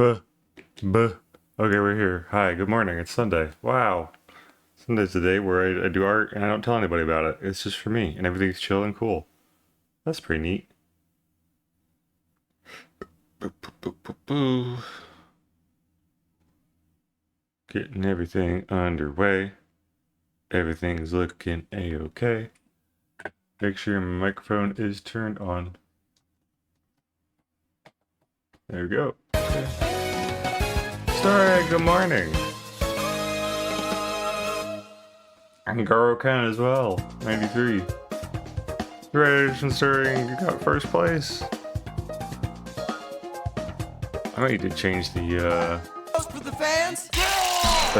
Buh, buh. Okay, we're here. Hi, good morning. It's Sunday. Wow. Sunday's the day where I do art and I don't tell anybody about it. It's just for me and everything's chill and cool. That's pretty neat. Boo, boo, boo, boo, boo. Getting everything underway. Everything's looking a-okay. Make sure my microphone is turned on. There we go. Story, good morning. And Garo Ken as well. 93. Congratulations, Sterling. You got first place. I might need to change the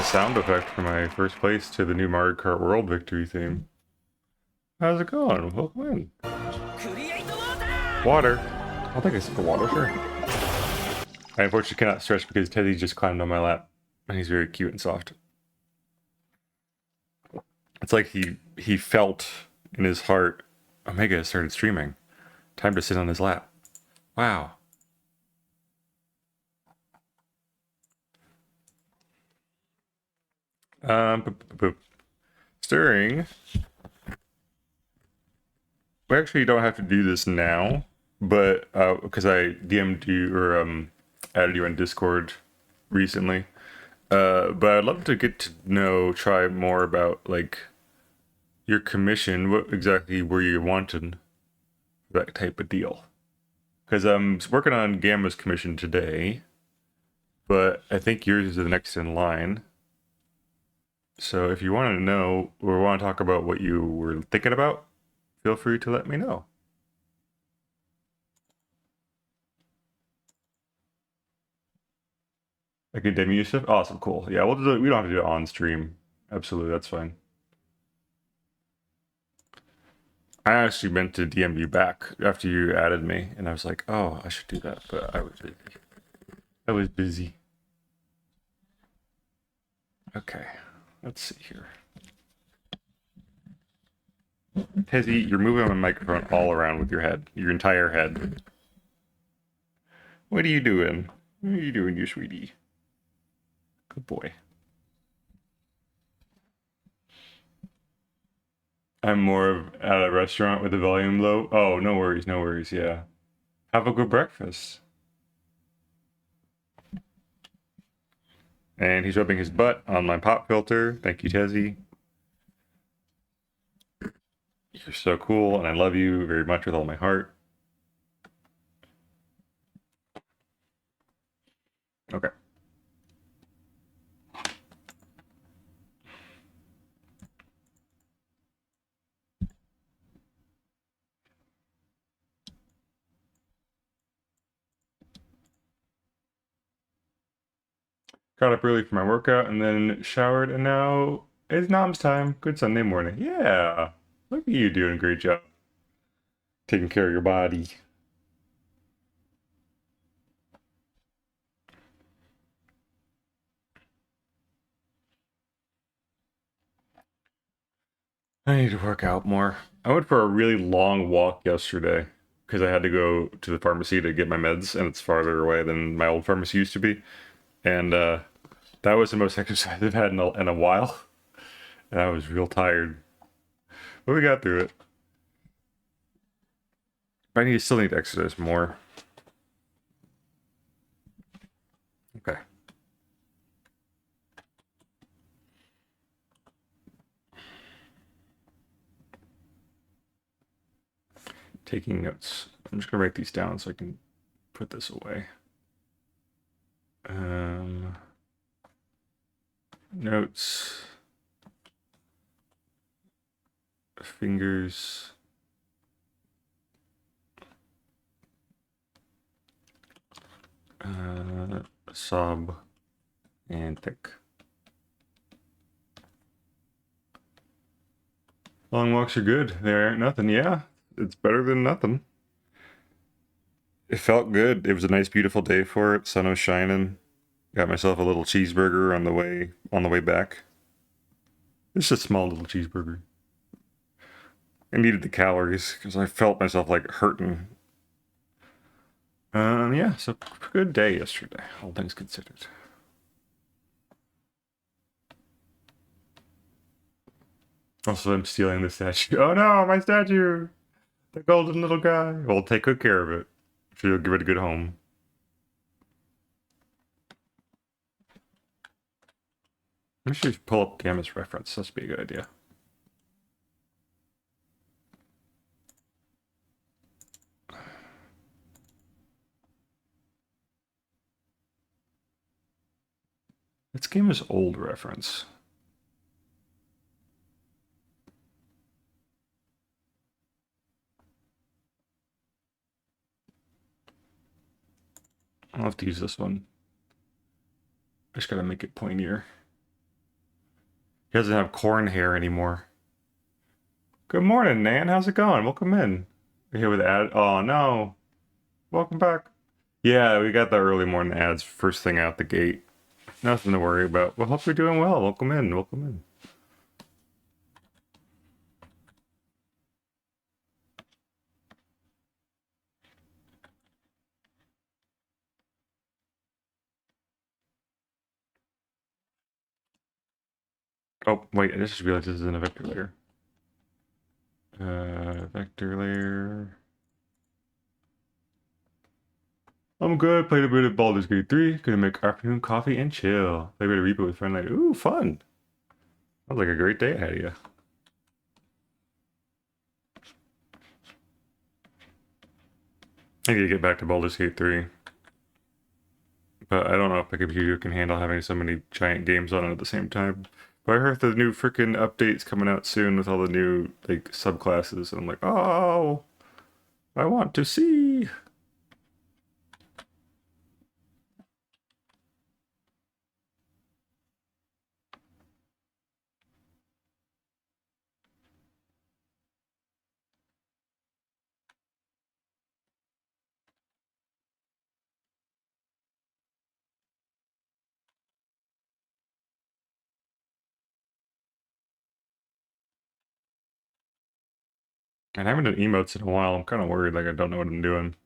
sound effect for my first place to the new Mario Kart World victory theme. How's it going? Welcome in. Water. I'll take a sip of water, sure. I unfortunately cannot stretch because Teddy just climbed on my lap. And he's very cute and soft. It's like he felt in his heart, Omega has started streaming. Time to sit on his lap. Wow. Stirring. We actually don't have to do this now, but because I DM'd you or added you on Discord recently. But I'd love to get to know, try more about like your commission. What exactly were you wanting? That type of deal. Because I'm working on Gamma's commission today, but I think yours is the next in line. So if you want to know or want to talk about what you were thinking about, feel free to let me know. Academia stuff? Awesome, cool. Yeah, we'll do it. We don't have to do it on stream. Absolutely, that's fine. I actually meant to DM you back after you added me, and I was like, oh, I should do that, but I was busy. I was busy. Okay, let's see here. Tezzy, you're moving my microphone all around with your head, your entire head. What are you doing? What are you doing, you sweetie? Good boy. I'm more of at a restaurant with the volume low. Oh, no worries, no worries, yeah. Have a good breakfast. And he's rubbing his butt on my pop filter. Thank you, Tezzy. You're so cool, and I love you very much with all my heart. Okay. Got up early for my workout and then showered, and now it's Nom's time. Good Sunday morning. Yeah. Look at you doing a great job. Taking care of your body. I need to work out more. I went for a really long walk yesterday because I had to go to the pharmacy to get my meds, and it's farther away than my old pharmacy used to be. And that was the most exercise I've had in a while. And I was real tired. But we got through it. But still need to exercise more. Okay. Taking notes. I'm just gonna write these down so I can put this away. Notes. Fingers. Sob. And thick. Long walks are good. They aren't nothing. Yeah, it's better than nothing. It felt good. It was a nice, beautiful day for it. Sun was shining. Got myself a little cheeseburger on the way back. It's a small little cheeseburger. I needed the calories because I felt myself like hurting. Yeah, so good day yesterday, all things considered. Also, I'm stealing the statue. Oh no, my statue! The golden little guy. Well, take good care of it. So you'll give it a good home. We should pull up Gamma's reference. That's be a good idea. It's Gamma's old reference. I'll have to use this one. I just gotta make it pointier. He doesn't have corn hair anymore. Good morning, Nan. How's it going? Welcome in. We're here with ad. Oh no. Welcome back. Yeah, we got the early morning ads first thing out the gate. Nothing to worry about. Well, hope you're doing well. Welcome in. Welcome in. Oh, wait. I just realized this isn't a vector layer. Vector layer. I'm good. Played a bit of Baldur's Gate 3. Gonna make afternoon coffee and chill. Play a bit of Reaper with friend like, ooh, fun. Sounds like a great day ahead of you. I need to get back to Baldur's Gate 3. But I don't know if my computer can handle having so many giant games on it at the same time. But I heard the new freaking updates coming out soon with all the new like subclasses, and I'm like, oh, I want to see. And I haven't done emotes in a while. I'm kind of worried, like I don't know what I'm doing.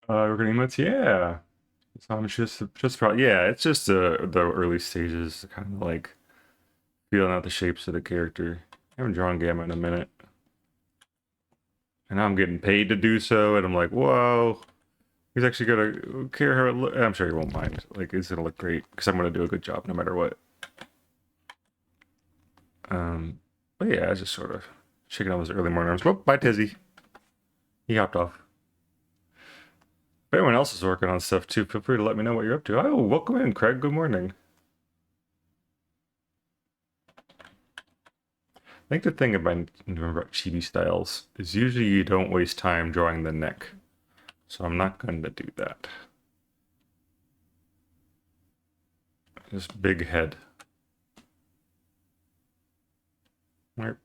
We're emotes, yeah. So I'm just probably yeah. It's just the early stages, kind of like feeling out the shapes of the character. I haven't drawn Gamma in a minute, and now I'm getting paid to do so, and I'm like, whoa. He's actually gonna care how it look. I'm sure he won't mind. Like, it's gonna look great because I'm gonna do a good job no matter what. But yeah, I just sort of shaking out those early morning arms. Whoop, bye Tizzy. He hopped off. If anyone else is working on stuff too, feel free to let me know what you're up to. Oh, welcome in, Craig. Good morning. I think the thing about remember about chibi styles is usually you don't waste time drawing the neck. So I'm not going to do that. Just big head. Right.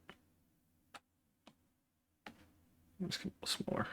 Let's get a little smaller.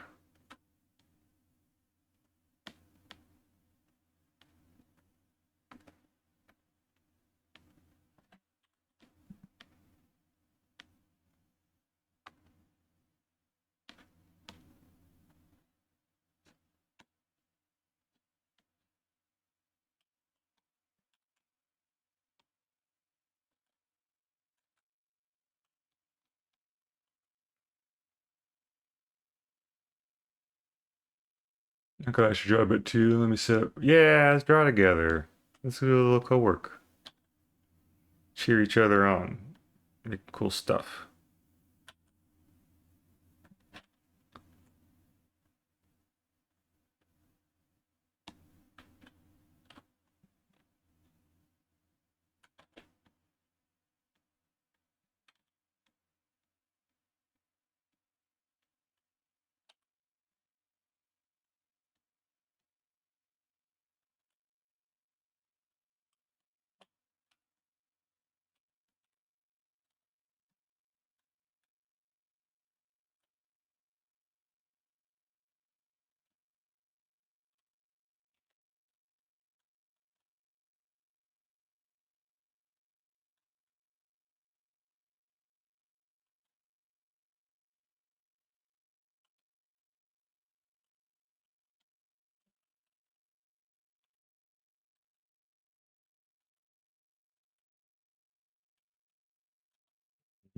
Okay, I should draw a bit too. Let me set up. Yeah, let's draw together. Let's do a little co-work. Cheer each other on. Make cool stuff.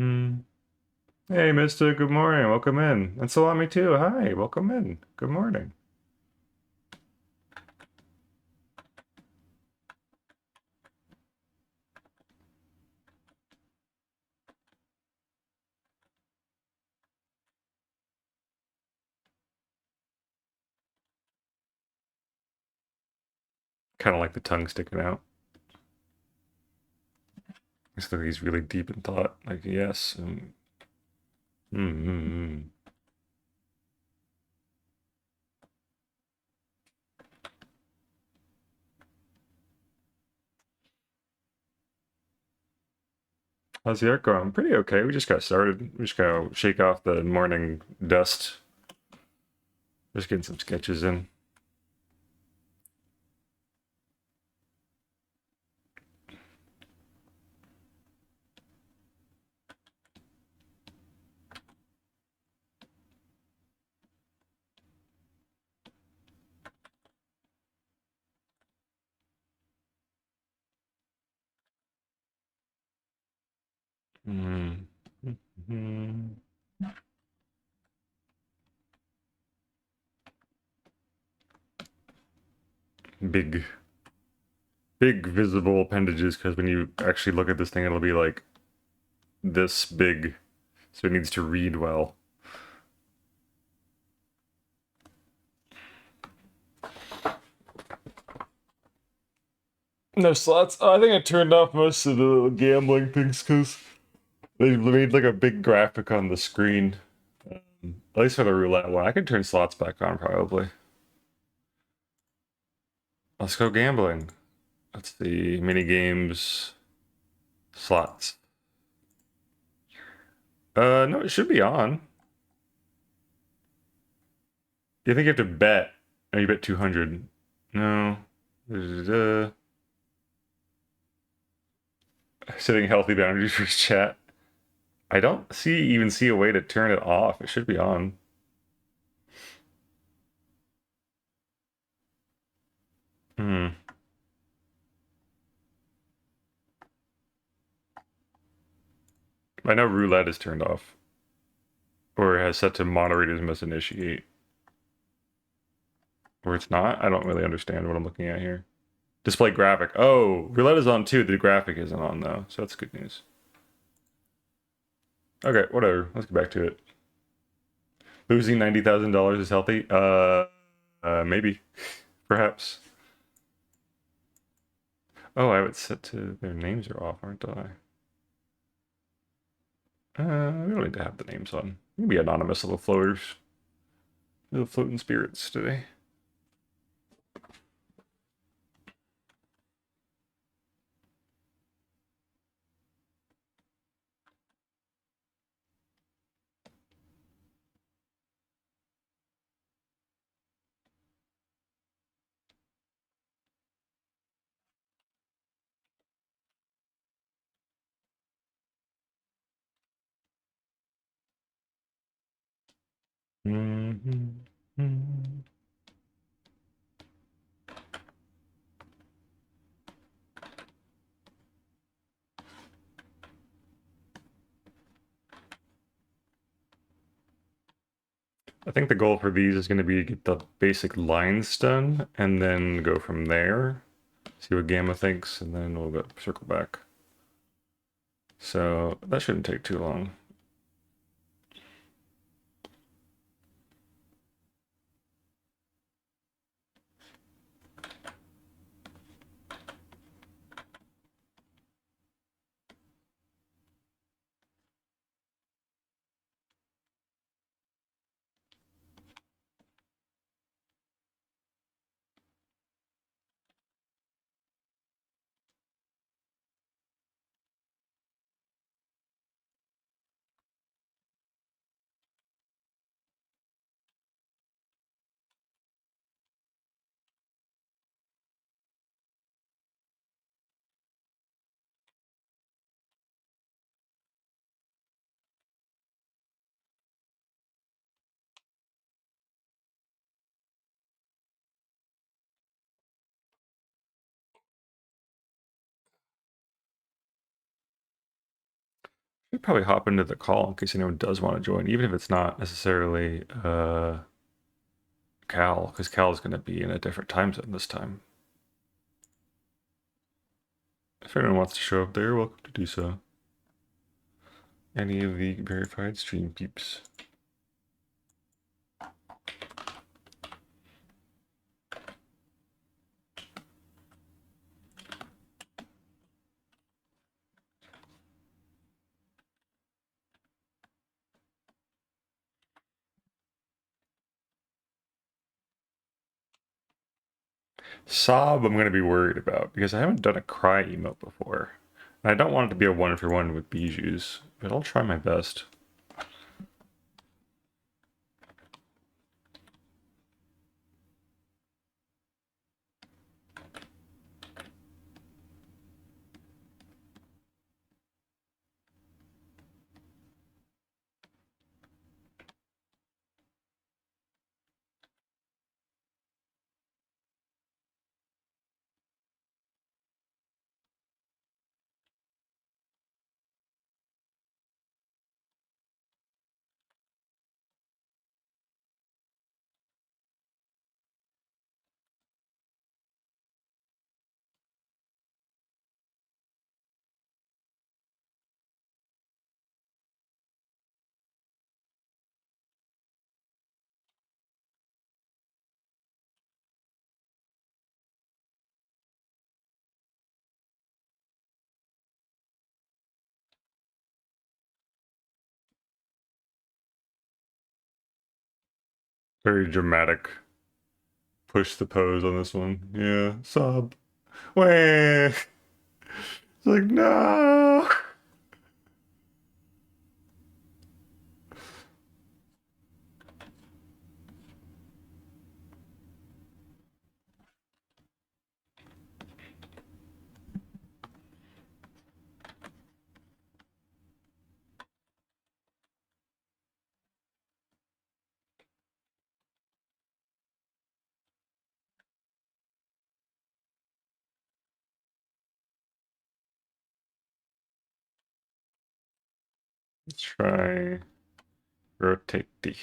Mm. Hey, Mister. Good morning. Welcome in. And Salami too. Hi. Welcome in. Good morning. Kind of like the tongue sticking out. Looks like he's really deep in thought. Like, yes. Mm. How's the art going? Pretty okay. We just got started. We just gotta shake off the morning dust. Just getting some sketches in. Mm. Mm. Big, big visible appendages because when you actually look at this thing, it'll be like this big. So it needs to read well. No slots. Oh, I think I turned off most of the gambling things because they made like a big graphic on the screen. At least for the roulette one. I could turn slots back on probably. Let's go gambling. Let's see. Mini games, slots. No, it should be on. You think you have to bet? Oh, you bet 200. No. Setting healthy boundaries for chat. I don't even see a way to turn it off. It should be on. Hmm. I know roulette is turned off. Or it has set to moderators must initiate. Or it's not. I don't really understand what I'm looking at here. Display graphic. Oh, roulette is on too. The graphic isn't on though, so that's good news. Okay, whatever. Let's get back to it. Losing $90,000 is healthy. Maybe, perhaps. Oh, I have it set to their names are off, aren't I? We don't need to have the names on. You can be anonymous little floaters, little floating spirits today. Mm-hmm. I think the goal for these is going to be to get the basic lines done and then go from there. See what Gamma thinks, and then we'll go circle back. So that shouldn't take too long. We probably hop into the call in case anyone does want to join, even if it's not necessarily Cal, because Cal is going to be in a different time zone this time. If anyone wants to show up there, welcome to do so. Any of the verified stream peeps. Sob, I'm going to be worried about because I haven't done a cry emote before. And I don't want it to be a one for one with Bijou's, but I'll try my best. Very dramatic. Push the pose on this one. Yeah, sob. Wah. It's like, no. Let's try rotate D.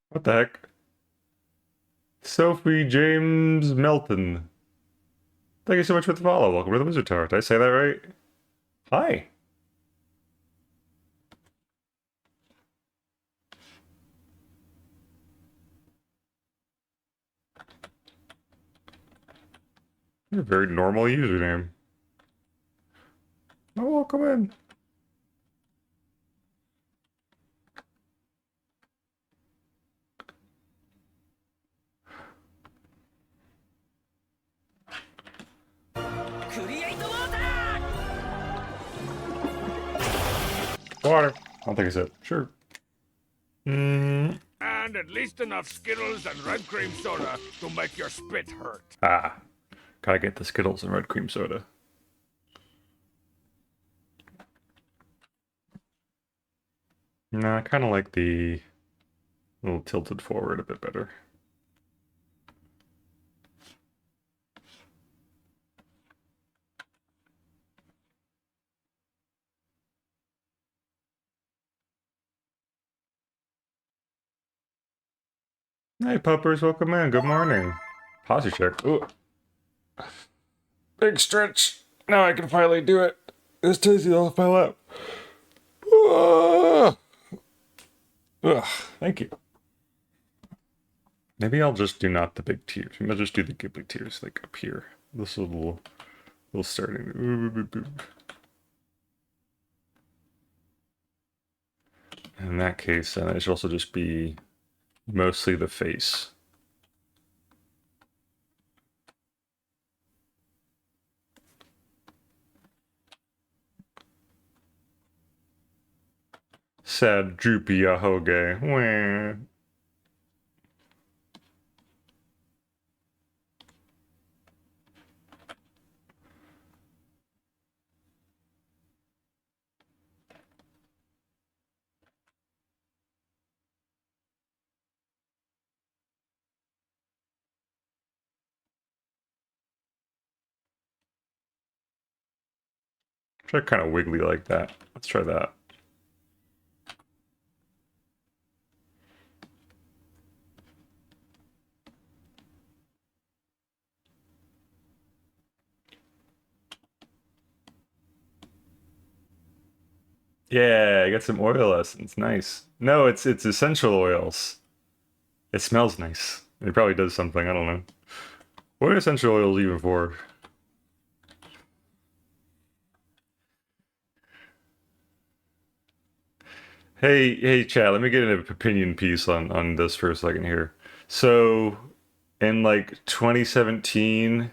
What the heck? Sophie James Melton. Thank you so much for the follow. Welcome to the Wizard Tower. Did I say that right? Hi. You're a very normal username. Oh, welcome in. Water. I don't think I said. Sure. And at least enough Skittles and red cream soda to make your spit hurt. Ah. Gotta get the Skittles and red cream soda. No, I kind of like the little tilted forward a bit better. Hey, puppers, welcome in. Good morning. Posture check. Ooh. Big stretch. Now I can finally do it. This Tizzy off my lap. Ah. Ugh, thank you. Maybe I'll just do not the big tears. Maybe I'll just do the Ghibli tears, like up here. This little starting. In that case, it should also just be mostly the face. Sad, droopy Yahoge. Wah. Try kind of wiggly like that. Let's try that. Yeah, I got some oil essence. Nice. No, it's essential oils. It smells nice. It probably does something. I don't know. What are essential oils even for? Hey, Chad. Let me get an opinion piece on this for a second here. So, in like 2017,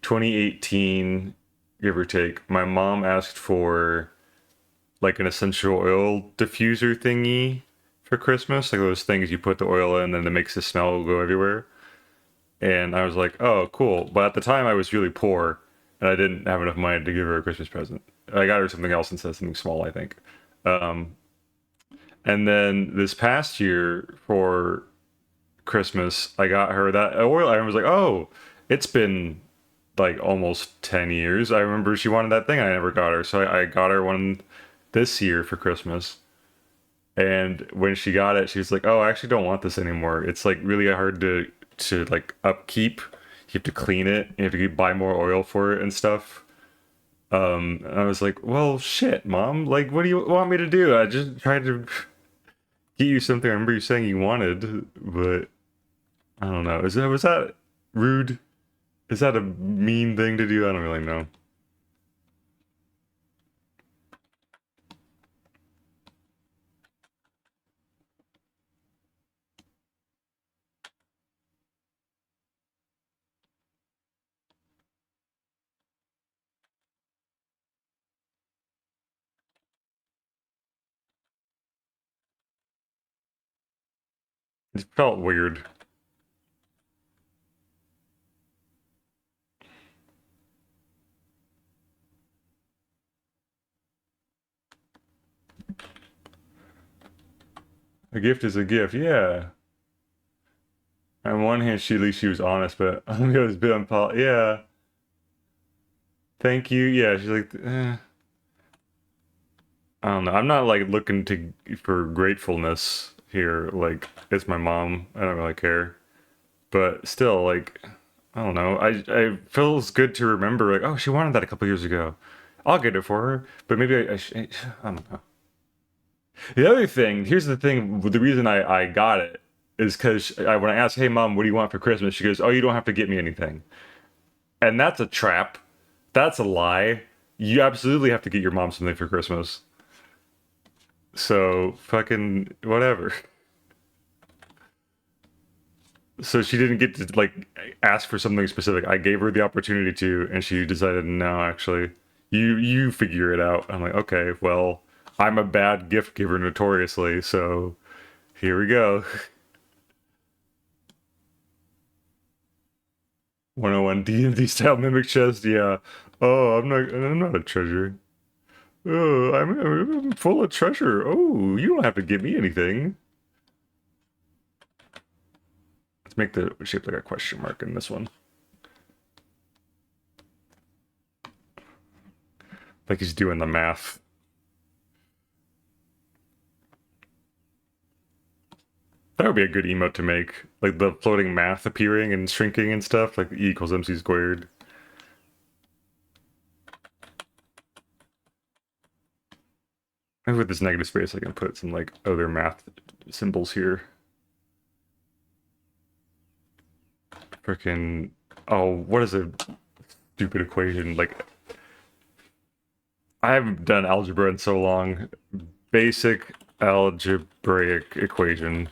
2018, give or take, my mom asked for like an essential oil diffuser thingy for Christmas, like those things you put the oil in and it makes the smell go everywhere. And I was like, oh, cool. But at the time, I was really poor and I didn't have enough money to give her a Christmas present. I got her something else instead, something small, I think. Um, and then this past year for Christmas, I got her that oil. I was like, oh, it's been like almost 10 years. I remember she wanted that thing. I never got her. So I got her one this year for Christmas. And when she got it, she was like, "Oh, I actually don't want this anymore. It's like really hard to like upkeep. You have to clean it. You have to buy more oil for it and stuff." And I was like, "Well, shit, mom. Like, what do you want me to do? I just tried to get you something. I remember you saying you wanted, but I don't know. Is that was that rude? Is that a mean thing to do? I don't really know. It felt weird. A gift is a gift. Yeah. On one hand, she at least she was honest, but on the other, it's a bit unpol. Yeah. Thank you. Yeah, she's like, I don't know. I'm not like looking to for gratefulness here. Like, it's my mom. I don't really care. But still, like, I don't know. I feels good to remember. Like, oh, she wanted that a couple years ago. I'll get it for her. But maybe I don't know. The other thing, here's the thing. The reason I got it is because when I asked, "Hey, mom, what do you want for Christmas?" She goes, "Oh, you don't have to get me anything." And that's a trap. That's a lie. You absolutely have to get your mom something for Christmas. So fucking whatever. So she didn't get to like ask for something specific. I gave her the opportunity to, and she decided no, actually, you figure it out. I'm like, okay, well, I'm a bad gift giver notoriously, so here we go. 101 D&D style mimic chest. Yeah. Oh, I'm not a treasure. Oh, I'm full of treasure. Oh, you don't have to give me anything. Let's make the shape like a question mark in this one. Like he's doing the math. That would be a good emote to make. Like the floating math appearing and shrinking and stuff, like E equals MC squared. Maybe with this negative space, I can put some like other math symbols here. Freaking, oh, what is a stupid equation? Like, I haven't done algebra in so long. Basic algebraic equation.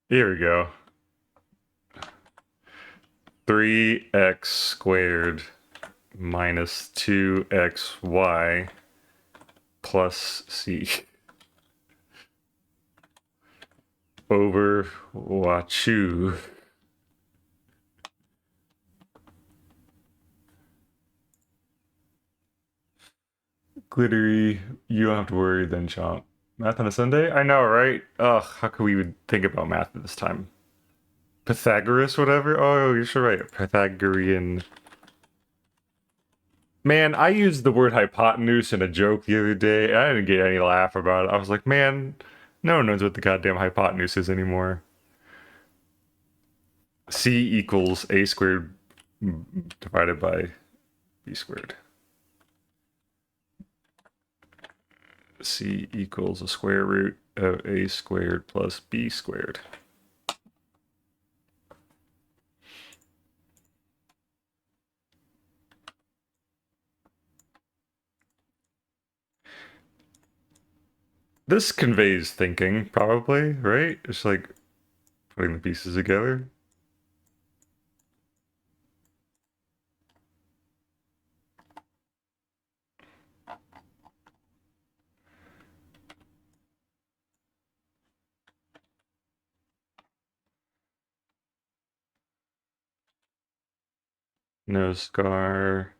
Here we go. 3x squared minus 2xy plus c over Wachu. Glittery, you don't have to worry then, Chomp. Math on a Sunday? I know, right? Ugh, how could we even think about math at this time? Pythagoras, whatever. Oh, you're so right. Pythagorean. Man, I used the word hypotenuse in a joke the other day, and I didn't get any laugh about it. I was like, man, no one knows what the goddamn hypotenuse is anymore. C equals a squared divided by b squared. C equals a square root of a squared plus b squared. This conveys thinking, probably, right? It's like putting the pieces together. No scar.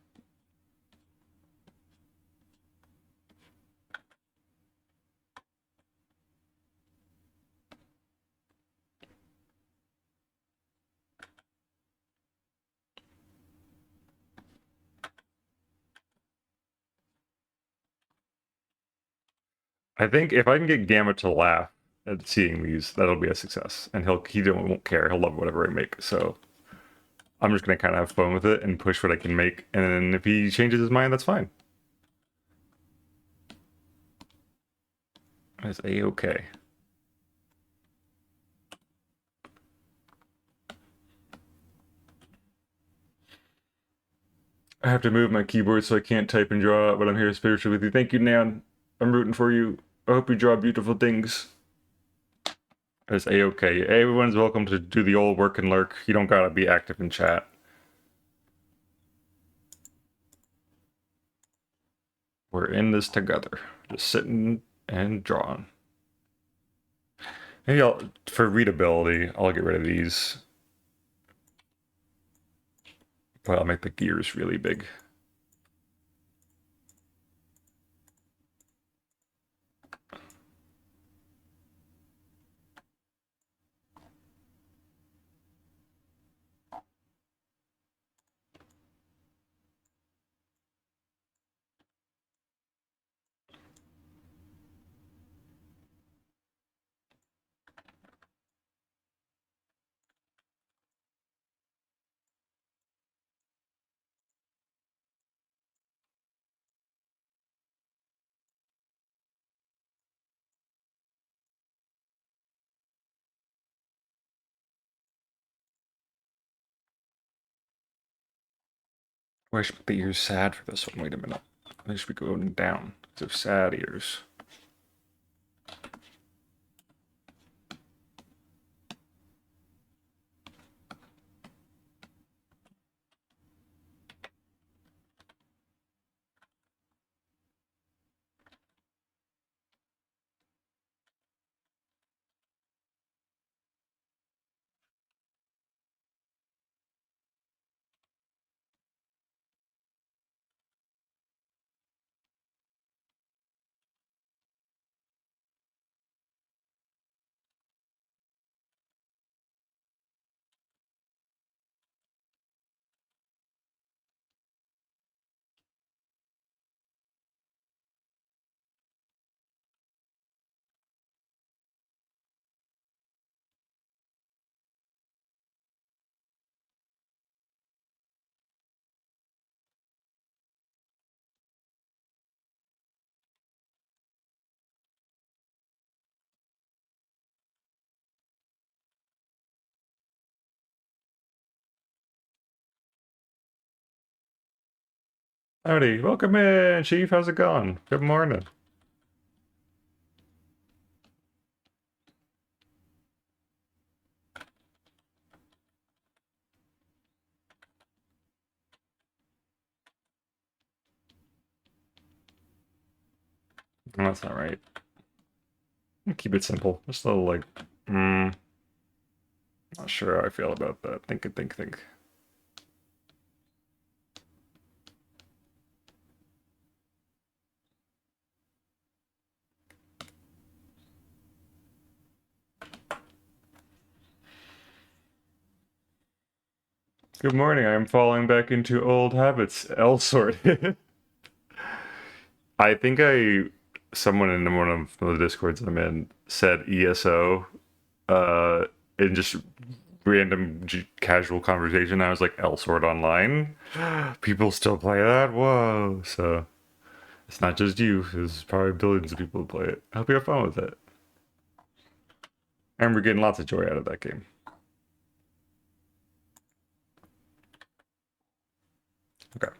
I think if I can get Gamma to laugh at seeing these, that'll be a success. And won't care. He'll love whatever I make. So I'm just gonna kind of have fun with it and push what I can make. And then if he changes his mind, that's fine. That's a-okay. I have to move my keyboard so I can't type and draw, but I'm here spiritually with you. Thank you, Nan. I'm rooting for you. I hope you draw beautiful things. That's a-okay. Everyone's welcome to do the old work and lurk. You don't gotta be active in chat. We're in this together. Just sitting and drawing. Maybe for readability, I'll get rid of these. But I'll make the gears really big. Oh, I should put the ears sad for this one. Wait a minute. They should be going down. They're sad ears. Howdy, welcome in, Chief. How's it going? Good morning. Oh, that's not right. Keep it simple. Just a little like, not sure how I feel about that. Think. Good morning. I'm falling back into old habits. L sorted. I think someone in one of the discords I'm in said ESO, in just random casual conversation. I was like L sort online. People still play that. Whoa! So it's not just you. There's probably billions of people who play it. I hope you have fun with it. And we're getting lots of joy out of that game. Okay,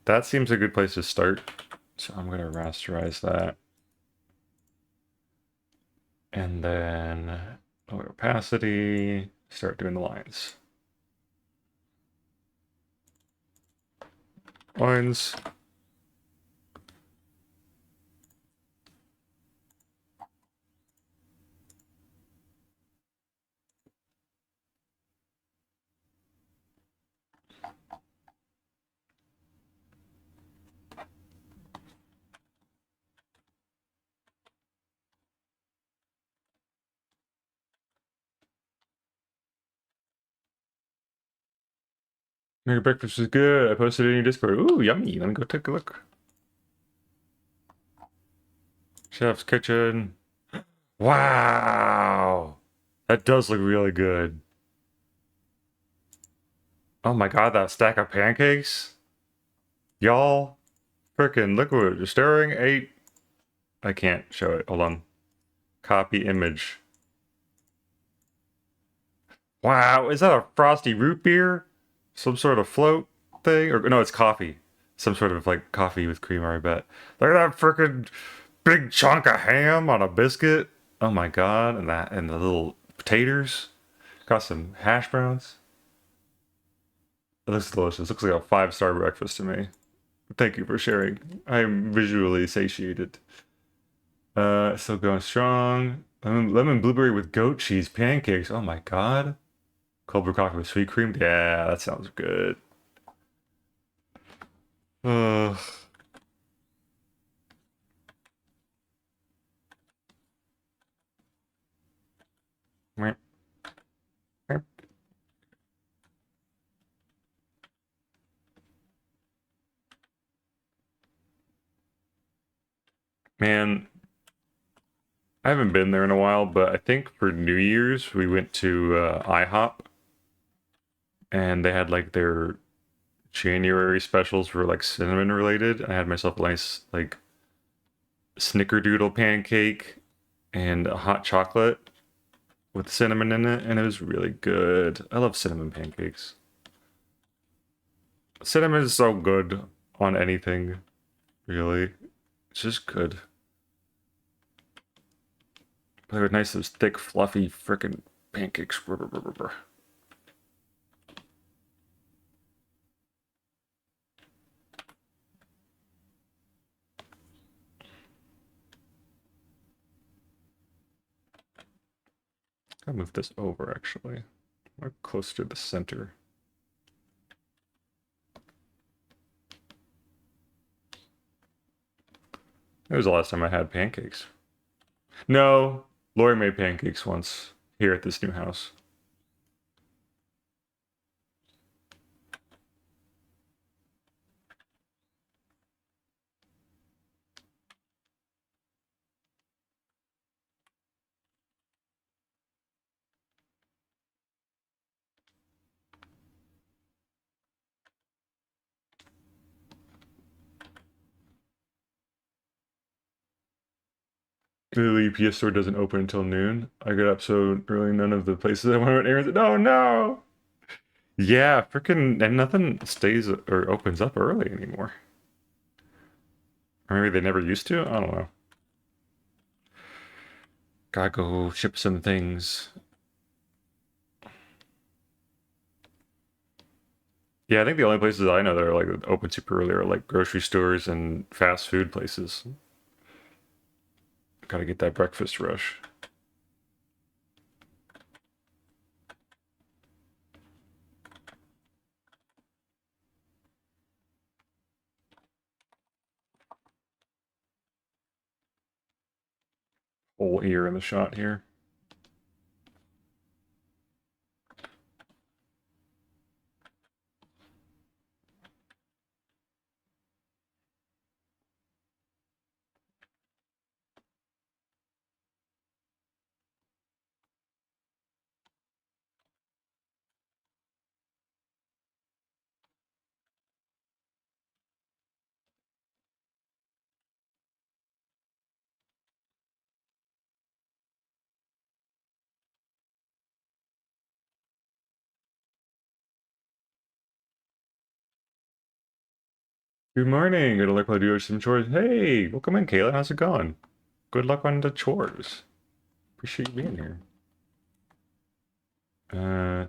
that seems a good place to start. So I'm gonna rasterize that. And then lower opacity, start doing the lines. Lines. Your breakfast is good. I posted it in your Discord. Ooh, yummy. Let me go take a look. Chef's kitchen. Wow. That does look really good. Oh my god, that stack of pancakes? Y'all, freaking liquid. You're staring. Eight. I can't show it. Hold on. Copy image. Wow, is that a frosty root beer? Some sort of float thing? Or no, it's coffee. Some sort of like coffee with creamer, I bet. Look at that freaking big chunk of ham on a biscuit. Oh my god, and that and the little potatoes. Got some hash browns. It looks delicious. Looks like a five-star breakfast to me. Thank you for sharing. I am visually satiated. Still going strong. Lemon blueberry with goat cheese pancakes. Oh my god. Cold brew coffee with sweet cream. Yeah, that sounds good. Uh, man, I haven't been there in a while, but I think for New Year's we went to IHOP and they had like their January specials were like cinnamon related. I had myself a nice like snickerdoodle pancake and a hot chocolate with cinnamon in it, and it was really good. I love cinnamon pancakes. Cinnamon is so good on anything, really. It's just good. They were nice, those thick, fluffy, frickin' pancakes. I'll move this over, actually. We're close to the center. It was the last time I had pancakes. No, Lori made pancakes once here at this new house. The UPS store doesn't open until noon. I got up so early, none of the places I went errands. No, no. Yeah, freaking, and nothing stays or opens up early anymore. Or maybe they never used to. I don't know. Gotta go ship some things. Yeah, I think the only places I know that are like open super early are like grocery stores and fast food places. Gotta get that breakfast rush. Whole ear in the shot here. Good morning. Good luck while doing some chores. Hey, welcome in, Kayla. How's it going? Good luck on the chores. Appreciate you being here. I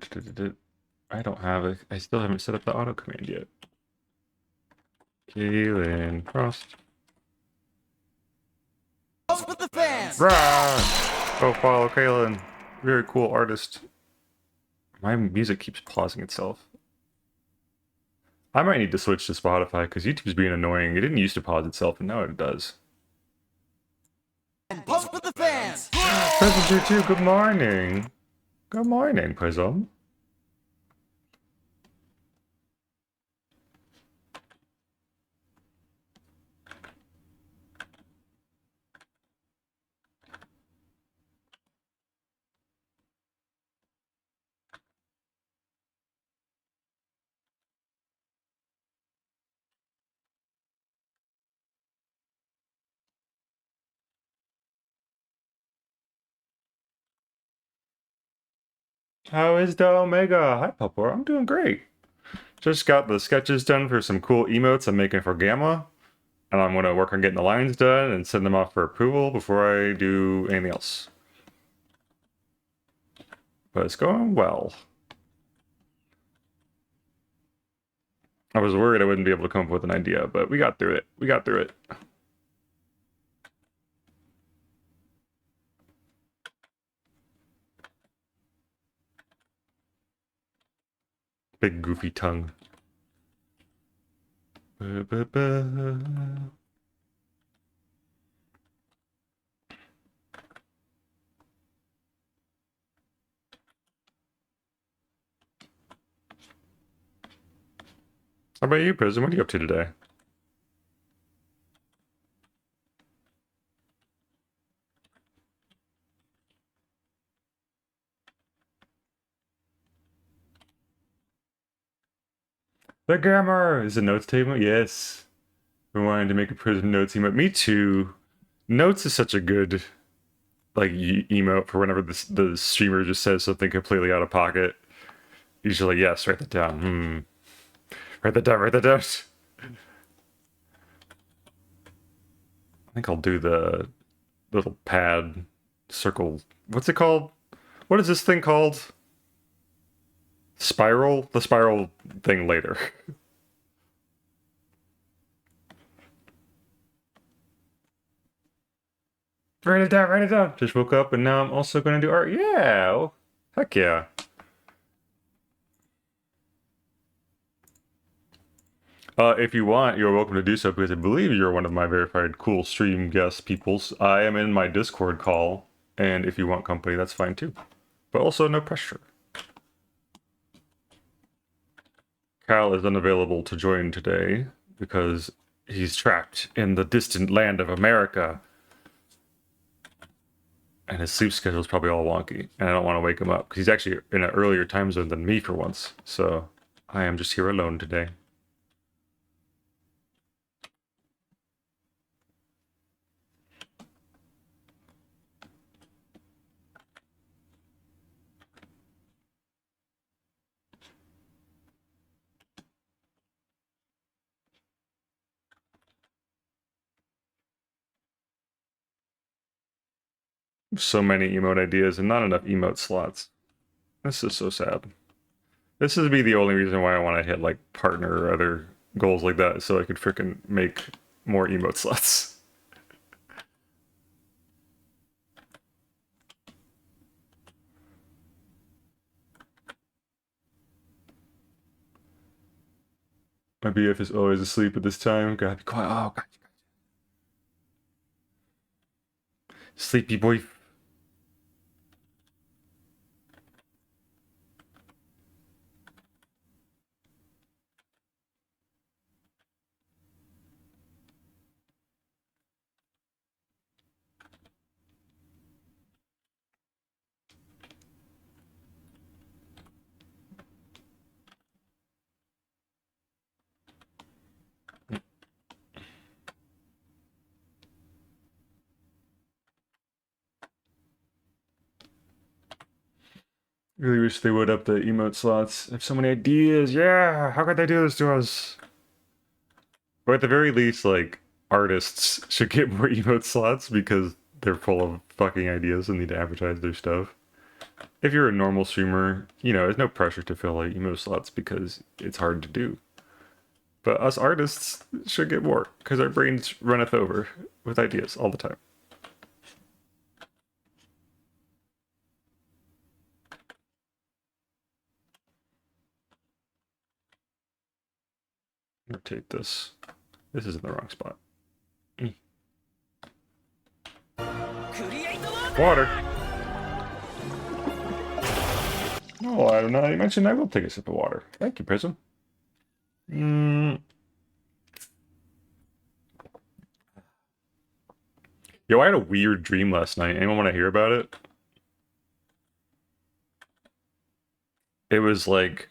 don't have it. I still haven't set up the auto command yet. Kaylin Frost. With the fans. Rah! Go follow Kaylin. Very cool artist. My music keeps pausing itself. I might need to switch to Spotify because YouTube's being annoying. It didn't used to pause itself, and now it does. And post with the fans. Present here too. Good morning. Good morning, Prism. How is the Omega? Hi, Pupper. I'm doing great. Just got the sketches done for some cool emotes I'm making for Gamma, and I'm going to work on getting the lines done and send them off for approval before I do anything else. But it's going well. I was worried I wouldn't be able to come up with an idea, but we got through it. We got through it. Big goofy tongue. Ba-ba-ba. How about you, Prism? What are you up to today? The Gamma is a notes table. Yes, we wanted to make a Prism notes emote. Me too. Notes is such a good like emote for whenever the streamer just says something completely out of pocket. Usually, yes, write that down. Write that down. Write that down. I think I'll do the little pad circle. What's it called? What is this thing called? Spiral? The spiral thing later. Write it down, write it down. Just woke up and now I'm also going to do art. Yeah. Heck yeah. If you want, you're welcome to do so because I believe you're one of my verified cool stream guest peoples. I am in my Discord call, and if you want company, that's fine too. But also, no pressure. Cal is unavailable to join today because he's trapped in the distant land of America. And his sleep schedule is probably all wonky, and I don't want to wake him up because he's actually in an earlier time zone than me for once. So I am just here alone today. So many emote ideas and not enough emote slots. This is so sad. This would be the only reason why I want to hit like partner or other goals like that, so I could freaking make more emote slots. My BF is always asleep at this time. Gotta be quiet. Oh, God. Sleepy boy. Really wish they would up the emote slots. I have so many ideas. Yeah, how could they do this to us? Or at the very least, like artists should get more emote slots because they're full of fucking ideas and need to advertise their stuff. If you're a normal streamer, there's no pressure to fill like emote slots because it's hard to do. But us artists should get more because our brains runneth over with ideas all the time. Rotate this. This is in the wrong spot. Water. No, I don't know. You mentioned I will take a sip of water. Thank you, Prism. Yo, I had a weird dream last night. Anyone want to hear about it? It was like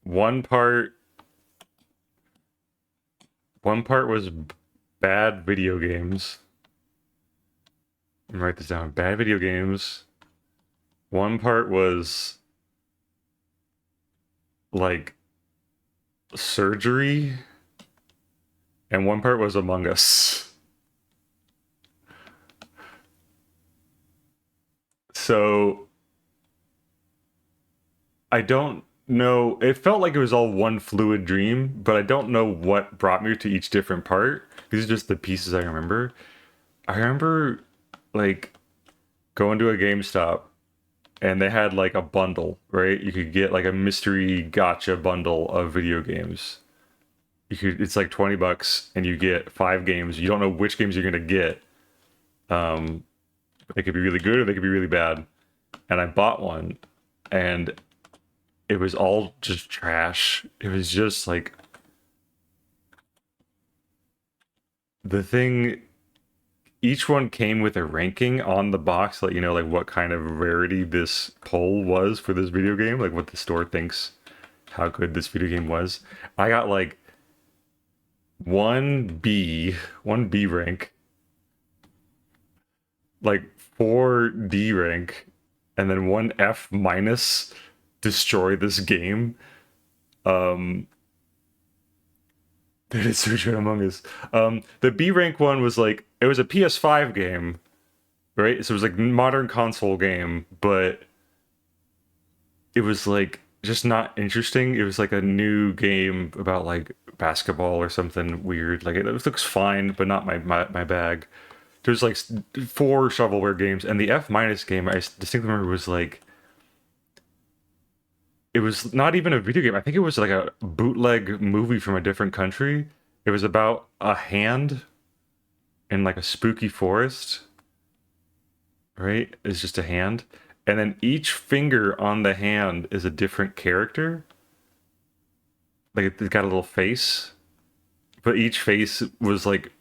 one part was bad video games. Let me write this down. Bad video games. One part was like surgery, and one part was Among Us. So I don't know. It felt like it was all one fluid dream, but I don't know what brought me to each different part. These are just the pieces I remember. I remember like going to a GameStop and they had like a bundle, right? You could get like a mystery gotcha bundle of video games. It's like $20 and you get 5 games. You don't know which games you're gonna get. They could be really good or they could be really bad. And I bought one and it was all just trash. It was just like the thing. Each one came with a ranking on the box, let you know like what kind of rarity this poll was for this video game, like what the store thinks how good this video game was. I got like 1B rank, like 4D rank, and then 1F minus, destroy this game. They did search on Among Us. The B rank one was like, it was a PS5 game, right? So it was like modern console game, but it was like just not interesting. It was like a new game about like basketball or something weird. Like it looks fine, but not my bag. There's like 4 shovelware games, and the F minus game I distinctly remember was like, it was not even a video game. I think it was like a bootleg movie from a different country. It was about a hand in like a spooky forest, right? It's just a hand. And then each finger on the hand is a different character. Like it's got a little face, but each face was like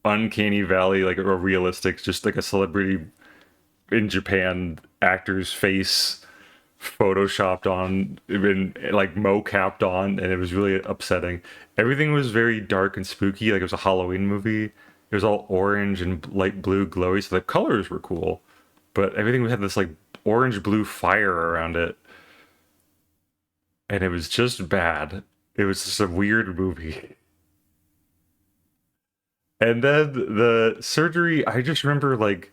uncanny valley, like a realistic, just like a celebrity in Japan actor's face photoshopped on, even like mo-capped on, and it was really upsetting. Everything was very dark and spooky, like it was a Halloween movie. It was all orange and light blue glowy, so the colors were cool, but everything had this like orange blue fire around it, and it was just bad. It was just a weird movie. And then the surgery, I just remember like,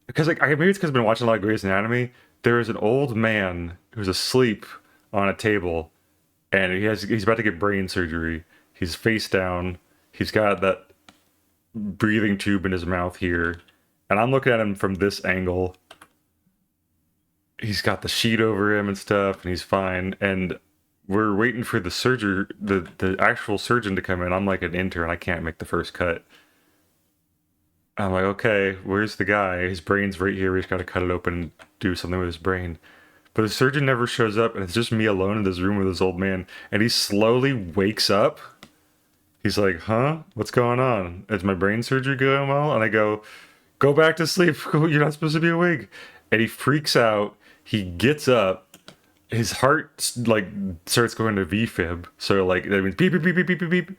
because like maybe it's because I've been watching a lot of Grey's Anatomy. There is an old man who's asleep on a table, and he's about to get brain surgery. He's face down. He's got that breathing tube in his mouth here, and I'm looking at him from this angle. He's got the sheet over him and stuff, and he's fine. And we're waiting for the actual surgeon to come in. I'm like an intern. I can't make the first cut. I'm like, okay, where's the guy? His brain's right here. We just got to cut it open and do something with his brain. But the surgeon never shows up, and it's just me alone in this room with this old man. And he slowly wakes up. He's like, huh? What's going on? Is my brain surgery going well? And I go back to sleep. You're not supposed to be awake. And he freaks out. He gets up. His heart like starts going to VFib. So like that means beep beep beep beep beep beep beep.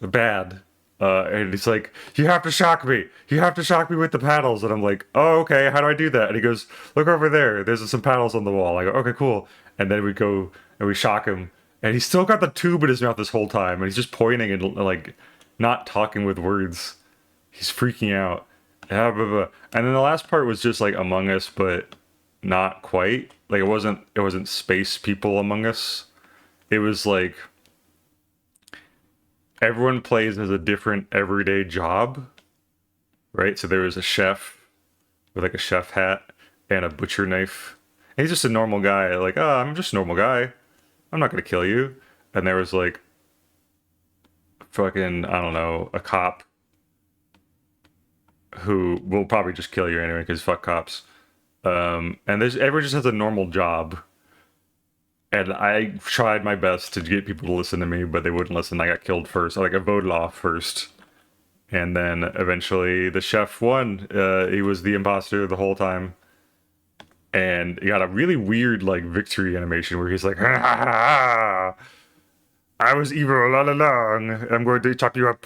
Bad. And he's like, you have to shock me. You have to shock me with the paddles. And I'm like, oh, okay. How do I do that? And he goes, look over there. There's some paddles on the wall. I go, okay, cool. And then we go and we shock him. And he's still got the tube in his mouth this whole time, and he's just pointing and like not talking with words. He's freaking out. Yeah, blah, blah. And then the last part was just like Among Us, but not quite. Like it wasn't space people Among Us. It was like everyone plays as a different everyday job, right? So there was a chef with like a chef hat and a butcher knife. And he's just a normal guy, like, oh, I'm just a normal guy. I'm not gonna kill you. And there was like fucking, I don't know, a cop who will probably just kill you anyway because fuck cops. And there's everyone just has a normal job. And I tried my best to get people to listen to me, but they wouldn't listen. I got killed first. Like I voted off first, and then eventually the chef won. He was the imposter the whole time, and he got a really weird like victory animation where he's like, ha, ha, ha, "I was evil all along. I'm going to chop you up.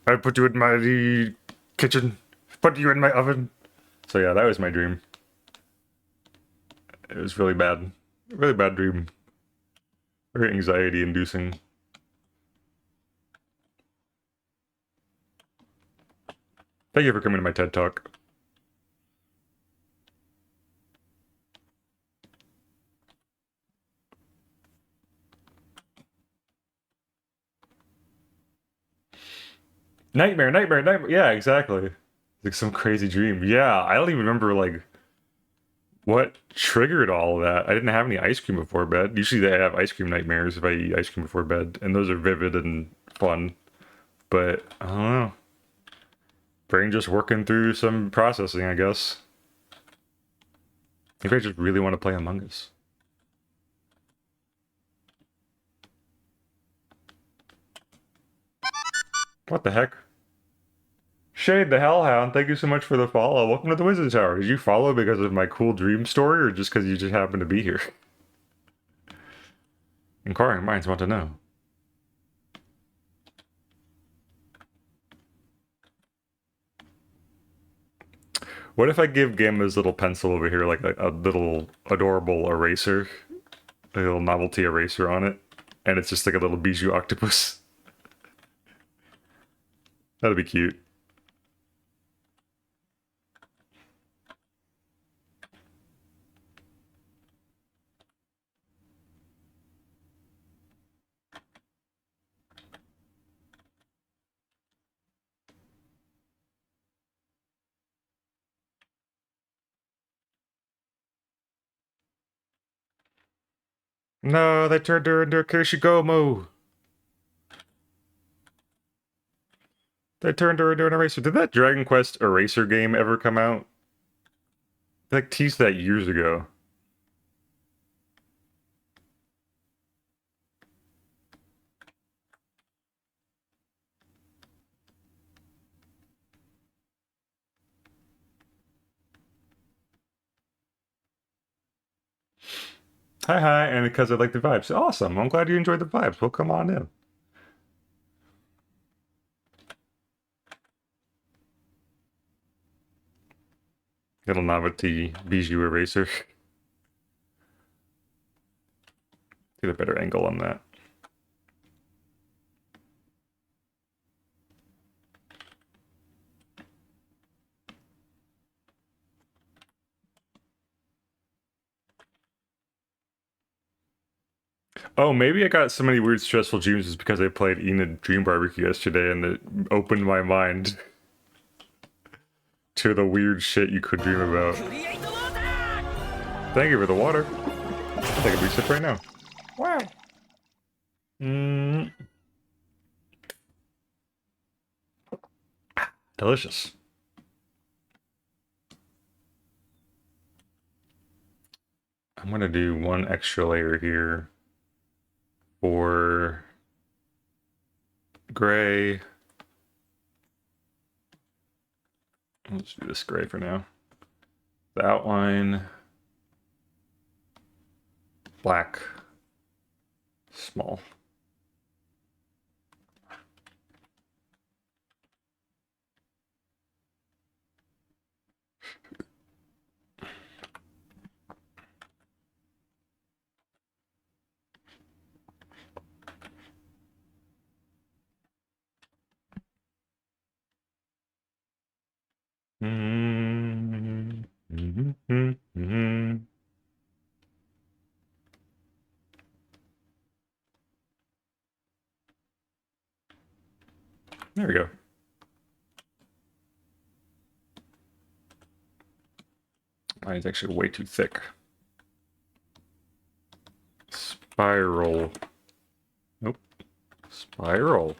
I put you in my kitchen. Put you in my oven." So yeah, that was my dream. It was really bad dream, very anxiety inducing. Thank you for coming to my TED Talk. Nightmare, nightmare, nightmare. Yeah, exactly. Like some crazy dream. Yeah, I don't even remember like what triggered all of that. I didn't have any ice cream before bed. Usually I have ice cream nightmares if I eat ice cream before bed, and those are vivid and fun. But I don't know. Brain just working through some processing, I guess. Maybe I just really want to play Among Us. What the heck? Shade the Hellhound, thank you so much for the follow. Welcome to the Wizard Tower. Did you follow because of my cool dream story or just because you just happened to be here? Inquiring minds want to know. What if I give Gamma's little pencil over here like a little adorable eraser? A little novelty eraser on it? And it's just like a little bijou octopus? That'd be cute. No, they turned her into a Kishigomo. They turned her into an eraser. Did that Dragon Quest eraser game ever come out? They like teased that years ago. Hi, hi, and because I like the vibes. Awesome. I'm glad you enjoyed the vibes. Well, come on in. Little novelty bijou eraser. Get a better angle on that. Oh, maybe I got so many weird stressful dreams is because I played Enid Dream Barbecue yesterday and it opened my mind to the weird shit you could dream about. Thank you for the water. I'll take a big sip right now. Wow. Mm. Delicious. I'm gonna do one extra layer here for gray. Let's do this gray for now. The outline, black, small. Mm-hmm. Mm-hmm. There we go. Mine's actually way too thick. Spiral. Nope. Spiral.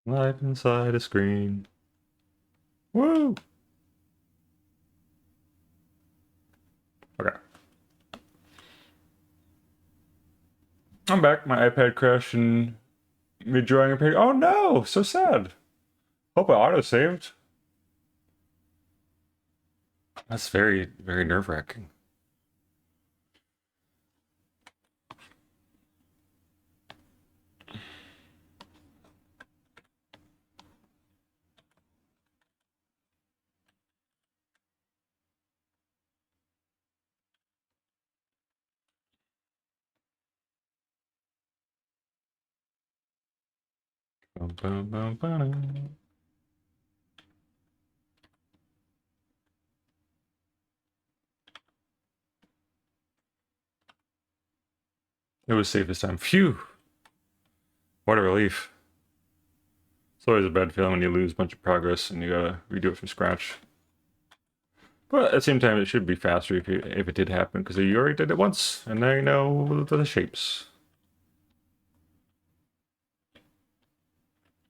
Life inside a screen. Woo! Okay. I'm back. My iPad crashed and me drawing a picture. Oh no! So sad. Hope I auto-saved. That's very, very nerve-wracking. Bum, bum, bum, ba-dum. It was safe this time. Phew! What a relief. It's always a bad feeling when you lose a bunch of progress and you gotta redo it from scratch. But at the same time, it should be faster if it did happen, because you already did it once, and now you know the shapes.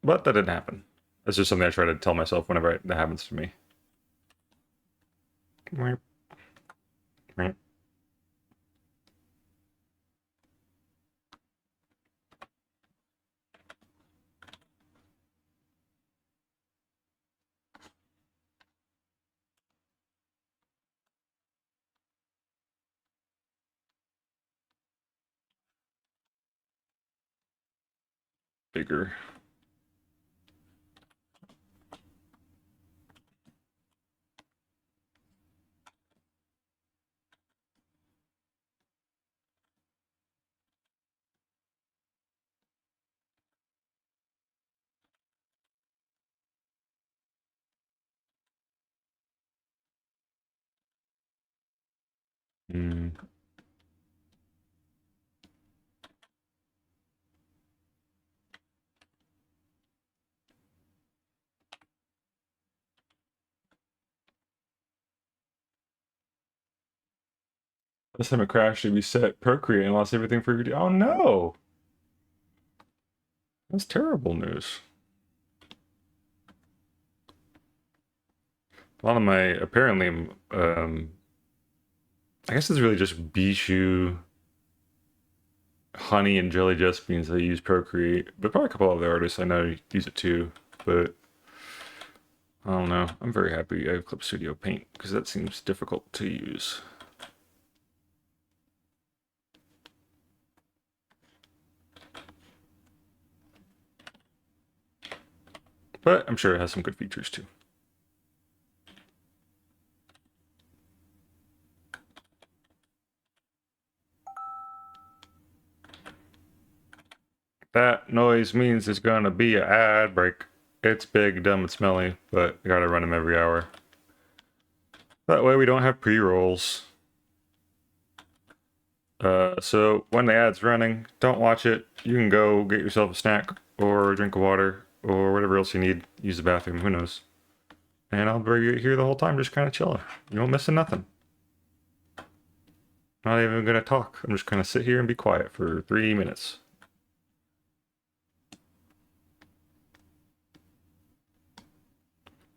But that didn't happen. That's just something I try to tell myself whenever that happens to me. Bigger. Mm. This time it crashed, it reset Procreate and lost everything for you. Oh no! That's terrible news. A lot of my, apparently, I guess it's really just Bishu, Honey, and Jelly Just Beans that use Procreate, but probably a couple other artists I know use it too, but I don't know. I'm very happy I have Clip Studio Paint, because that seems difficult to use. But I'm sure it has some good features too. That noise means there's gonna be an ad break. It's big, dumb, and smelly, but I gotta run them every hour. That way we don't have pre-rolls. So when the ad's running, don't watch it. You can go get yourself a snack or a drink of water or whatever else you need. Use the bathroom, who knows. And I'll be here the whole time, just kind of chilling. You won't miss nothing. Not even gonna talk. I'm just gonna sit here and be quiet for 3 minutes.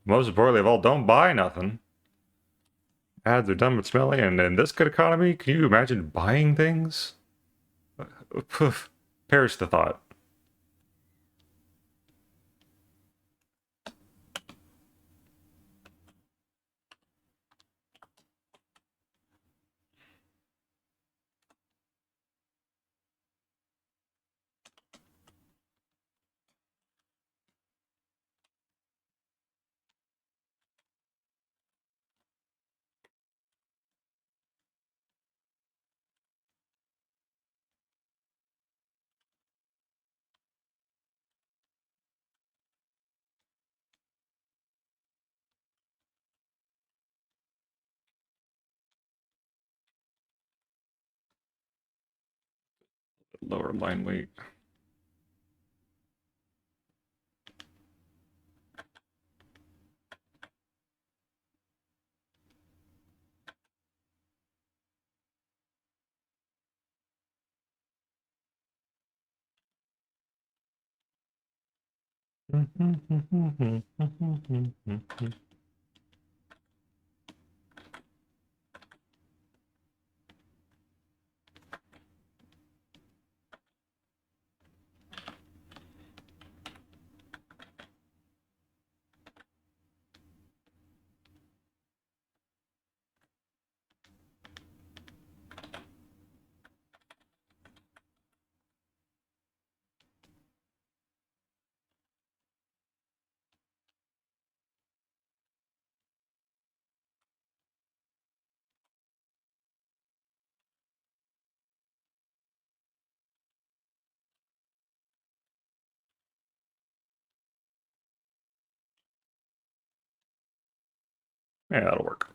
Most importantly of all, don't buy nothing. Ads are dumb and smelly, and in this good economy, can you imagine buying things? Poof. Perish the thought. Lower line weight. Yeah, that'll work.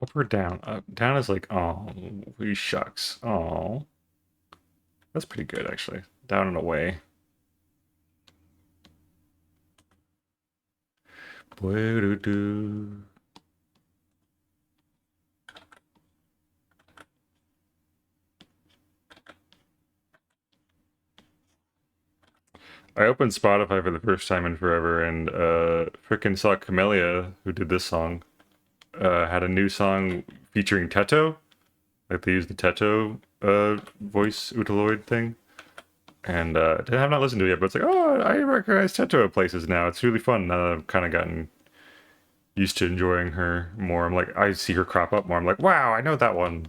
Up or down? Down is like, oh, we shucks. Oh, that's pretty good actually. Down and away. Boo-doo-doo. I opened Spotify for the first time in forever, and frickin' saw Camellia, who did this song, had a new song featuring Teto. Like they used the Teto voice Utaloid thing. And I have not listened to it yet, but it's like, oh, I recognize Teto at places now. It's really fun now that I've kind of gotten used to enjoying her more. I'm like, I see her crop up more. I'm like, wow, I know that one.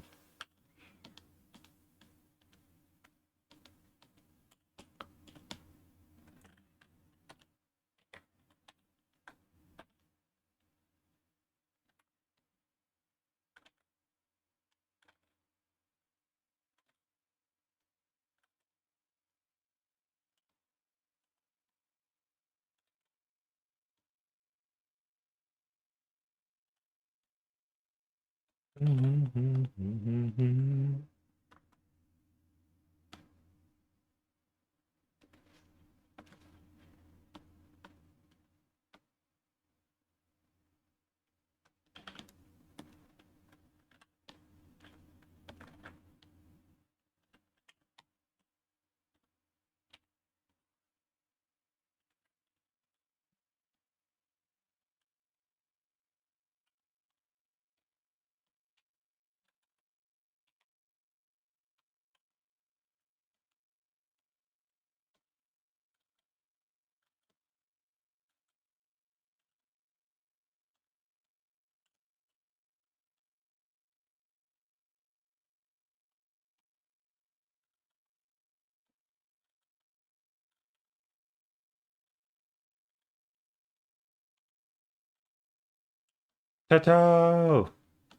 Tato!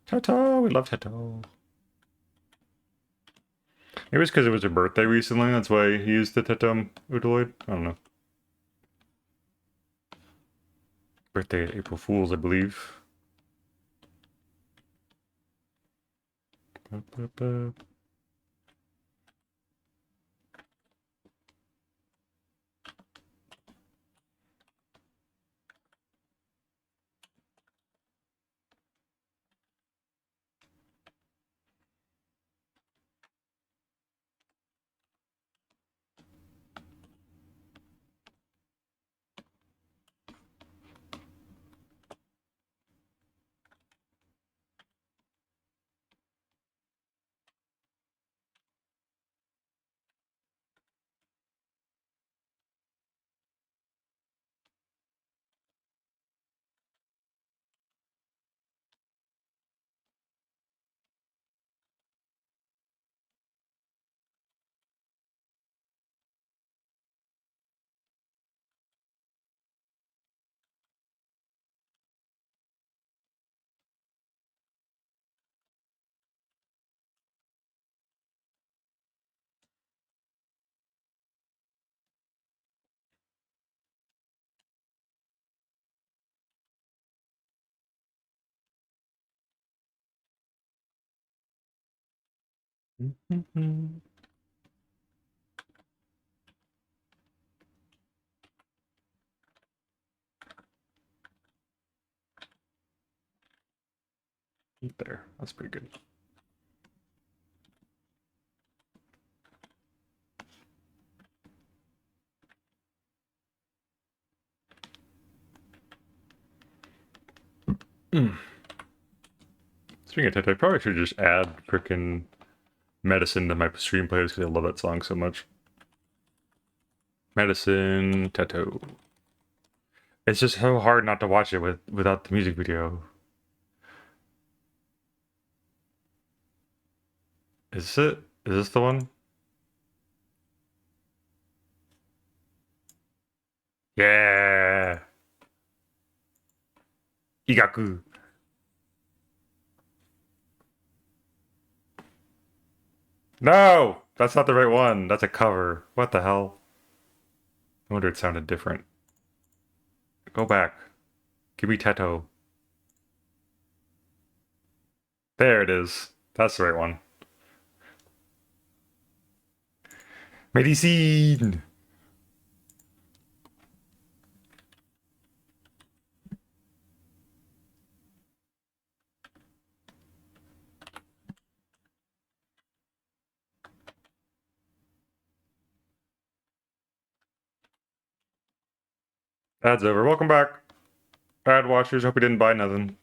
Tato! We love Tato. Maybe it's because it was her birthday recently. That's why he used the Tatum Udaloid. I don't know. Birthday April Fool's, I believe. There. That's pretty good. Speaking of Tato, I probably should just add freaking Medicine to my stream playlist because I love that song so much. Medicine Tato. It's just so hard not to watch it without the music video. Is this it? Is this the one? Yeah. Igaku. No! That's not the right one. That's a cover. What the hell? I wonder it sounded different. Go back. Give me Tato. There it is. That's the right one. Medicine! Ad's over. Welcome back. Ad watchers. Hope you didn't buy nothing.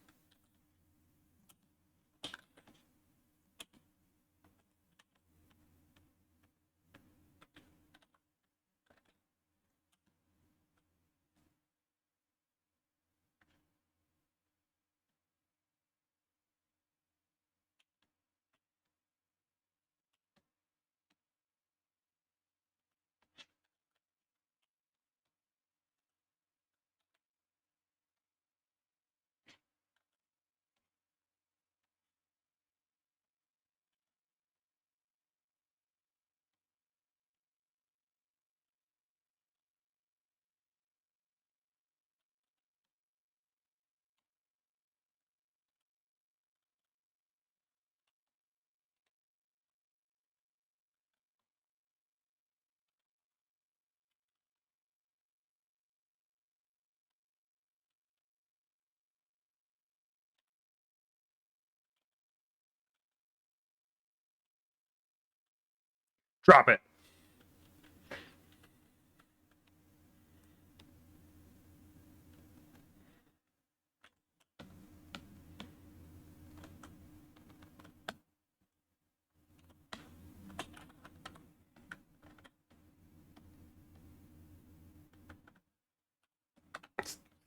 Drop it.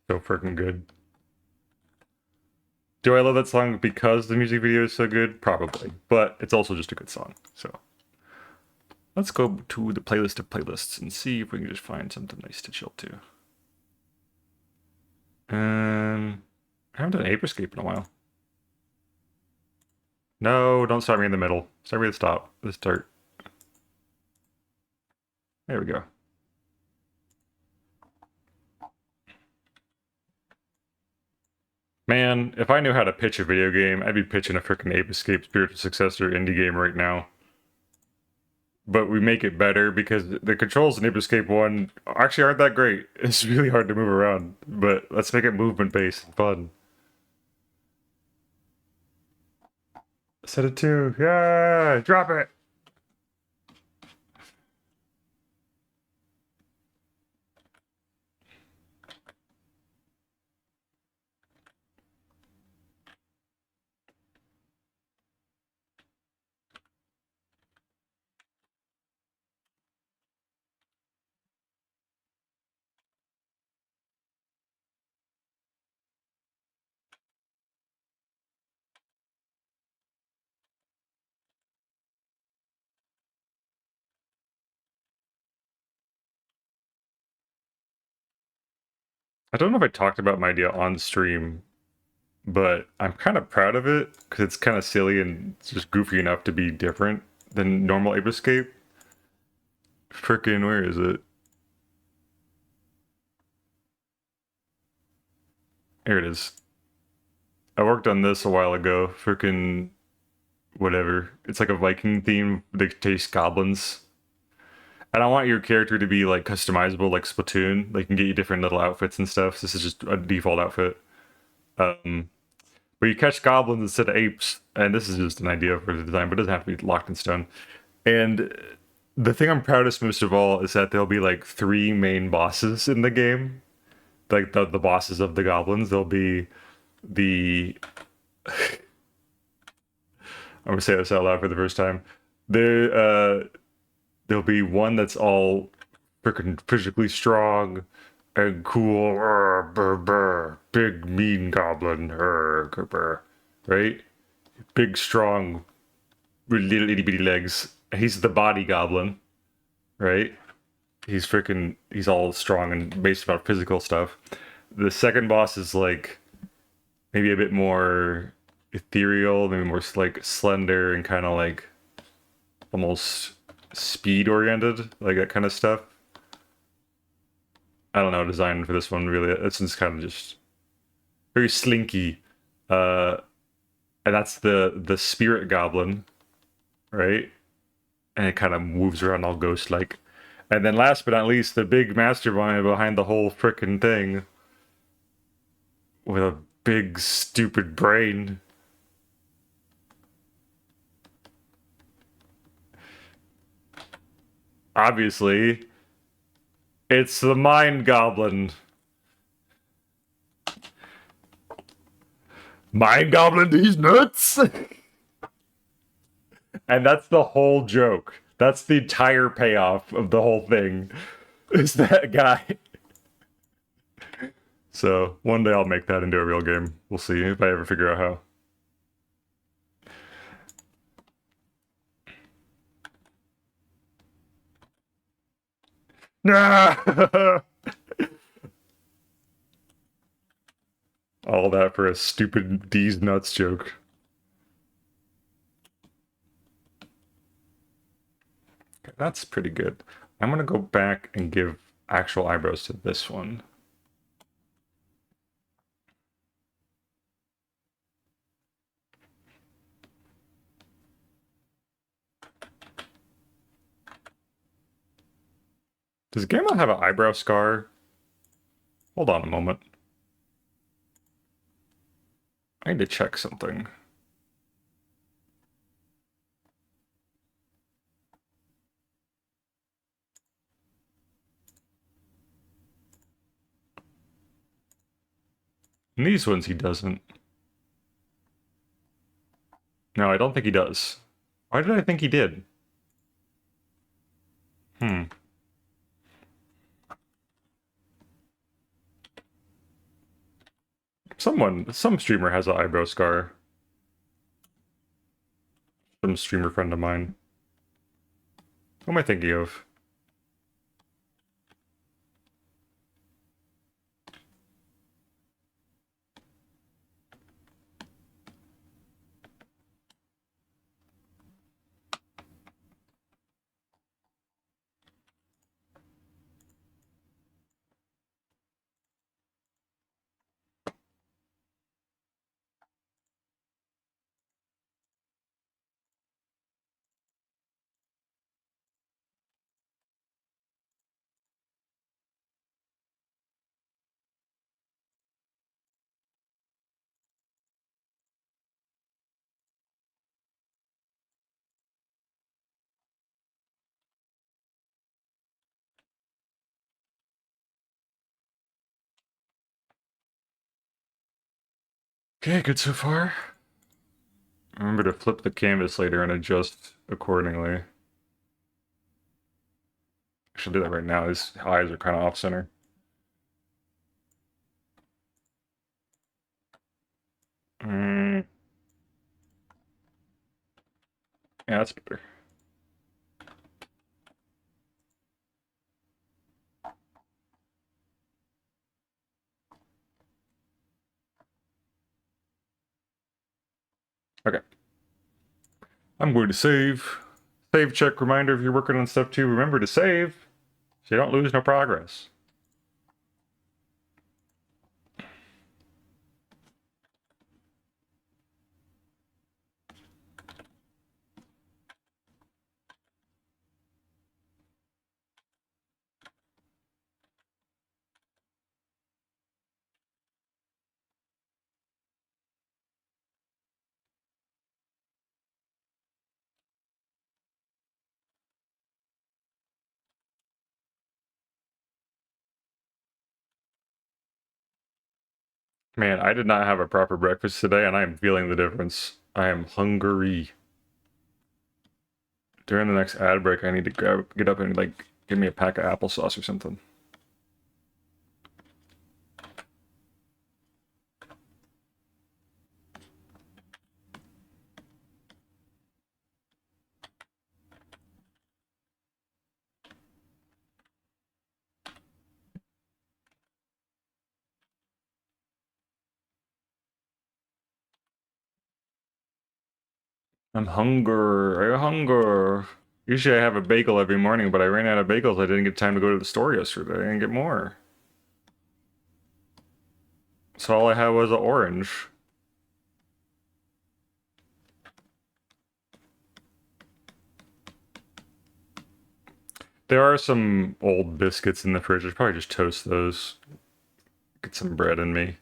So freaking good. Do I love that song because the music video is so good? Probably. But it's also just a good song. So let's go to the playlist of playlists and see if we can just find something nice to chill to. I haven't done Ape Escape in a while. No, don't start me in the middle. Start me at the stop. Let's start. There we go. Man, if I knew how to pitch a video game, I'd be pitching a freaking Ape Escape spiritual successor indie game right now. But we make it better because the controls in Ape Escape 1 actually aren't that great. It's really hard to move around, but let's make it movement-based and fun. Set it 2. Yeah! Drop it! I don't know if I talked about my idea on stream, but I'm kind of proud of it because it's kind of silly and it's just goofy enough to be different than normal Ape Escape. Frickin', where is it? Here it is. I worked on this a while ago. Frickin' whatever. It's like a Viking theme. They taste goblins. And I want your character to be like customizable, like Splatoon. They can get you different little outfits and stuff. This is just a default outfit. Um, but you catch goblins instead of apes, and this is just an idea for the design, but it doesn't have to be locked in stone. And the thing I'm proudest most of all is that there'll be like 3 main bosses in the game, like the bosses of the goblins. There'll be the I'm gonna say this out loud for the first time. There'll be one that's all freaking physically strong and cool, big mean goblin, right? Big strong with little itty bitty legs. He's the body goblin, right? He's all strong and based about physical stuff. The second boss is like maybe a bit more ethereal, maybe more like slender and kind of like almost speed oriented, like that kind of stuff. I don't know design for this one really. It's just kind of just very slinky. Uh, and that's the spirit goblin, right? And it kind of moves around all ghost like. And then last but not least, the big mastermind behind the whole frickin' thing with a big stupid brain. Obviously, it's the mind goblin. Mind goblin, he's nuts. And that's the whole joke. That's the entire payoff of the whole thing. Is that guy. So one day I'll make that into a real game. We'll see if I ever figure out how. Nah! All that for a stupid D's nuts joke. Okay, that's pretty good. I'm gonna go back and give actual eyebrows to this one. Does Gamma have an eyebrow scar? Hold on a moment. I need to check something. And these ones he doesn't. No, I don't think he does. Why did I think he did? Hmm. Some streamer has an eyebrow scar. Some streamer friend of mine. Who am I thinking of? Okay, good so far. Remember to flip the canvas later and adjust accordingly. I should do that right now. His eyes are kind of off center. Mm, yeah, that's better. Okay. I'm going to save. Save check reminder if you're working on stuff too. Remember to save so you don't lose no progress. Man, I did not have a proper breakfast today, and I am feeling the difference. I am hungry. During the next ad break, I need to get up and like give me a pack of applesauce or something. I'm hunger. I hunger. Usually I have a bagel every morning, but I ran out of bagels. I didn't get time to go to the store yesterday and get more. So all I had was an orange. There are some old biscuits in the fridge. I should probably just toast those. Get some bread in me.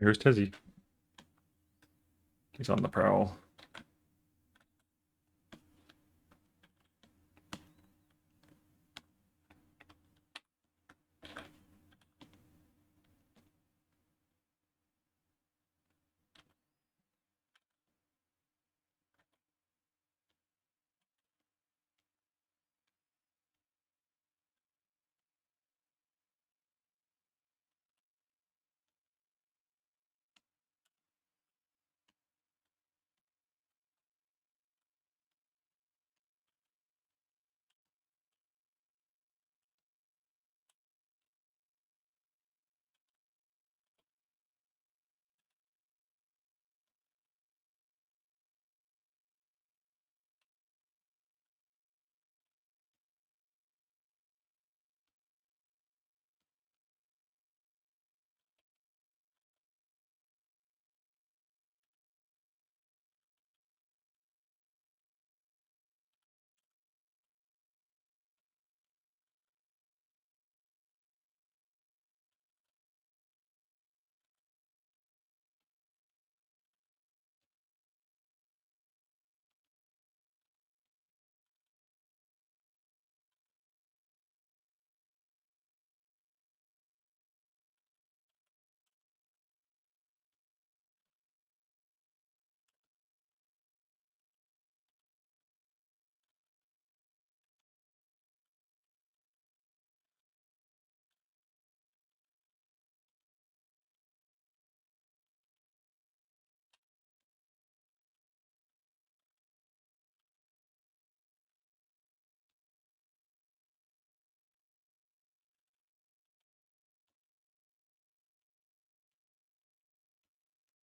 Here's Tezzy. He's on the prowl.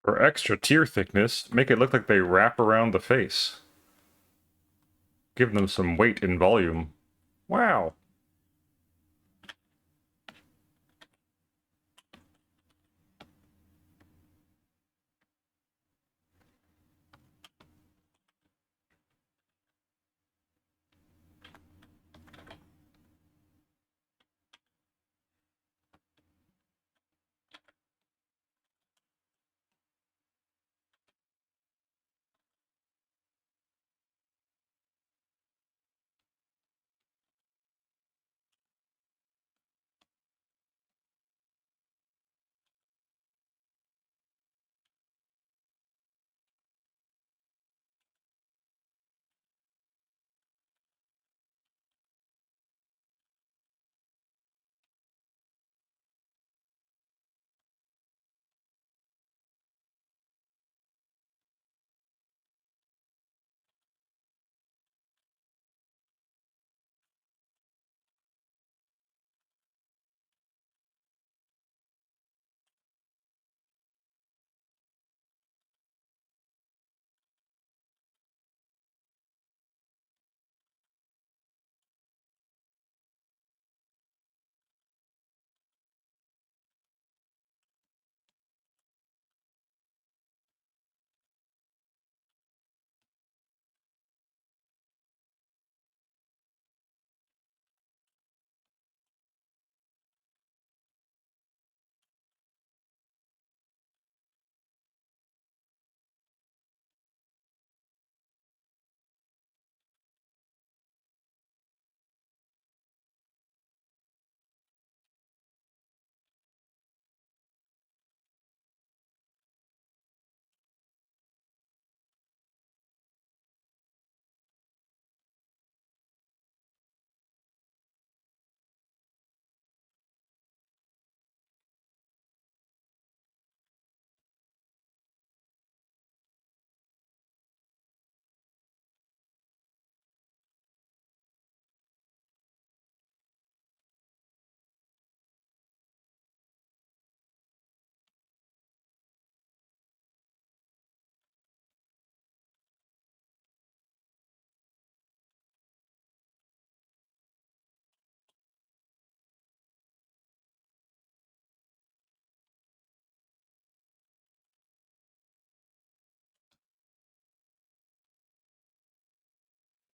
For extra tear thickness, make it look like they wrap around the face. Give them some weight and volume. Wow.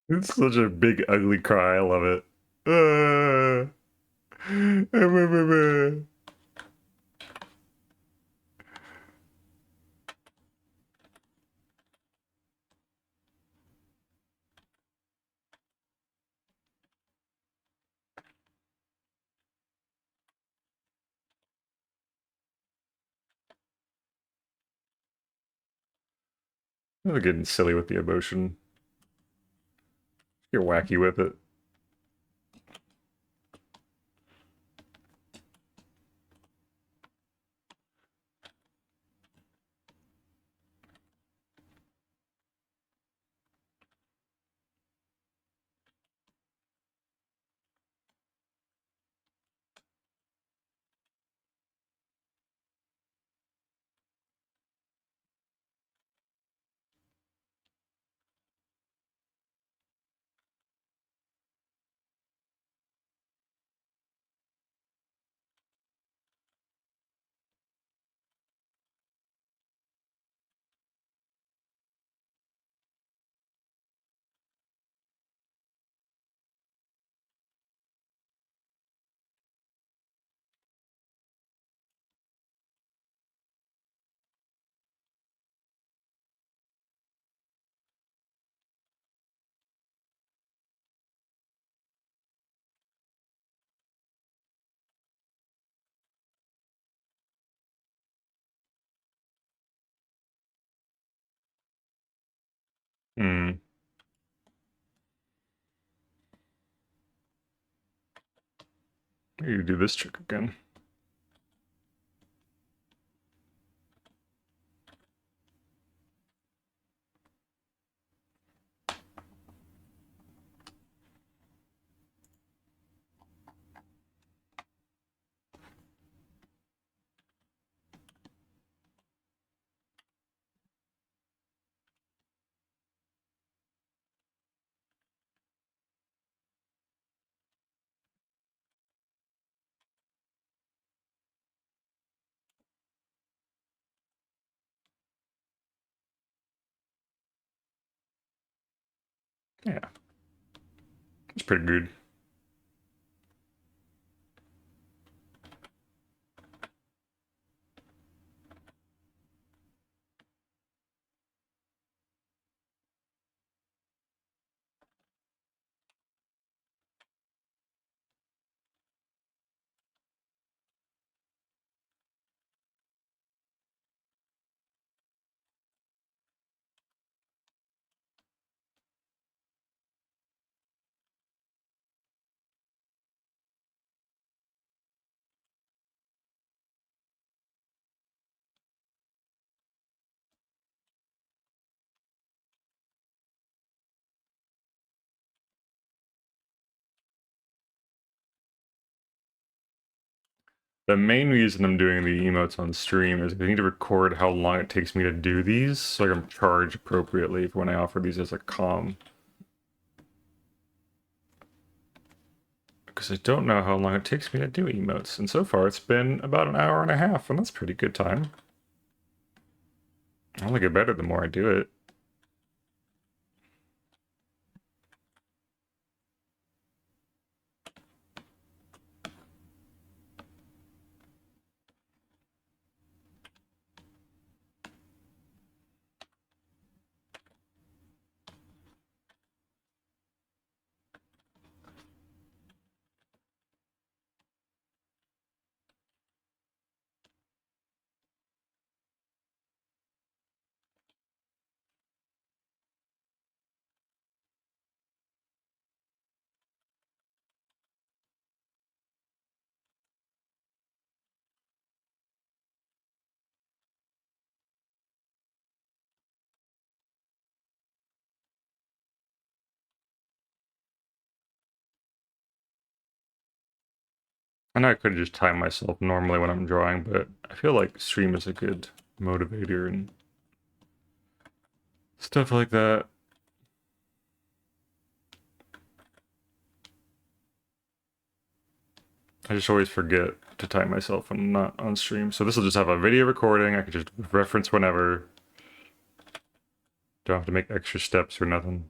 It's such a big, ugly cry. I love it. They're getting silly with the emotion. You're wacky with it. Hmm. You do this trick again. Yeah, it's pretty good. The main reason I'm doing the emotes on stream is I need to record how long it takes me to do these so I can charge appropriately for when I offer these as a comm. Because I don't know how long it takes me to do emotes, and so far it's been about an hour and a half, and that's pretty good time. I only get better the more I do it. I know I could just time myself normally when I'm drawing, but I feel like stream is a good motivator and stuff like that. I just always forget to time myself when I'm not on stream. So this will just have a video recording. I can just reference whenever. Don't have to make extra steps or nothing.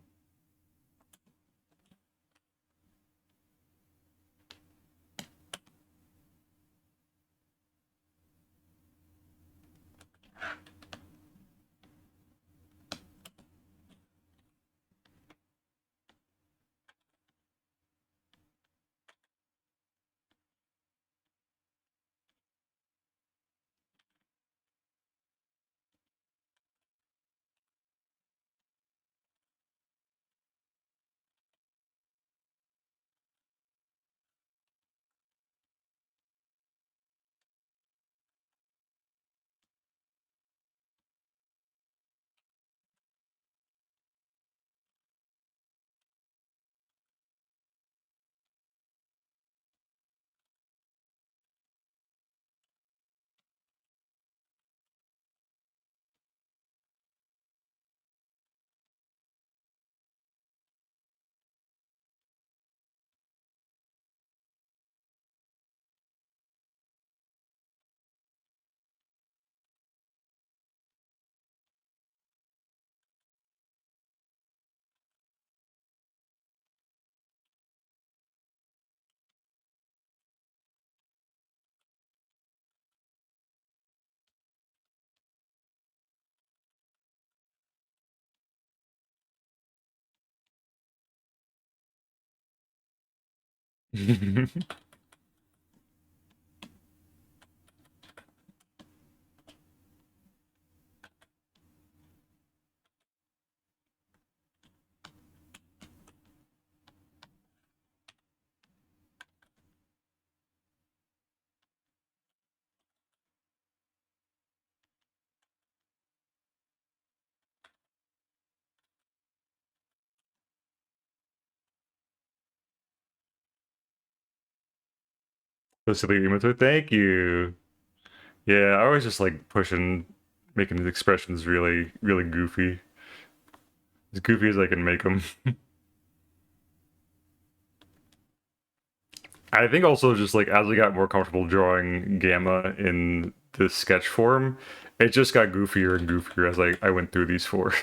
Basically, Umato, thank you. Yeah, I always just like pushing, making these expressions really, really goofy. As goofy as I can make them. I think also just like as I got more comfortable drawing Gamma in this sketch form, it just got goofier and goofier as I went through these four.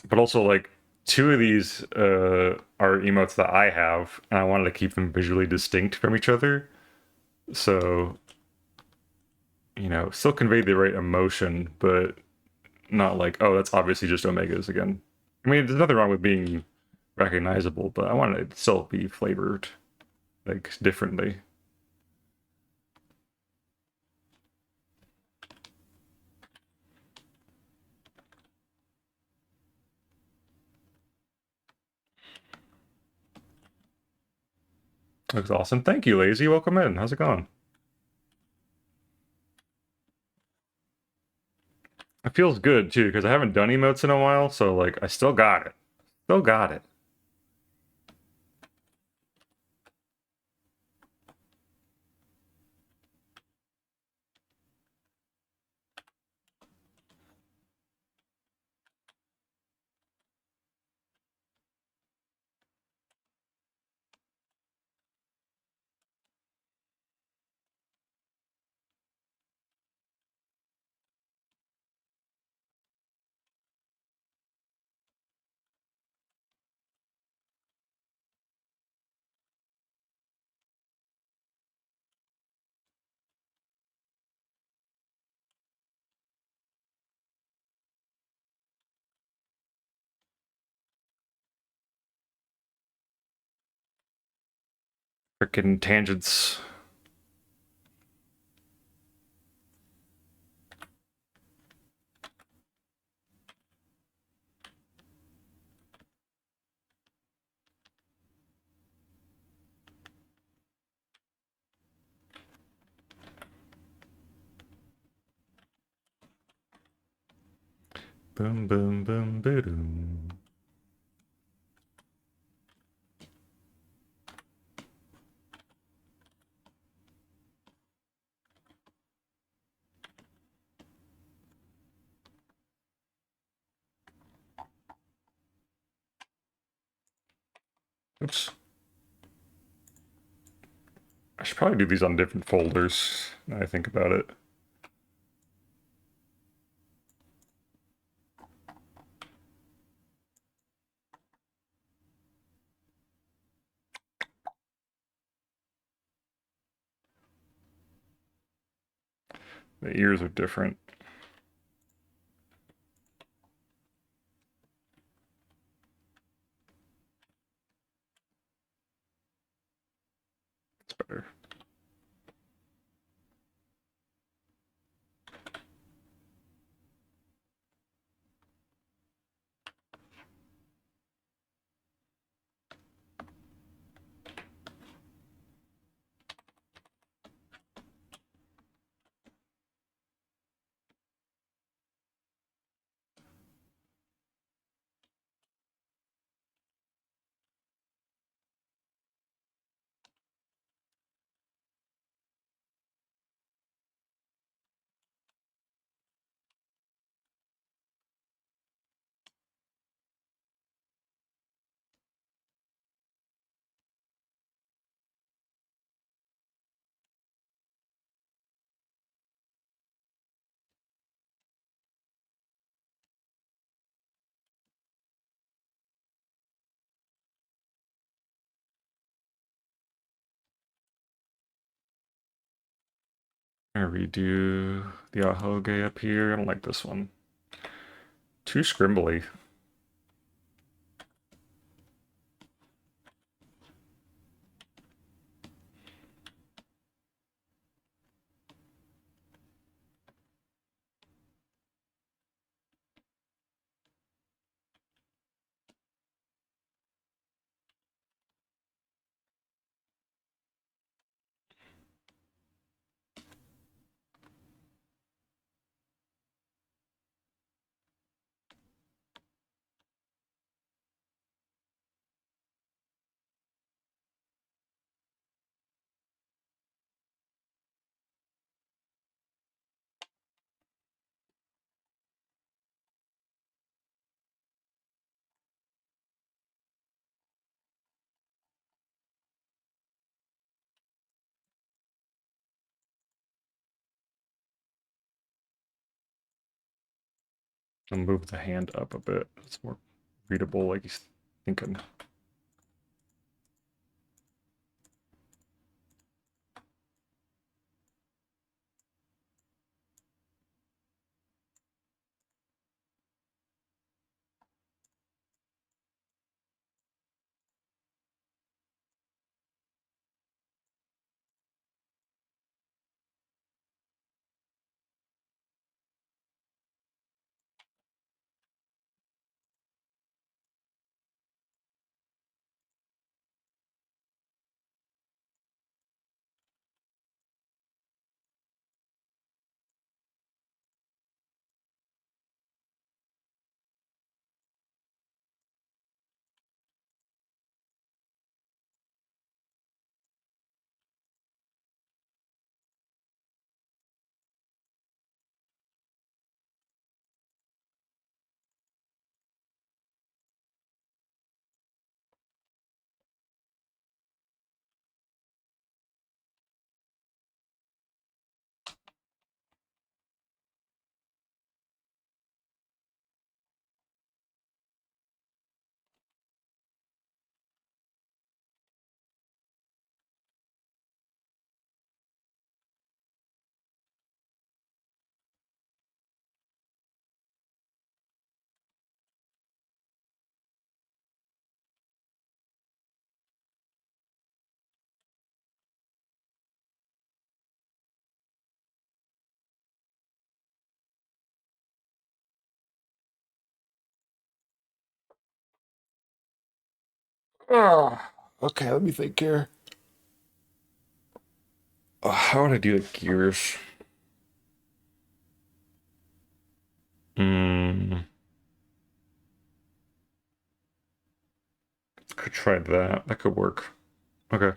But also like two of these are emotes that I have, and I wanted to keep them visually distinct from each other. So, still convey the right emotion, but not like, oh, that's obviously just Omegas again. I mean, there's nothing wrong with being recognizable, but I want it to still be flavored like differently. Looks awesome. Thank you, Lazy. Welcome in. How's it going? It feels good too because I haven't done emotes in a while, so like I still got it. Still got it. Freaking tangents. Boom, boom, boom, boom. Oops. I should probably do these on different folders now I think about it. The ears are different. It's better. I'm gonna redo the Ahoge up here. I don't like this one. Too scrimbly. I'll move the hand up a bit. It's more readable, like he's thinking. Oh, okay, let me think here. Oh, how would I do the gears? Hmm. Could try that. That could work. Okay.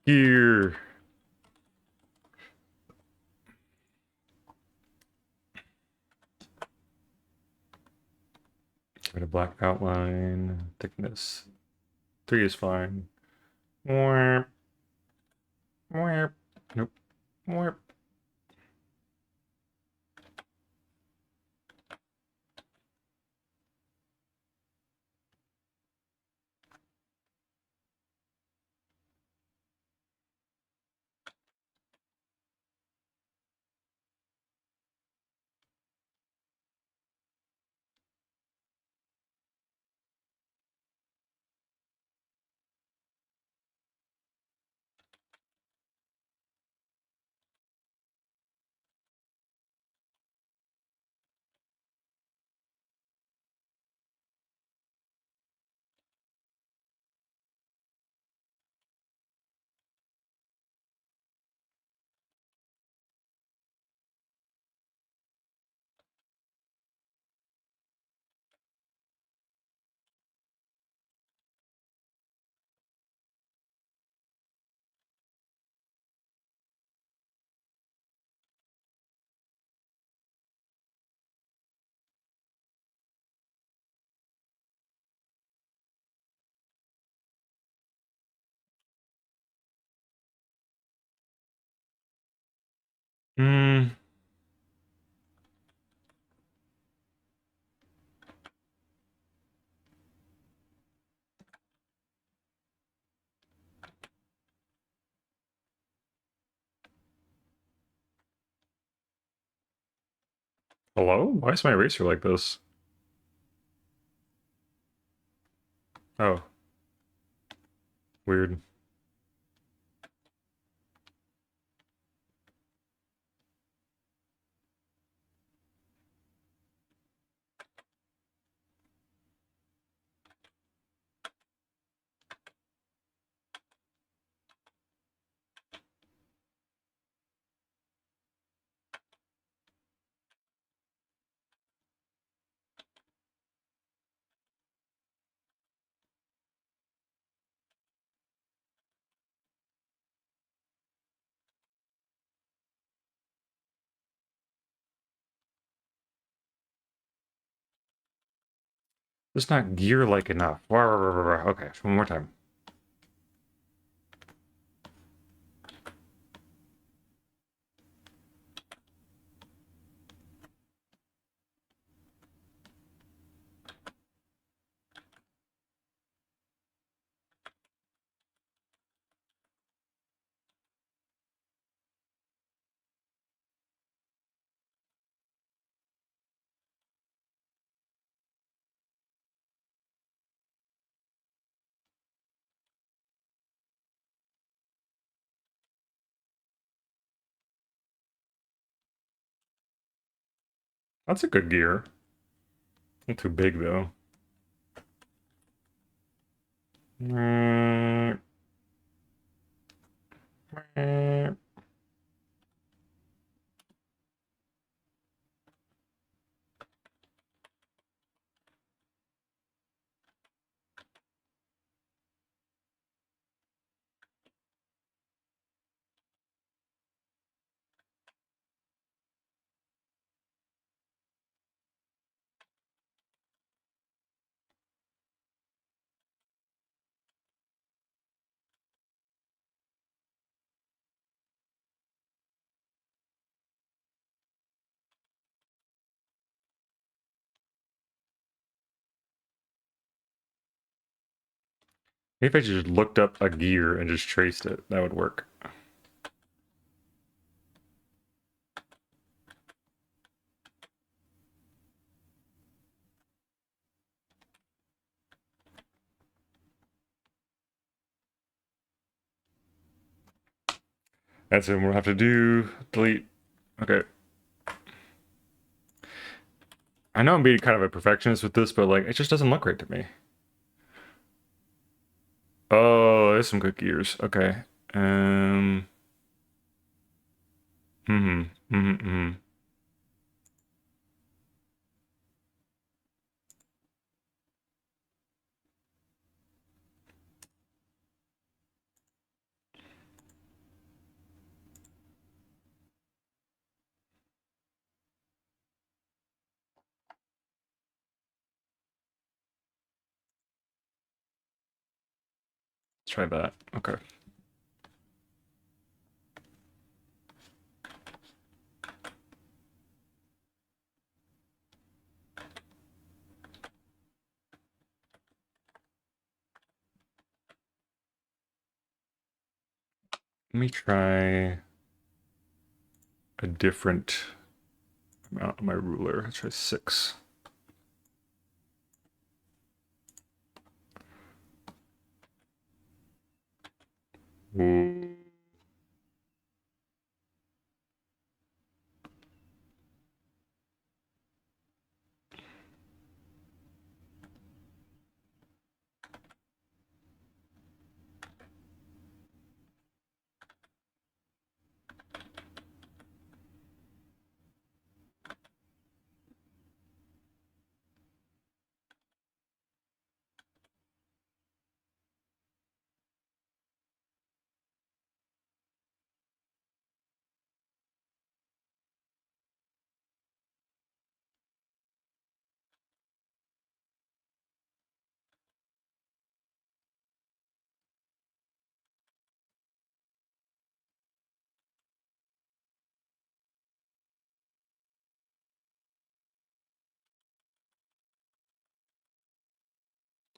Gear. Give it a black outline. Thickness. 3 is fine. Warp. Warp. Nope. Warp. Hmm. Hello? Why is my eraser like this? Oh, weird. Just not gear-like enough. Okay, one more time. That's a good gear. Not too big though. Maybe if I just looked up a gear and just traced it, that would work. That's what we'll have to do. Delete. Okay. I know I'm being kind of a perfectionist with this, but like it just doesn't look right to me. Oh, there's some good gears. Okay. Um. Hmm. Hmm. Hmm. Let's try that. Okay. Let me try a different amount on my ruler. Let's try 6. Ooh.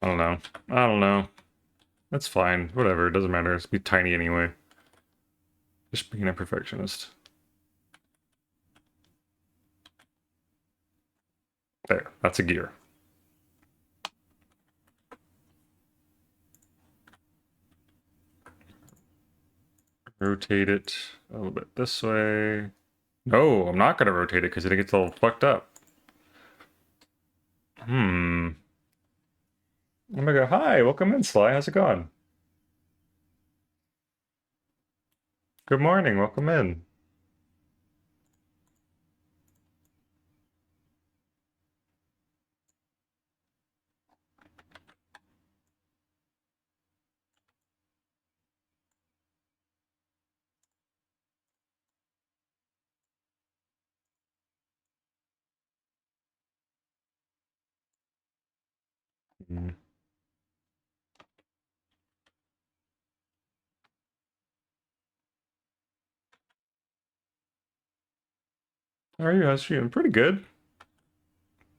I don't know. I don't know. That's fine. Whatever. It doesn't matter. It's be tiny anyway. Just being a perfectionist. There. That's a gear. Rotate it a little bit this way. No, I'm not gonna rotate it because it gets all fucked up. Hmm. I'm gonna go, hi, welcome in, Sly. How's it going? Good morning, welcome in. Mm. How are you? How's you? Pretty good.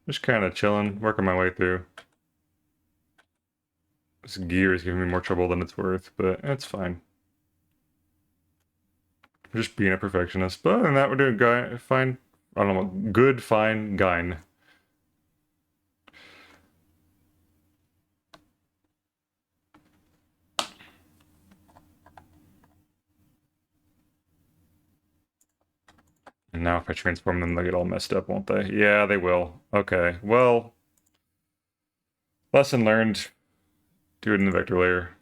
Just kind of chilling, working my way through. This gear is giving me more trouble than it's worth, but it's fine. Just being a perfectionist. But other than that, we're doing fine. I don't know, good, fine, gine. And now if I transform them, they'll get all messed up, won't they? Yeah, they will. Okay, well, lesson learned. Do it in the vector layer.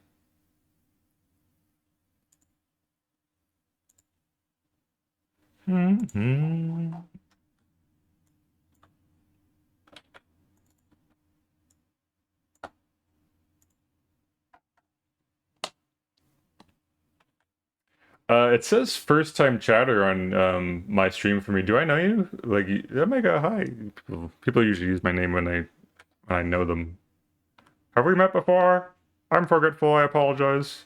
Mm-hmm. It says first time chatter on my stream for me. Do I know you? Like, Omega, hi. People usually use my name when I know them. Have we met before? I'm forgetful. I apologize.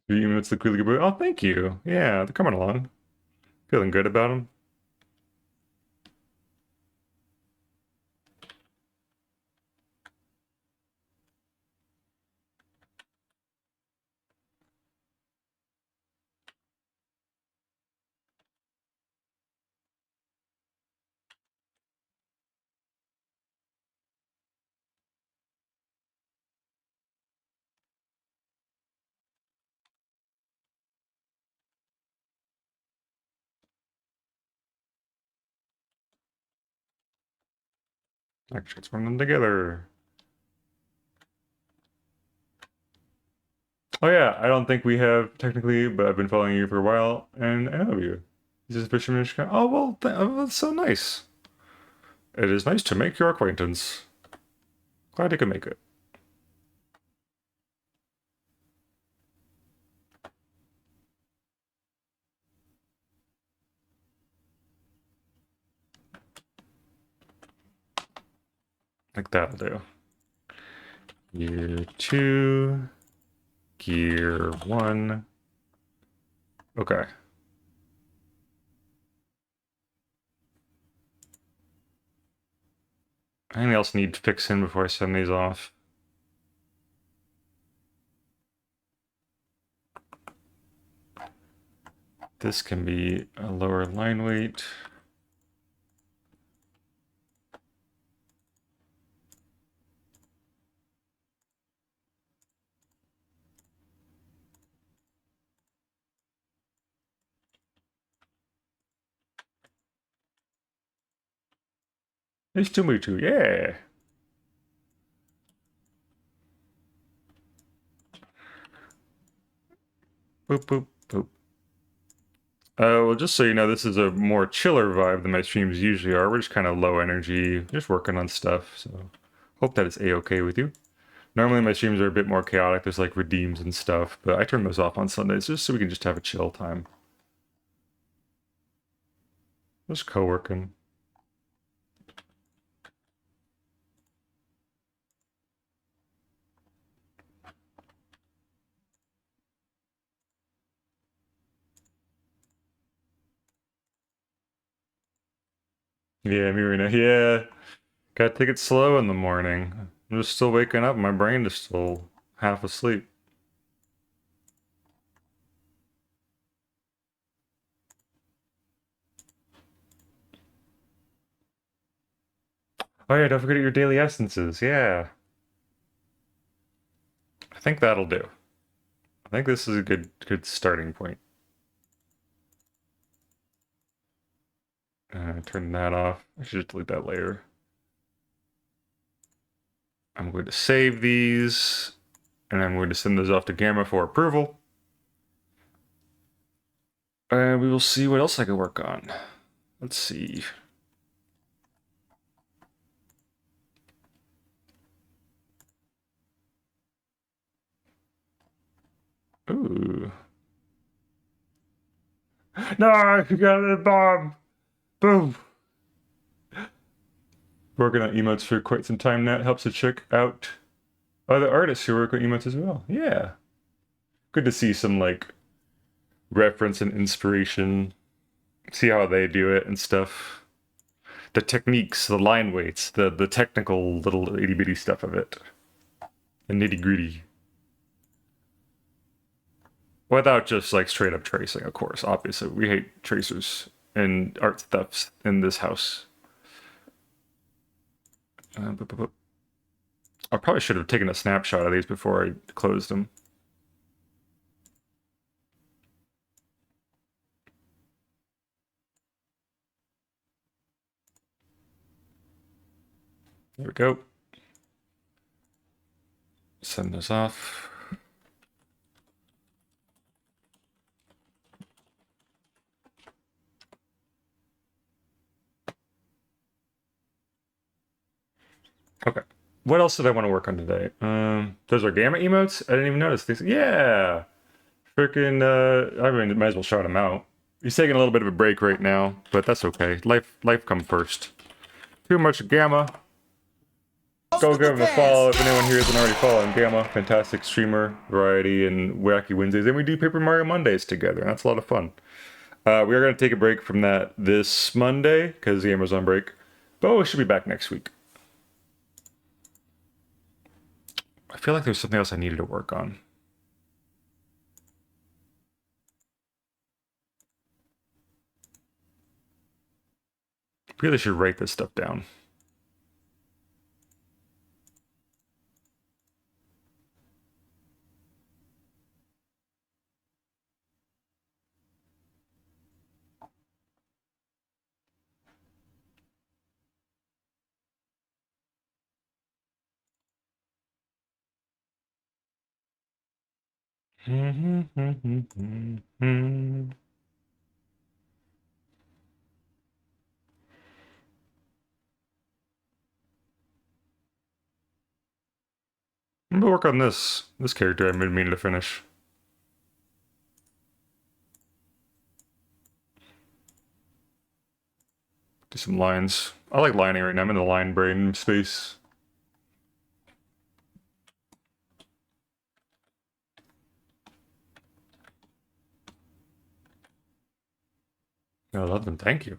It's the really good. Oh, thank you. Yeah, they're coming along. Feeling good about them. Actually, let's run them together. Oh yeah, I don't think we have technically, but I've been following you for a while, and I know you. This is Fisherman Chicago. Oh well, oh, that's so nice. It is nice to make your acquaintance. Glad you could make it. Like that'll do. Gear 2, Gear 1. Okay. Anything else need fixing before I send these off? This can be a lower line weight. It's too me too. Yeah. Boop boop boop. Well, just so you know, this is a more chiller vibe than my streams usually are. We're just kind of low energy, just working on stuff. So, hope that is a-okay with you. Normally, my streams are a bit more chaotic. There's like redeems and stuff, but I turn those off on Sundays just so we can just have a chill time. Just co-working. Yeah, Marina. Yeah, gotta take it slow in the morning. I'm just still waking up. My brain is still half asleep. Oh yeah, don't forget your daily essences. Yeah, I think that'll do. I think this is a good starting point. Turn that off. I should just delete that layer. I'm going to save these, and I'm going to send those off to Gamma for approval. And we will see what else I can work on. Let's see. Ooh. No, I got the bomb. Boom. Working on emotes for quite some time now. It helps to check out other artists who work on emotes as well. Yeah. Good to see some like reference and inspiration. See how they do it and stuff. The techniques, the line weights, the technical little itty bitty stuff of it. The nitty gritty. Without just like straight up tracing, of course. Obviously, we hate tracers and art thefts in this house. I probably should have taken a snapshot of these before I closed them. There we go. Send this off. Okay. What else did I want to work on today? Those are gamma emotes? I didn't even notice these. Yeah. Freaking, I mean, might as well shout him out. He's taking a little bit of a break right now, but that's okay. Life come first. Too much gamma. Go give him a follow if anyone here isn't already following Gamma. Fantastic streamer, variety, and wacky Wednesdays. And we do Paper Mario Mondays together. And that's a lot of fun. We are going to take a break from that this Monday because Gamma's on break. But we should be back next week. I feel like there's something else I needed to work on. Really should write this stuff down. I'm gonna work on this character I mean to finish. Do some lines. I like lining right now. I'm in the line brain space. I love them. Thank you.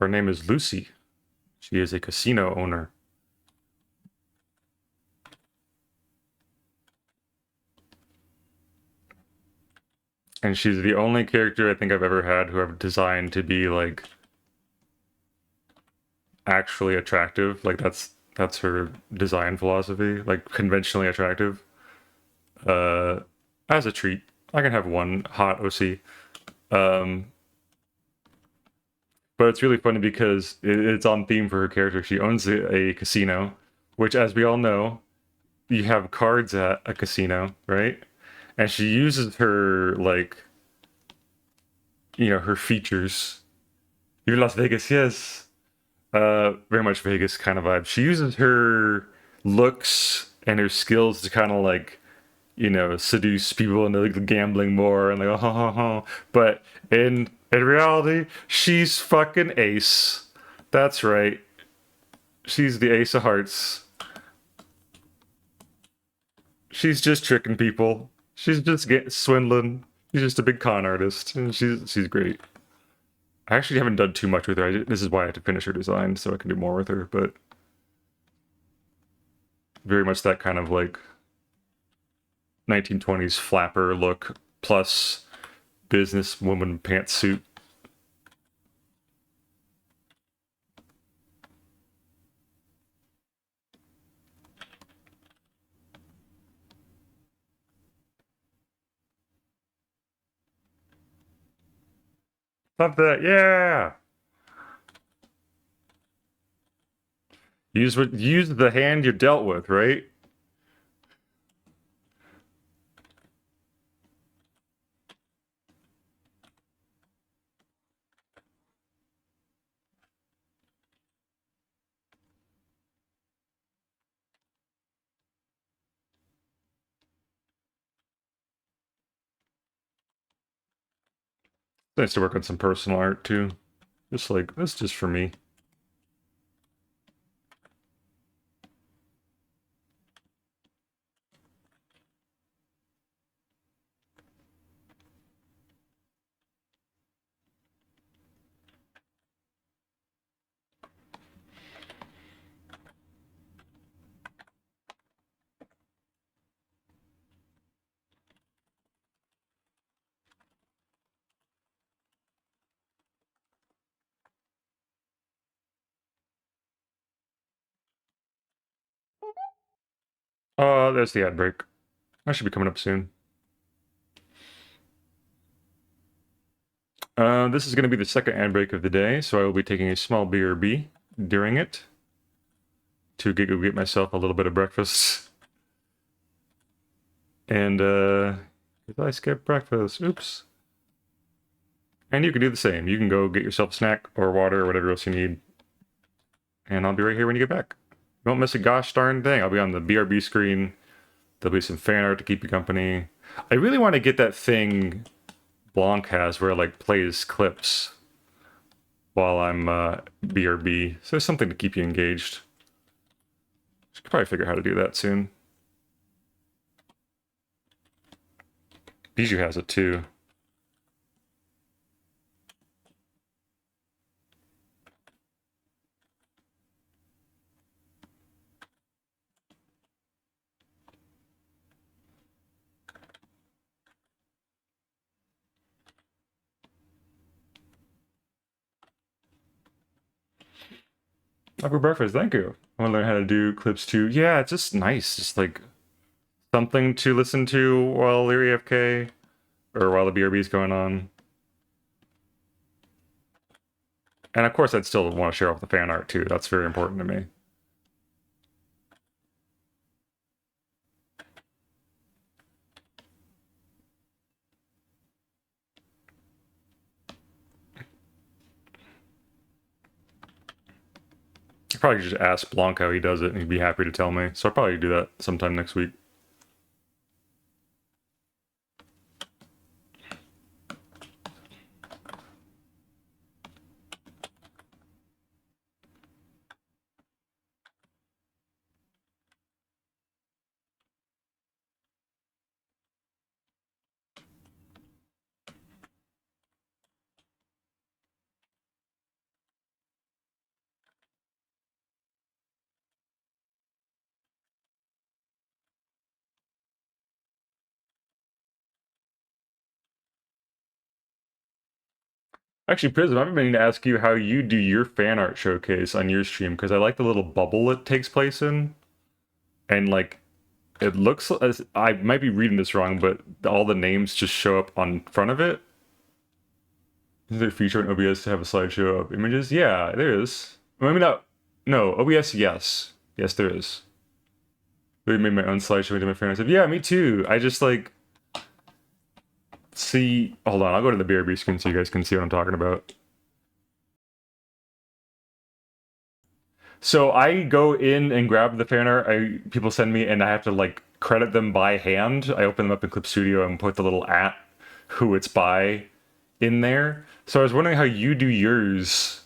Her name is Lucy. She is a casino owner. And she's the only character I think I've ever had who I've designed to be like actually attractive. Like that's her design philosophy, like conventionally attractive. Uh as a treat. I can have one hot OC. Um but it's really funny because it's on theme for her character. She owns a casino, which as we all know, you have cards at a casino, right? And she uses her like her features. Even Las Vegas, yes. Very much Vegas kind of vibe. She uses her looks and her skills to kind of like, seduce people into like gambling more and like, oh, ha, ha. But in reality, she's fucking ace. That's right. She's the ace of hearts. She's just tricking people. She's just swindling. She's just a big con artist, and she's great. I actually haven't done too much with her. This is why I had to finish her design so I can do more with her. But very much that kind of like 1920s flapper look plus businesswoman pantsuit. Love that, yeah. Use the hand you're dealt with, right? It's nice to work on some personal art too. Just like that's just for me. There's the ad break. I should be coming up soon. This is going to be the second ad break of the day, so I will be taking a small BRB during it to go get myself a little bit of breakfast. And, did I skip breakfast? Oops. And you can do the same. You can go get yourself a snack or water or whatever else you need. And I'll be right here when you get back. You won't miss a gosh darn thing. I'll be on the BRB screen. There'll be some fan art to keep you company. I really want to get that thing Blanc has where it like plays clips while I'm BRB. So there's something to keep you engaged. Should probably figure out how to do that soon. Bijou has it too. For breakfast, thank you. I want to learn how to do clips too. Yeah, it's just nice. Just like something to listen to while you're AFK or while the BRB is going on. And of course, I'd still want to share off the fan art too. That's very important to me. I probably just ask Blanc how he does it, and he'd be happy to tell me. So I'll probably do that sometime next week. Actually, Prism, I've been meaning to ask you how you do your fan art showcase on your stream because I like the little bubble it takes place in, and like it looks as I might be reading this wrong, but all the names just show up on front of it. Is there a feature in OBS to have a slideshow of images? Yeah, there is. Maybe not. No, OBS, yes. Yes, there is. I made my own slideshow into my fan art. I said, yeah, me too. I just like see. Hold on, I'll go to the BRB screen so you guys can see what I'm talking about. So I go in and grab the fan art people send me, and I have to like credit them by hand. I open them up in Clip Studio and put the little at who it's by in there. So I was wondering how you do yours.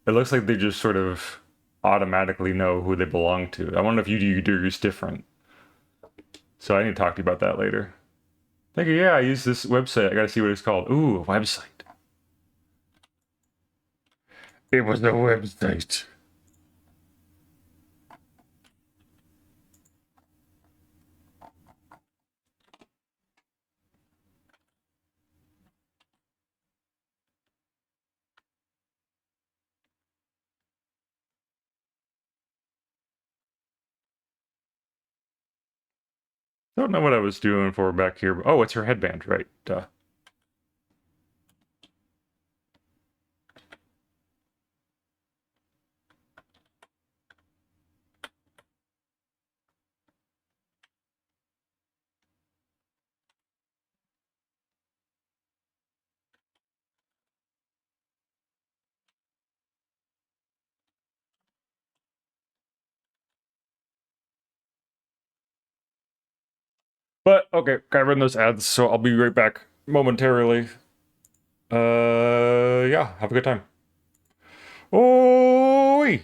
It looks like they just sort of automatically know who they belong to. I wonder if you do yours different. So I need to talk to you about that later. Thank you. Yeah, I use this website. I gotta see what it's called. Ooh, a website. It was a website. Don't know what I was doing for back here. Oh, it's her headband, right? Duh. But okay, gotta run those ads, so I'll be right back momentarily. Yeah, have a good time. Oh.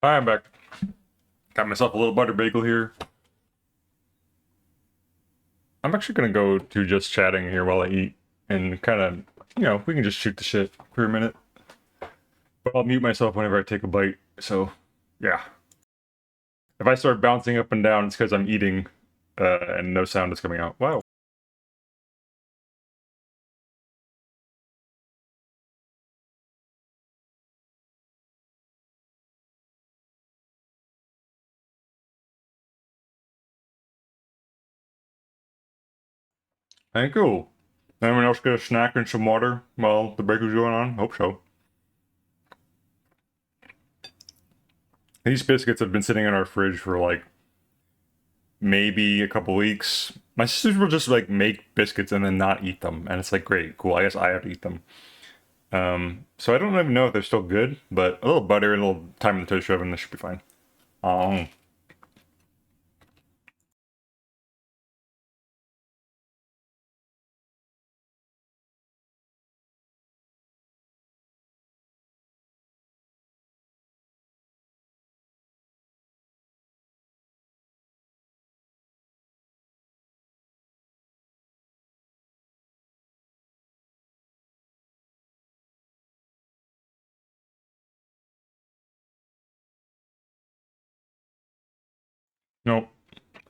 Hi, I'm back. Got myself a little butter bagel here. I'm actually gonna go to just chatting here while I eat and kind of, we can just shoot the shit for a minute. But I'll mute myself whenever I take a bite. So, yeah. If I start bouncing up and down, it's because I'm eating and no sound is coming out. Wow. Thank you. Anyone else get a snack and some water while the break is going on? Hope so. These biscuits have been sitting in our fridge for like maybe a couple weeks. My sisters will just like make biscuits and then not eat them, and it's like great, cool. I guess I have to eat them. So I don't even know if they're still good, but a little butter and a little time in the toaster oven, this should be fine. Um, nope.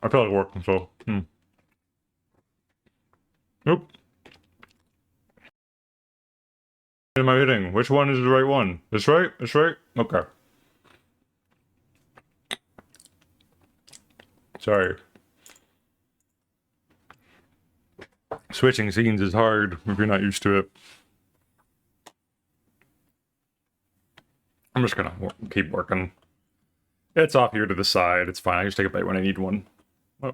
I feel like working, so nope. What am I hitting? Which one is the right one? This right? This right? Okay. Sorry. Switching scenes is hard if you're not used to it. I'm just gonna keep working. It's off here to the side. It's fine. I just take a bite when I need one. Oh,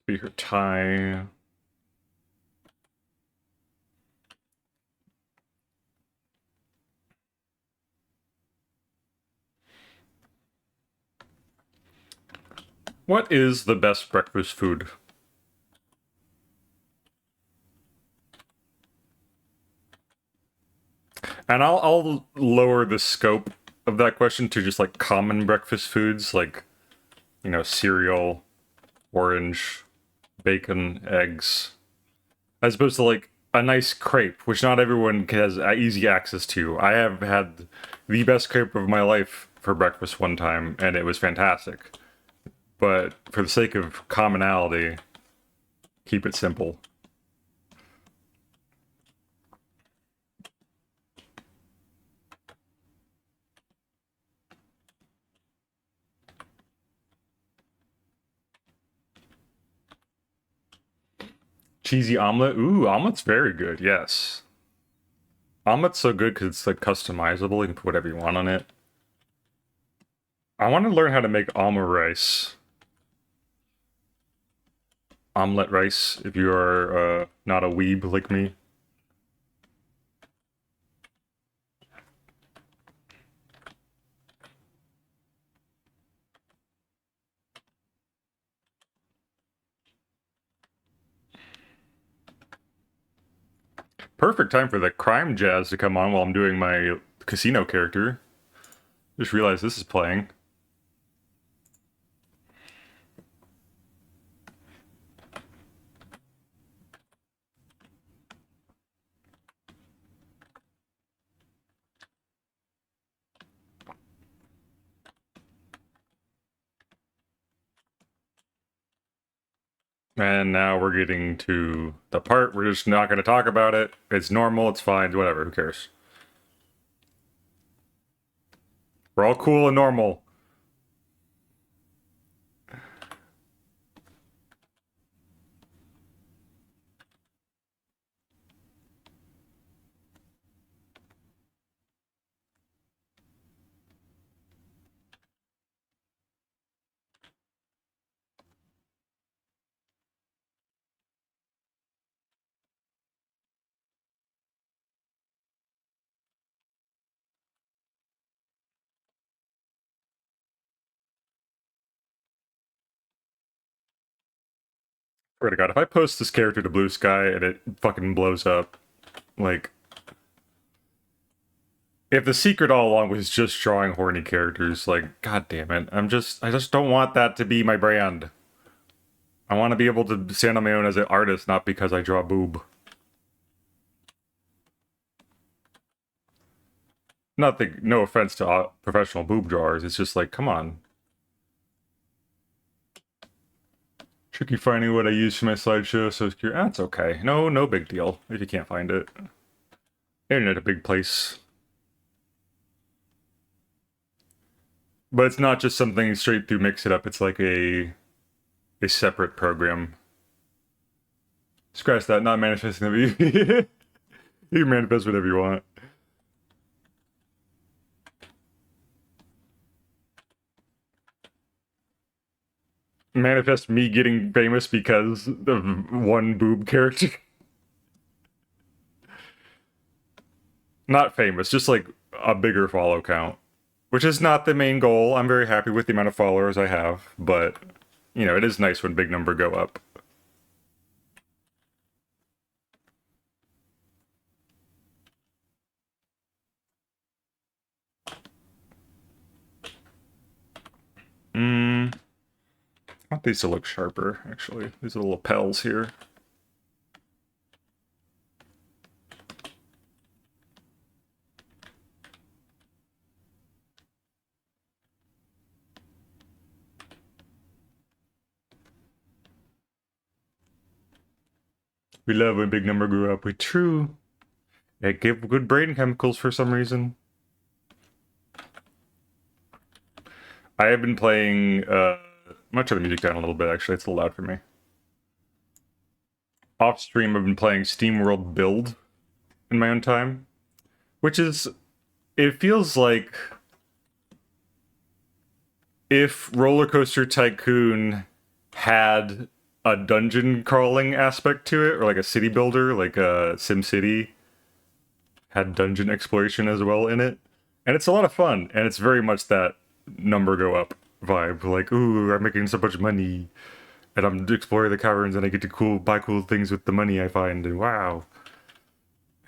speaker tie. What is the best breakfast food? And I'll lower the scope of that question to just like common breakfast foods like, cereal, orange, bacon, eggs, as opposed to like a nice crepe, which not everyone has easy access to. I have had the best crepe of my life for breakfast one time, and it was fantastic. But for the sake of commonality, keep it simple. Cheesy omelet. Ooh, omelet's very good. Yes. Omelet's so good because it's like customizable. You can put whatever you want on it. I want to learn how to make omelet rice. Omelet rice, if you are not a weeb like me. Perfect time for the crime jazz to come on while I'm doing my casino character. Just realized this is playing. And now we're getting to the part we're just not going to talk about it. It's normal, it's fine, whatever, who cares? We're all cool and normal. Swear to God, if I post this character to Blue Sky and it fucking blows up, like, if the secret all along was just drawing horny characters, like, god damn it, I just don't want that to be my brand. I want to be able to stand on my own as an artist, not because I draw boob. Nothing, no offense to professional boob drawers, it's just like, come on. Tricky finding what I use for my slideshow, so that's okay. No big deal if you can't find it. Internet, a big place. But it's not just something straight through mix it up, it's like a separate program. Scratch that, not manifesting the view. You can manifest whatever you want. Manifest me getting famous because of one boob character. Not famous, just like a bigger follow count. Which is not the main goal. I'm very happy with the amount of followers I have, but, you know, it is nice when big number go up. I want these to look sharper, actually. These little lapels here. We love when big number grew up. We true. It gave good brain chemicals for some reason. I have been playing, I'm gonna turn the music down a little bit, actually. It's a little loud for me. Off stream, I've been playing SteamWorld Build in my own time, which is, it feels like if Roller Coaster Tycoon had a dungeon crawling aspect to it, or like a city builder, like a SimCity had dungeon exploration as well in it. And it's a lot of fun, and it's very much that number go up vibe. Like, ooh, I'm making so much money, and I'm exploring the caverns, and I get to buy cool things with the money I find, and wow.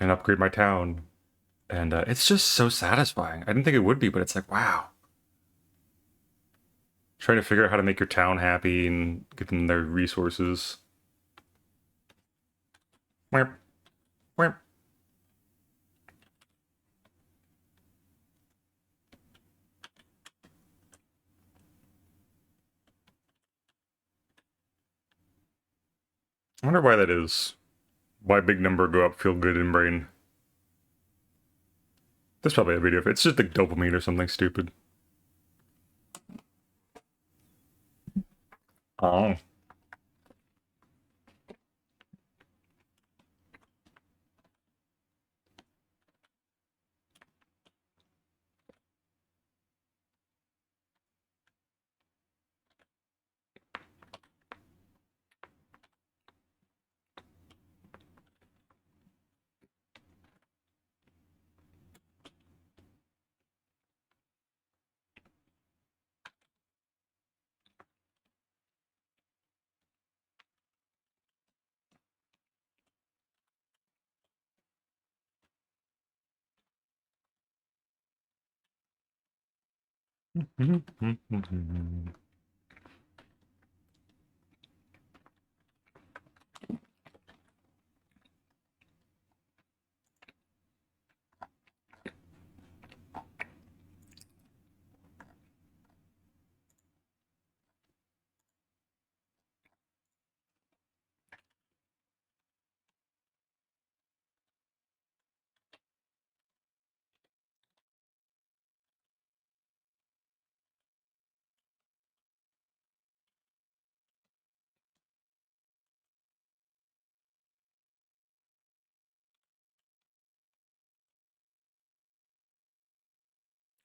And upgrade my town. And it's just so satisfying. I didn't think it would be, but it's like, wow. Trying to figure out how to make your town happy and get them their resources. Wimp. Wimp. I wonder why that is. Why big number go up feel good in brain. There's probably a video. It's just like dopamine or something stupid. Oh.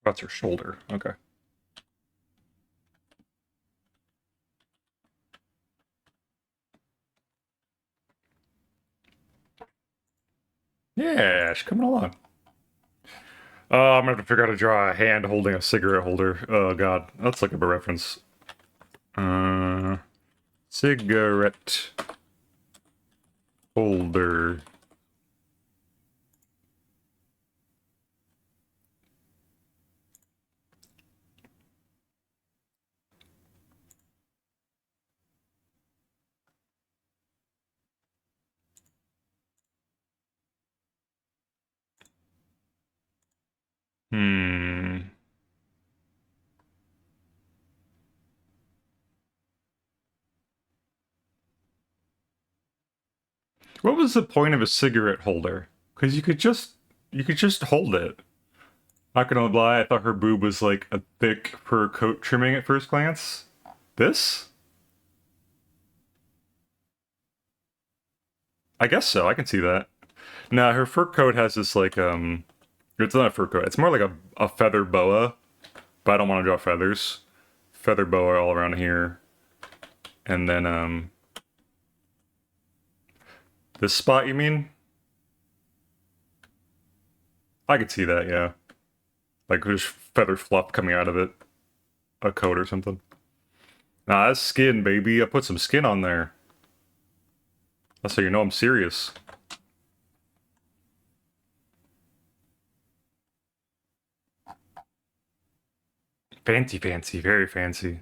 That's her shoulder. Okay. Yeah, she's coming along. I'm gonna have to figure out how to draw a hand holding a cigarette holder. Oh god, let's look up a reference. Cigarette Holder. Hmm. What was the point of a cigarette holder? Because you could just hold it. Not gonna lie, I thought her boob was like a thick fur coat trimming at first glance. This? I guess so. I can see that. Nah, her fur coat has this like it's not a fur coat. It's more like a feather boa, but I don't want to draw feathers. Feather boa all around here, and then this spot. You mean? I could see that. Yeah, like there's feather fluff coming out of it, a coat or something. Nah, that's skin, baby. I put some skin on there. That's how you know I'm serious. Fancy, fancy, very fancy.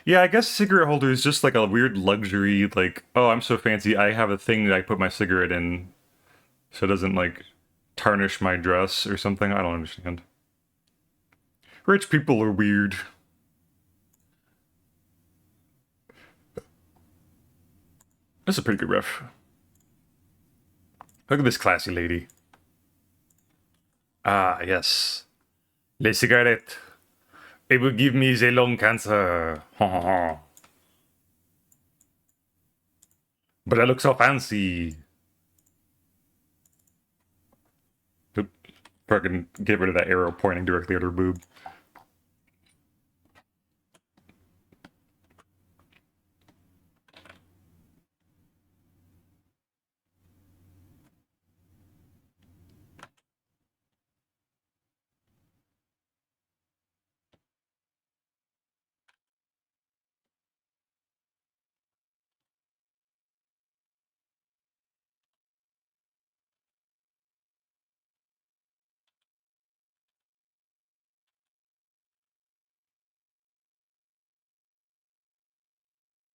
Yeah, I guess cigarette holder is just like a weird luxury, like, oh, I'm so fancy, I have a thing that I put my cigarette in so it doesn't like tarnish my dress or something. I don't understand. Rich people are weird. That's a pretty good ref. Look at this classy lady. Ah, yes. Les cigarettes. It will give me the lung cancer. But I look so fancy. Oop. Fucking get rid of that arrow pointing directly at her boob.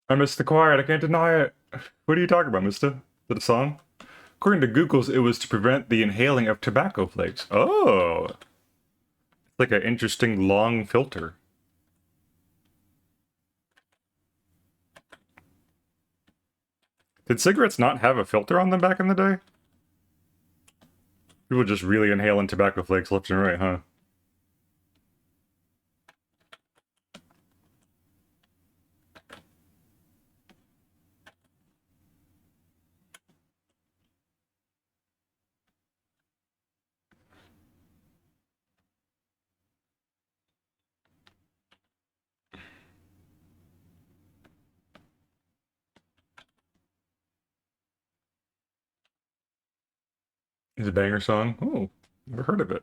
I missed the quiet. I can't deny it. What are you talking about, mister? Is it a song? According to Google's, it was to prevent the inhaling of tobacco flakes. Oh, it's like an interesting long filter. Did cigarettes not have a filter on them back in the day? People just really inhaling tobacco flakes left and right, huh? It's a banger song. Oh, never heard of it.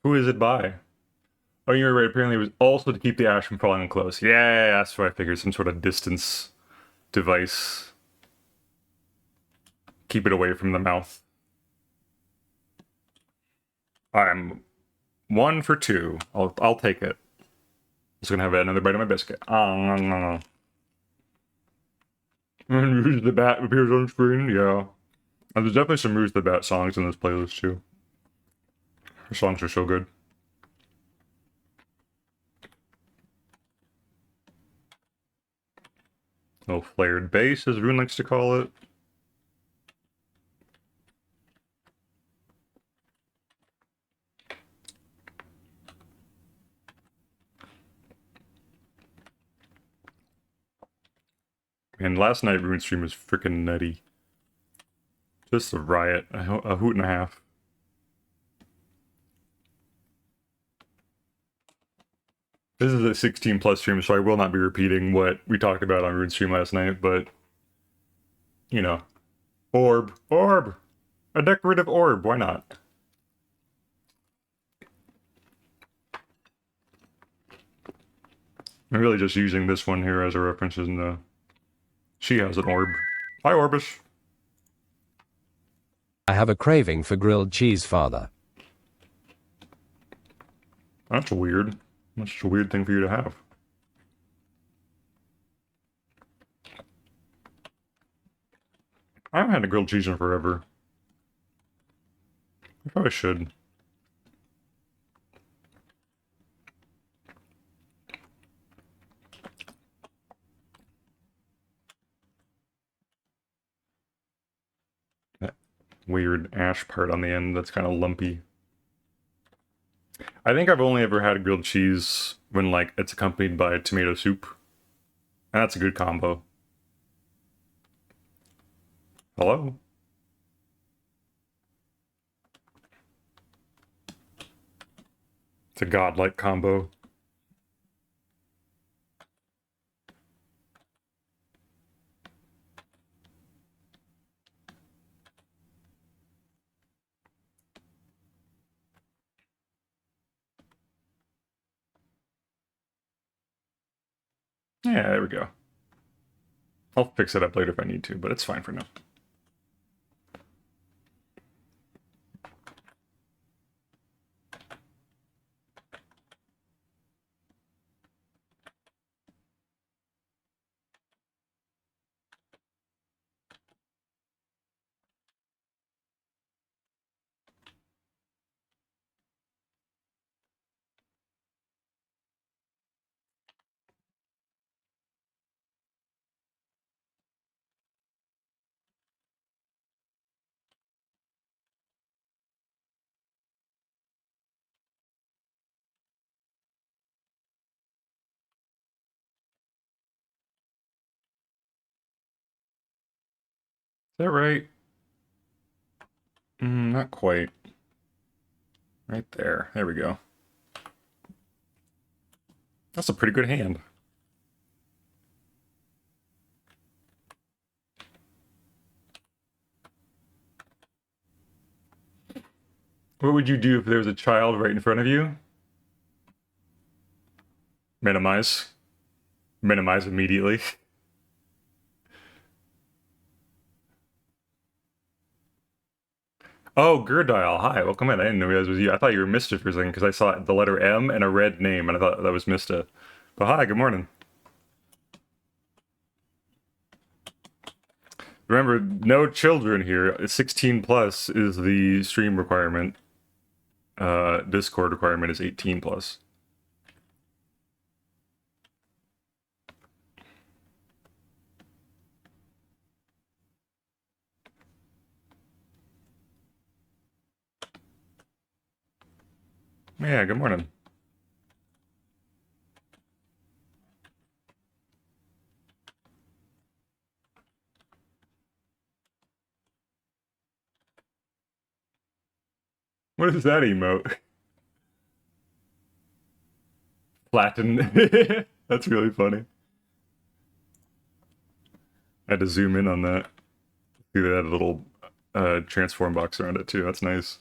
Who is it by? Oh, you're right. Apparently, it was also to keep the ash from falling in close. Yeah, that's what I figured. Some sort of distance device. Keep it away from the mouth. I'm 1 for 2. I'll take it. Just gonna have another bite of my biscuit. And Rouge the Bat appears on screen. Yeah, and there's definitely some Rouge the Bat songs in this playlist too. Her songs are so good. Oh, flared bass, as Rune likes to call it. And last night Rune's stream was freaking nutty. Just a riot, a hoot and a half. This is a 16 plus stream, so I will not be repeating what we talked about on Rune's stream last night, but you know, orb. A decorative orb, why not? I'm really just using this one here as a reference, and she has an orb. Hi, Orbis. I have a craving for grilled cheese, Father. That's weird. That's just a weird thing for you to have. I haven't had a grilled cheese in forever. I probably should. That weird ash part on the end that's kind of lumpy. I think I've only ever had grilled cheese when, like, it's accompanied by tomato soup. And that's a good combo. Hello? It's a godlike combo. Yeah, there we go. I'll fix it up later if I need to, but it's fine for now. Is that right? Not quite. Right there. There we go. That's a pretty good hand. What would you do if there was a child right in front of you? Minimize. Minimize immediately. Oh, Gerdile, hi, welcome in. I didn't know that was you. I thought you were Mista for a second because I saw the letter M and a red name, and I thought that was Mista. But hi, good morning. Remember, no children here. 16 plus is the stream requirement. Discord requirement is 18 plus. Yeah, good morning. What is that emote? Flatten. That's really funny. I had to zoom in on that. See, they had a little transform box around it too. That's nice.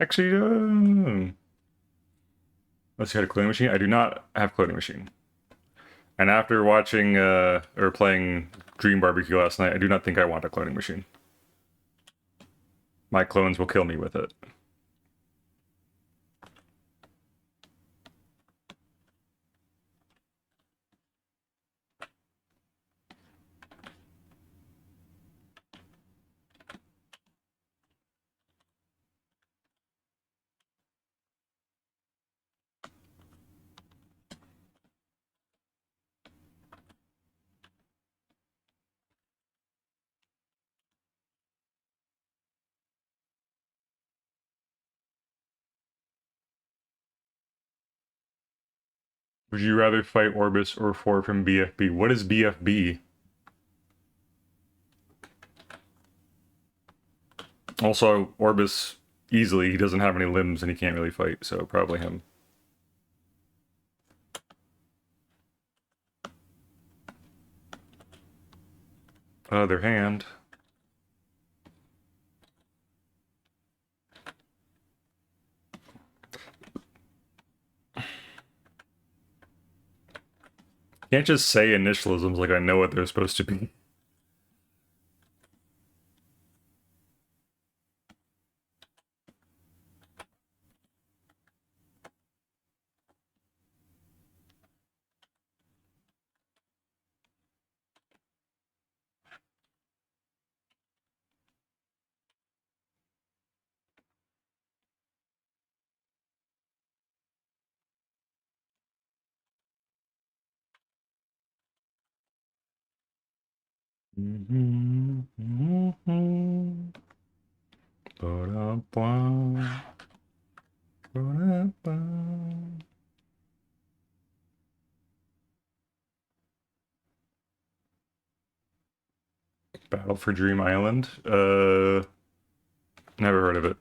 Actually, let's see, had a clothing machine. I do not have clothing machine. And after watching or playing Dream Barbecue last night, I do not think I want a cloning machine. My clones will kill me with it. Would you rather fight Orbis or 4 from BFB? What is BFB? Also, Orbis easily, he doesn't have any limbs and he can't really fight, so probably him. Other hand. Can't just say initialisms like I know what they're supposed to be. Battle for Dream Island? Never heard of it.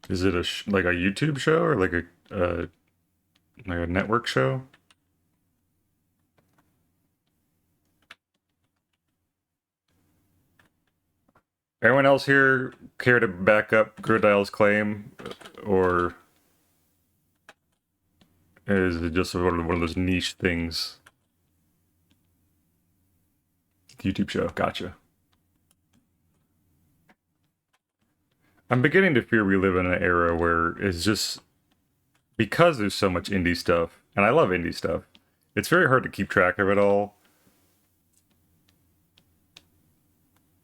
Is it like a YouTube show or like a network show? Anyone else here care to back up Grodil's claim, or is it just sort of one of those niche things? YouTube show, gotcha. I'm beginning to fear we live in an era where it's just because there's so much indie stuff, and I love indie stuff. It's very hard to keep track of it all.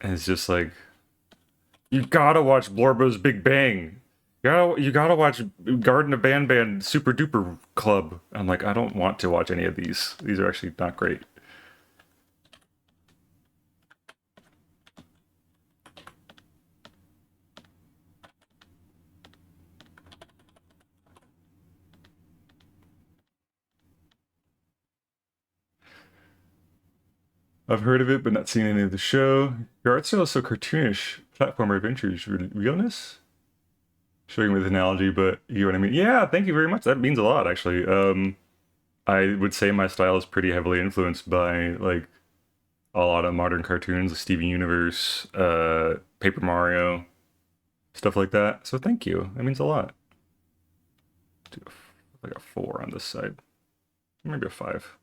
And it's just like you gotta watch Blorbo's Big Bang. You gotta watch Garden of Banban Super Duper Club. I'm like, I don't want to watch any of these. These are actually not great. I've heard of it, but not seen any of the show. Your art style is so cartoonish. Platformer adventures, realness? Showing with analogy, but you know what I mean? Yeah, thank you very much. That means a lot, actually. I would say my style is pretty heavily influenced by like a lot of modern cartoons, like Steven Universe, Paper Mario, stuff like that. So thank you. That means a lot. Do like a 4 on this side, maybe a 5.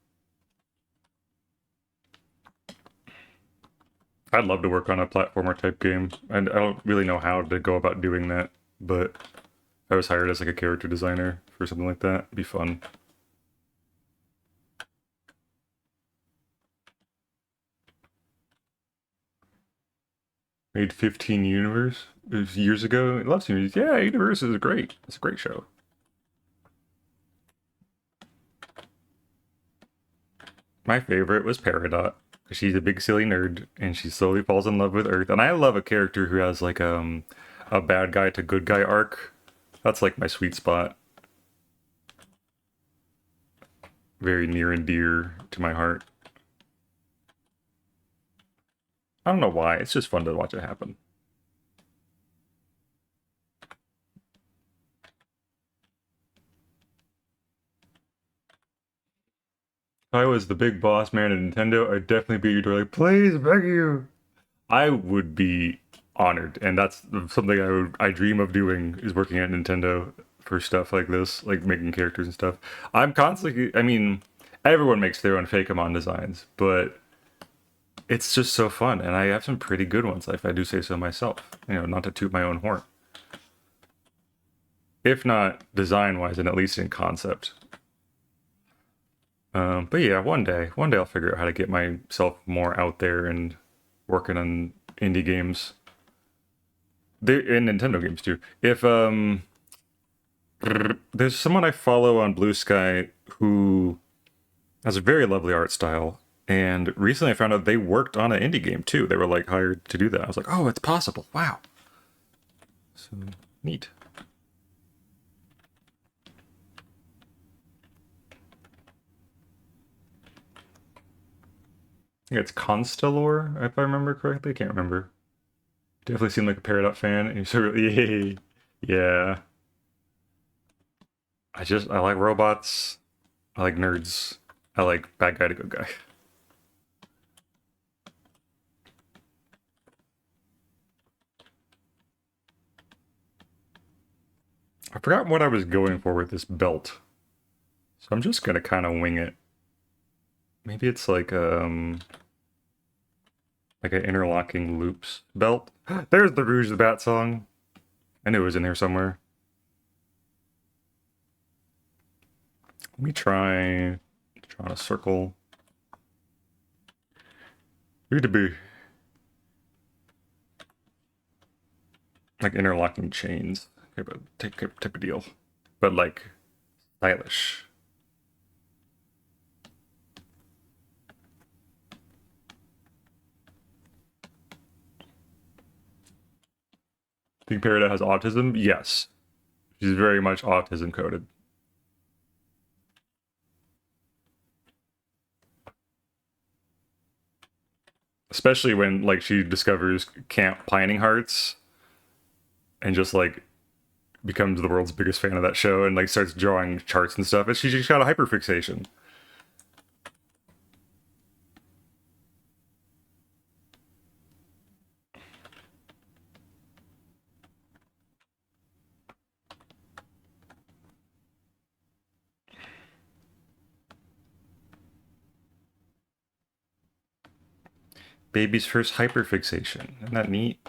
I'd love to work on a platformer type game, and I don't really know how to go about doing that, but if I was hired as like a character designer for something like that, it'd be fun. Made 15 Universe. It was years ago. I love series. Yeah, Universe is great. It's a great show. My favorite was Peridot. She's a big silly nerd, and she slowly falls in love with Earth. And I love a character who has like a bad guy to good guy arc. That's like my sweet spot. Very near and dear to my heart. I don't know why. It's just fun to watch it happen. If I was the big boss man at Nintendo, I'd definitely be at your door like, please, beg you. I would be honored, and that's something I dream of doing is working at Nintendo for stuff like this, like making characters and stuff. I'm constantly, I mean, everyone makes their own Fakeamon designs, but it's just so fun, and I have some pretty good ones, if I do say so myself. You know, not to toot my own horn. If not design-wise, then at least in concept. But yeah, one day I'll figure out how to get myself more out there and working on indie games. In Nintendo games too. If there's someone I follow on Blue Sky who has a very lovely art style, And recently I found out they worked on an indie game too. They were like hired to do that. I was like, oh, it's possible. Wow. So neat. I think it's Constellor, if I remember correctly. I can't remember. Definitely seemed like a Peridot fan. And so, yay. Yeah. I like robots. I like nerds. I like bad guy to good guy. I forgot what I was going for with this belt. So I'm just gonna kind of wing it. Maybe it's like an interlocking loops belt. There's the Rouge the Bat song. I knew it was in here somewhere. Let me try drawing a circle. Who to be? Like interlocking chains. Okay, but type of deal. But like stylish. Think Peridot has autism? Yes. She's very much autism coded. Especially when like she discovers Camp Pining Hearts and just like becomes the world's biggest fan of that show and like starts drawing charts and stuff. And she just got a hyperfixation. Baby's first hyperfixation. Isn't that neat?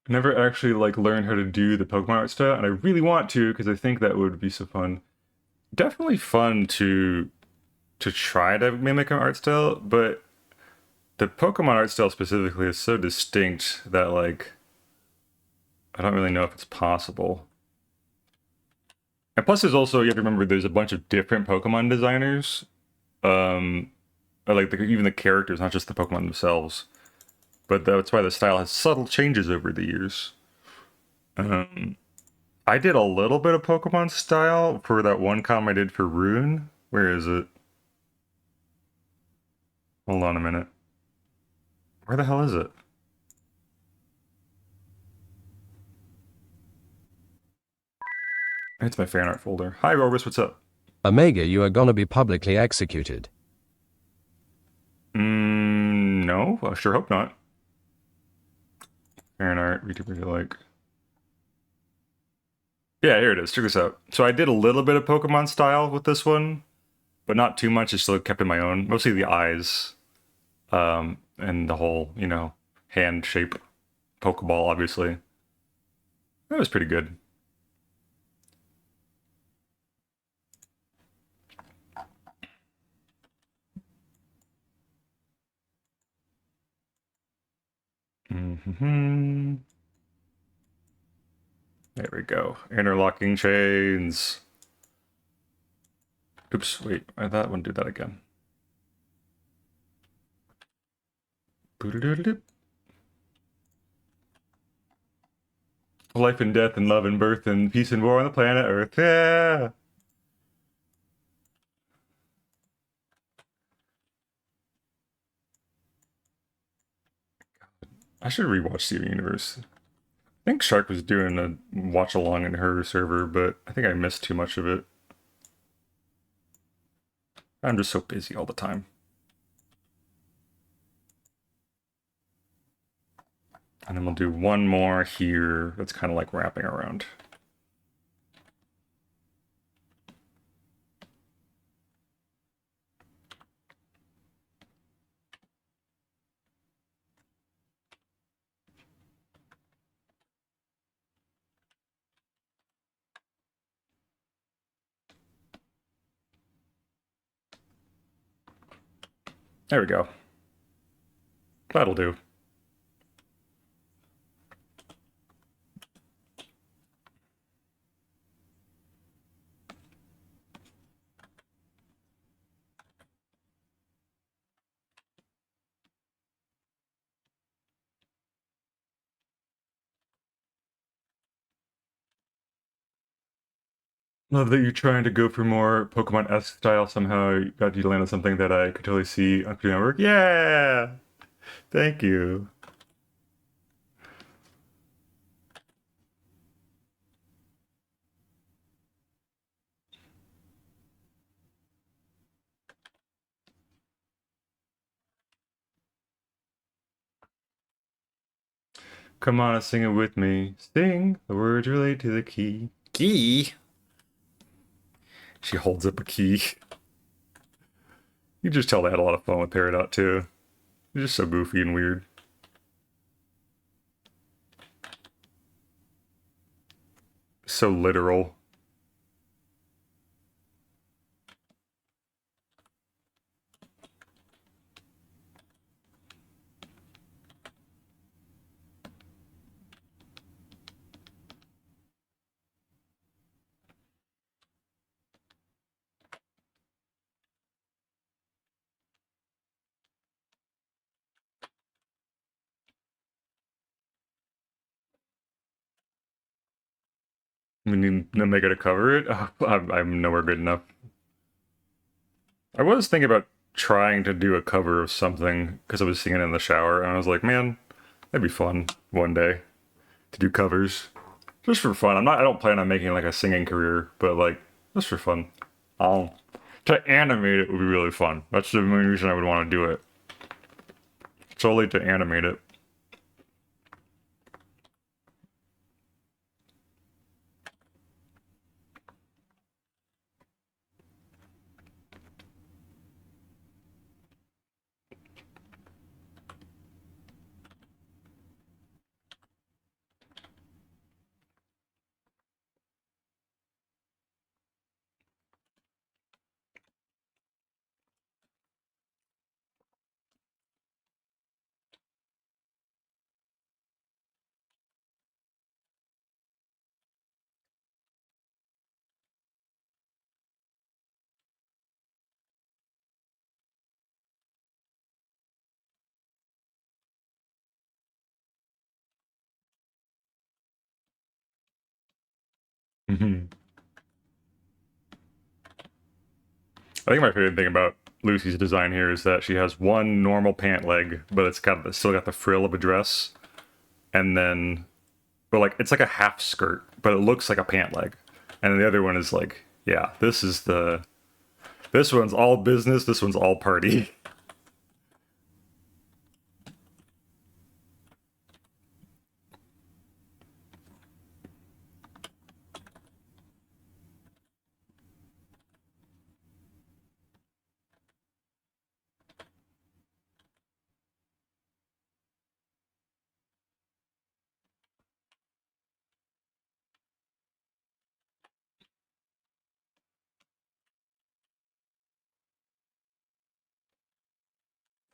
I never actually like learned how to do the Pokemon art style, and I really want to because I think that would be so fun. Definitely fun to try to mimic an art style, but the Pokemon art style specifically is so distinct that like I don't really know if it's possible. And plus, there's also you have to remember there's a bunch of different Pokemon designers, um, or like even the characters, not just the Pokemon themselves. But that's why the style has subtle changes over the years. Um, I did a little bit of Pokemon style for that one com I did for Rune. Where is it? Hold on a minute. Where the hell is it? It's my fan art folder. Hi, Rorbus, what's up? Omega, you are gonna be publicly executed. No, I sure hope not. Fan art, VTubers you like. Yeah, here it is. Check this out. So I did a little bit of Pokemon style with this one, but not too much. I still kept in my own. Mostly the eyes, and the whole, hand shape. Pokeball, obviously. That was pretty good. Mm-hmm. There we go. Interlocking chains. Oops, wait. That one did that again. Boo-doo-doo-doo-doo. Life and death and love and birth and peace and war on the planet Earth. Yeah. I should rewatch Steven Universe. I think Shark was doing a watch along in her server, but I think I missed too much of it. I'm just so busy all the time. And then we'll do one more here that's kind of like wrapping around. There we go. That'll do. Love that you're trying to go for more Pokemon-esque style. Somehow got you to land on something that I could totally see on Cartoon Network. Yeah! Thank you. Come on, sing it with me. Sing. The words relate to the key. Key? She holds up a key. You just tell they had a lot of fun with Peridot, too. They're just so goofy and weird. So literal. We need Omega to cover it. Oh, I'm nowhere good enough. I was thinking about trying to do a cover of something because I was singing in the shower, and I was like, man, that'd be fun one day to do covers just for fun. I don't plan on making like a singing career, but like just for fun. Um, to animate it would be really fun. That's the main reason I would want to do it. Solely to animate it. Mhm. I think my favorite thing about Lucy's design here is that she has one normal pant leg, but it's still got the frill of a dress, and then, but like it's like a half skirt, but it looks like a pant leg, and then the other one is like, yeah, this one's all business, this one's all party.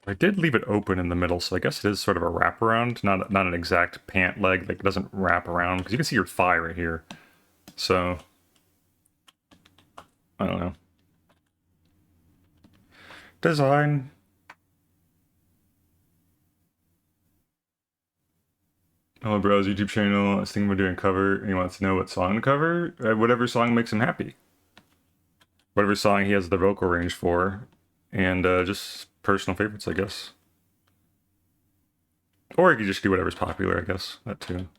I did leave it open in the middle, so I guess it is sort of a wraparound, not an exact pant leg, like it doesn't wrap around because you can see your thigh right here. So I don't know. Design. Hello, bro's YouTube channel. I was thinking about doing a cover, and he wants to know what song to cover. Whatever song makes him happy. Whatever song he has the vocal range for, and just personal favorites, I guess. Or you could just do whatever's popular, I guess. That too.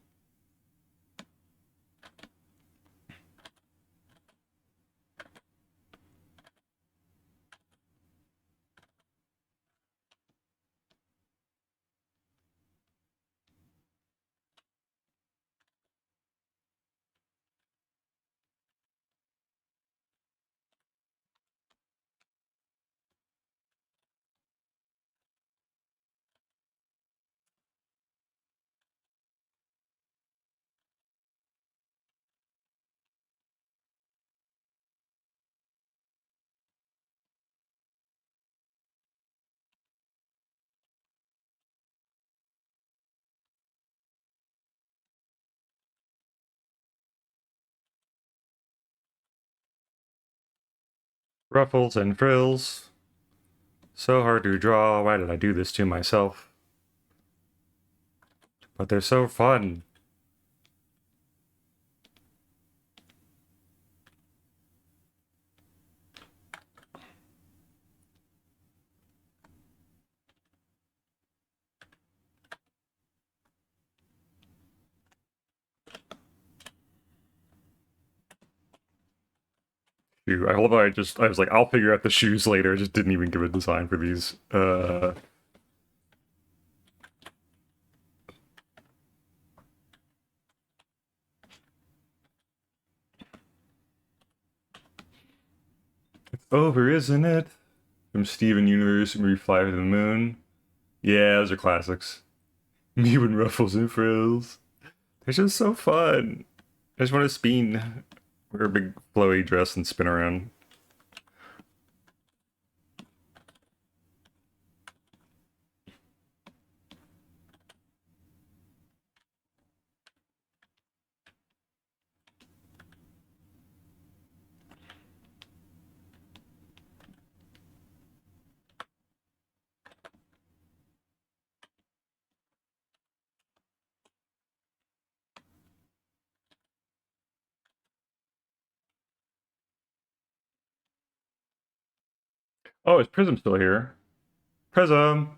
Ruffles and frills. So hard to draw. Why did I do this to myself? But they're so fun. Shoe. I love how I was like, I'll figure out the shoes later. I just didn't even give a design for these. Over, isn't it? From Steven Universe, We Fly to the Moon. Yeah, those are classics. Me with ruffles and frills. They're just so fun. I just want to spin. Wear a big flowy dress and spin around. Oh, is Prism still here? Prism!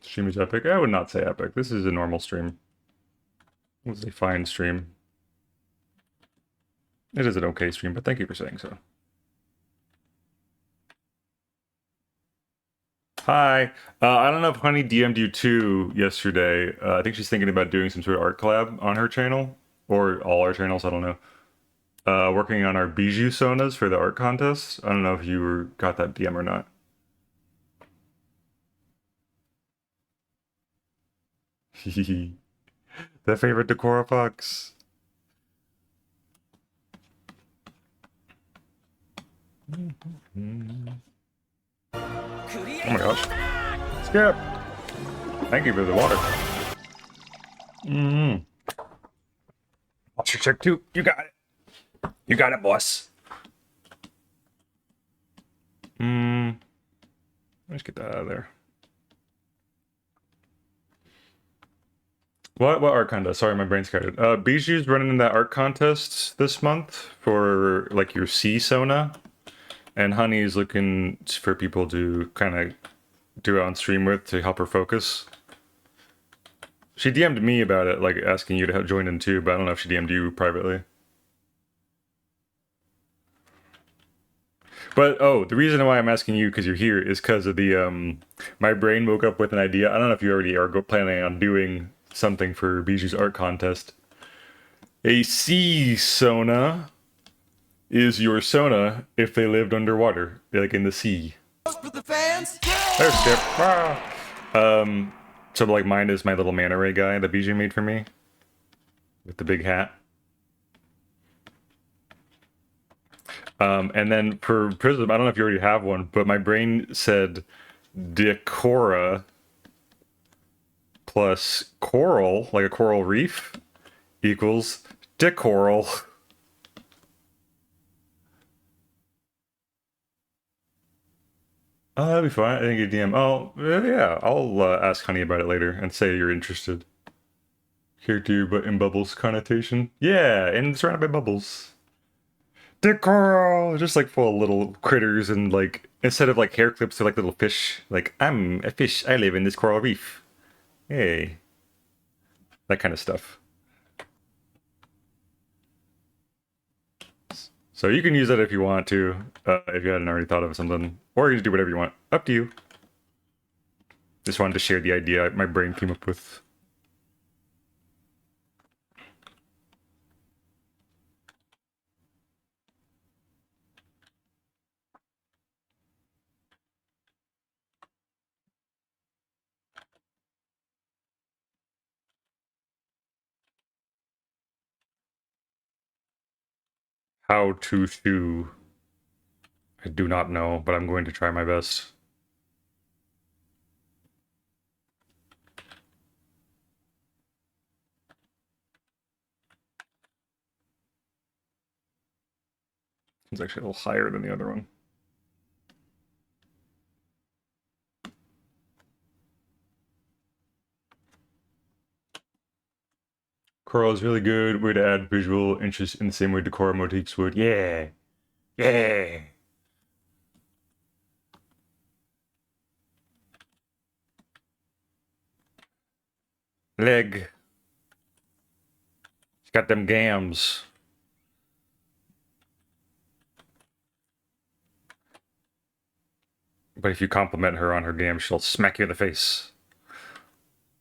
Stream is epic. I would not say epic. This is a normal stream. It was a fine stream. It is an okay stream, but thank you for saying so. Hi. I don't know if Honey DM'd you too yesterday. I think she's thinking about doing some sort of art collab on her channel, or all our channels, I don't know. Working on our bijou sonas for the art contest. I don't know if got that DM or not. The favorite Decora Fox. Oh my gosh. Skip! Thank you for the water. Watch your check too. You got it. You got it, boss. Let's get that out of there. What art contest? Sorry, my brain's scattered. Bijou's running in that art contest this month for like your C Sona. And Honey's looking for people to kind of do it on stream with to help her focus. She DM'd me about it, like asking you to help join in too, but I don't know if she DM'd you privately. But oh, the reason why I'm asking you because you're here is because of the my brain woke up with an idea. I don't know if you already are planning on doing something for Bijou's art contest. A sea Sona is your Sona if they lived underwater, like in the sea. For the fans. There's Skip. Ah. So like mine is my little manta ray guy that Bijou made for me with the big hat. And then for Prism, I don't know if you already have one, but my brain said Decora plus coral, like a coral reef, equals decoral. Oh, that'd be fine. I think you DM. Oh, yeah. I'll ask Honey about it later and say you're interested. Character, but in bubbles connotation. Yeah, and surrounded by bubbles. Decoral, just like full of little critters and like instead of like hair clips, they're like little fish. Like I'm a fish. I live in this coral reef. Hey, that kind of stuff. So you can use that if you want to, if you hadn't already thought of something, or you can do whatever you want. Up to you. Just wanted to share the idea my brain came up with. How to shoe. I do not know, but I'm going to try my best. It's actually a little higher than the other one. Coral is really good. Way to add visual interest in the same way decor motifs would. Yeah. Yeah. Leg. She's got them gams. But if you compliment her on her gams, she'll smack you in the face.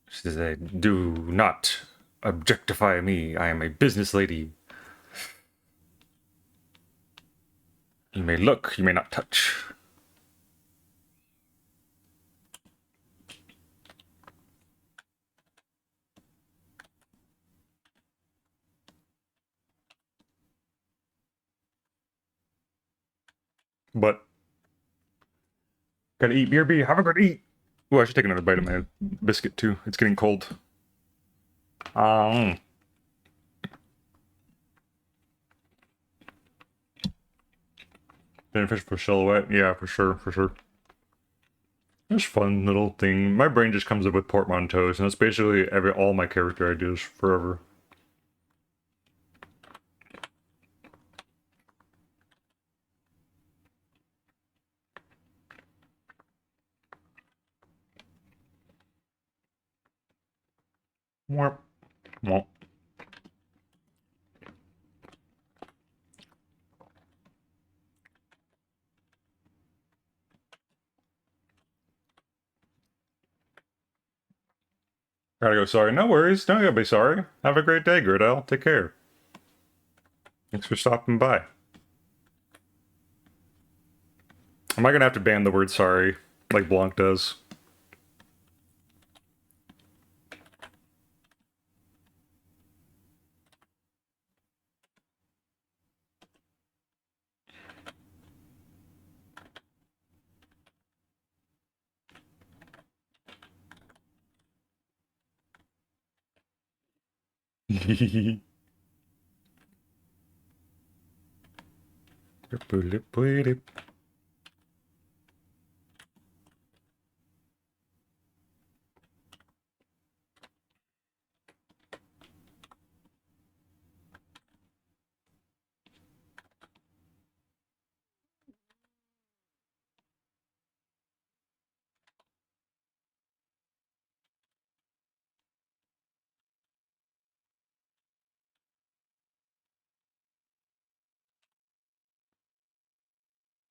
She says, do not objectify me. I am a business lady. You may look, you may not touch. But gotta eat, BRB. Have a good eat. Oh, I should take another bite of my biscuit too. It's getting cold. Um, Beneficial for silhouette. Yeah, for sure, for sure. It's fun little thing. My brain just comes up with portmanteaus, and that's basically all my character ideas forever. Womp, womp. Gotta go, sorry. No worries. Don't gotta be sorry. Have a great day, Gridell. Take care. Thanks for stopping by. Am I gonna have to ban the word sorry, like Blanc does?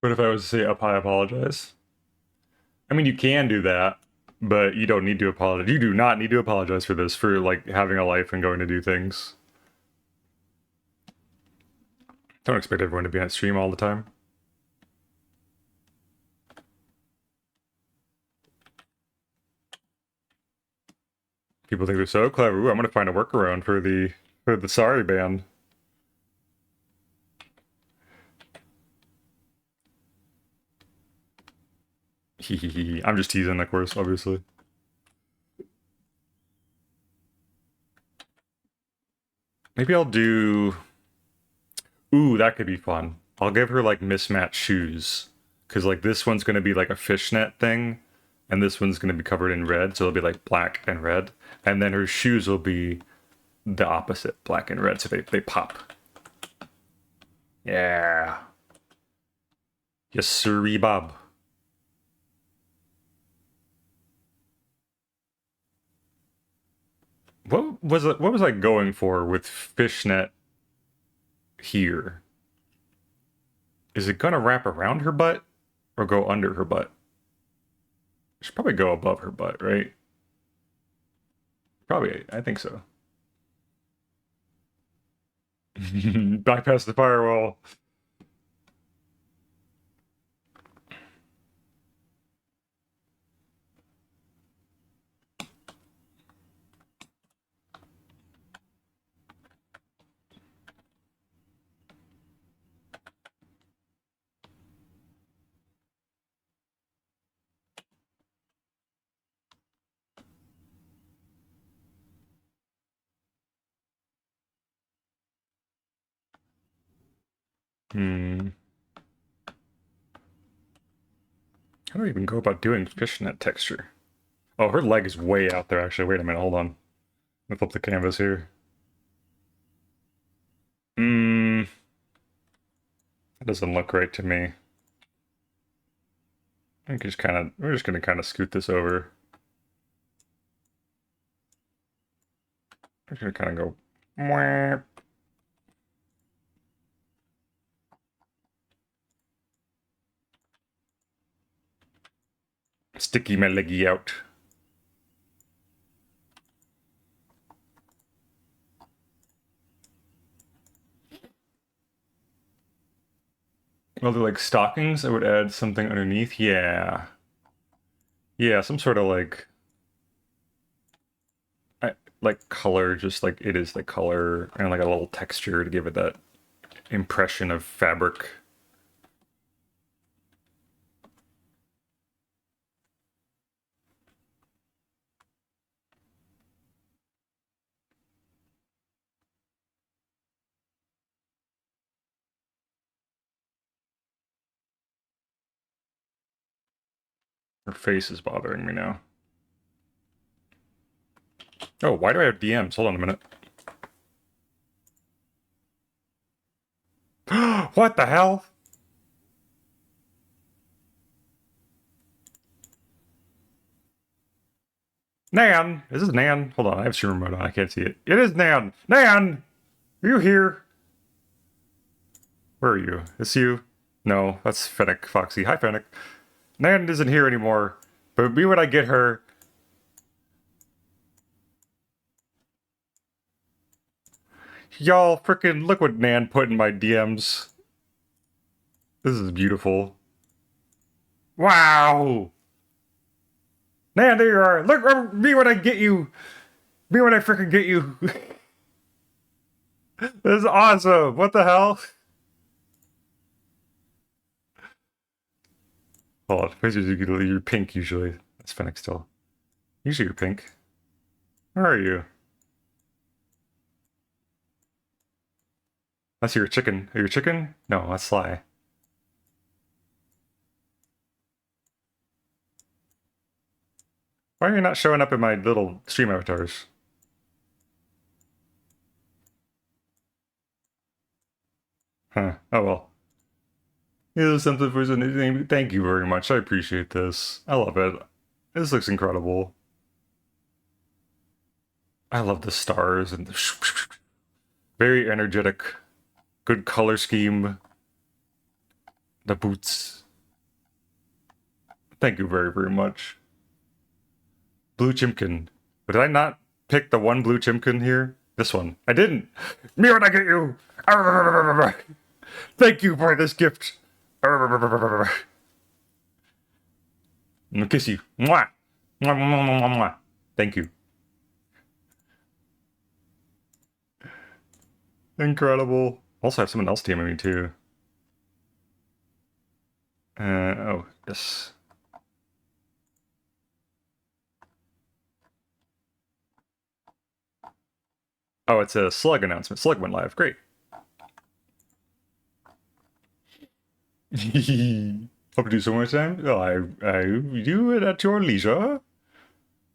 What if I was to say up high apologize? I mean, you can do that, but you don't need to apologize. You do not need to apologize for this, for like having a life and going to do things. Don't expect everyone to be on stream all the time. People think they're so clever. Ooh, I'm gonna find a workaround for the sorry ban. I'm just teasing, of course, obviously. Maybe I'll do... Ooh, that could be fun. I'll give her, like, mismatched shoes. Because, like, this one's going to be, like, a fishnet thing. And this one's going to be covered in red. So it'll be, like, black and red. And then her shoes will be the opposite, black and red. So they pop. Yeah. Yes, sirree, Bob. What was I going for with fishnet here? Is it gonna wrap around her butt or go under her butt? It should probably go above her butt, right? Probably, I think so. Bypass the firewall. Hmm. How do I even go about doing fishnet texture? Oh, her leg is way out there, actually. Wait a minute, hold on. Let me flip the canvas here. That doesn't look right to me. I think we're just gonna kind of scoot this over. We're just gonna kind of go. Mwah. Sticky my leggy out. Well, they're like stockings. I would add something underneath. Yeah. Yeah, some sort of like color, just like it is the color, and like a little texture to give it that impression of fabric. Her face is bothering me now. Oh, why do I have DMs? Hold on a minute. What the hell? Nan! Is this Nan? Hold on, I have stream remote on. I can't see it. It is Nan! Nan! Are you here? Where are you? It's you? No, that's Fennec Foxy. Hi, Fennec. Nan isn't here anymore. But me when I get her. Y'all frickin' look what Nan put in my DMs. This is beautiful. Wow! Nan, there you are! Look, me when I get you! Me when I frickin' get you! This is awesome! What the hell? Hold on, you're pink usually. That's Fennec still. Usually you're pink. Where are you? That's your chicken. Are you a chicken? No, that's Sly. Why are you not showing up in my little stream avatars? Huh. Oh well. Here's something for anything. Thank you very much. I appreciate this. I love it. This looks incredible. I love the stars and the very energetic. Good color scheme. The boots. Thank you very, very much. Blue Chimkin. But did I not pick the one blue Chimkin here? This one. I didn't. Me when I get you. Thank you for this gift. I'm gonna kiss you. Mwah. Mwah, mwah, mwah, mwah, mwah. Thank you. Incredible. Also have someone else DMing me too. Oh, yes. Oh, it's a Slug announcement. Slug went live. Great. Hope to do so more time. Oh, I do it at your leisure.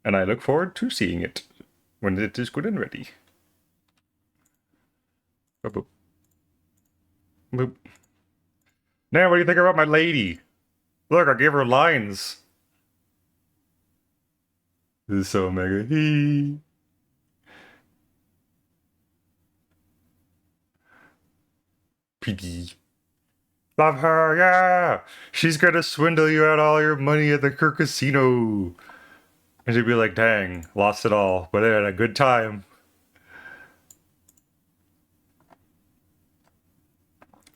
And I look forward to seeing it when it is good and ready. Boop, boop. Boop. Now, what do you think about my lady? Look, I gave her lines. This is so mega. Piggy. Love her, yeah! She's gonna swindle you out all your money at the casino. And she'd be like, dang, lost it all, but I had a good time.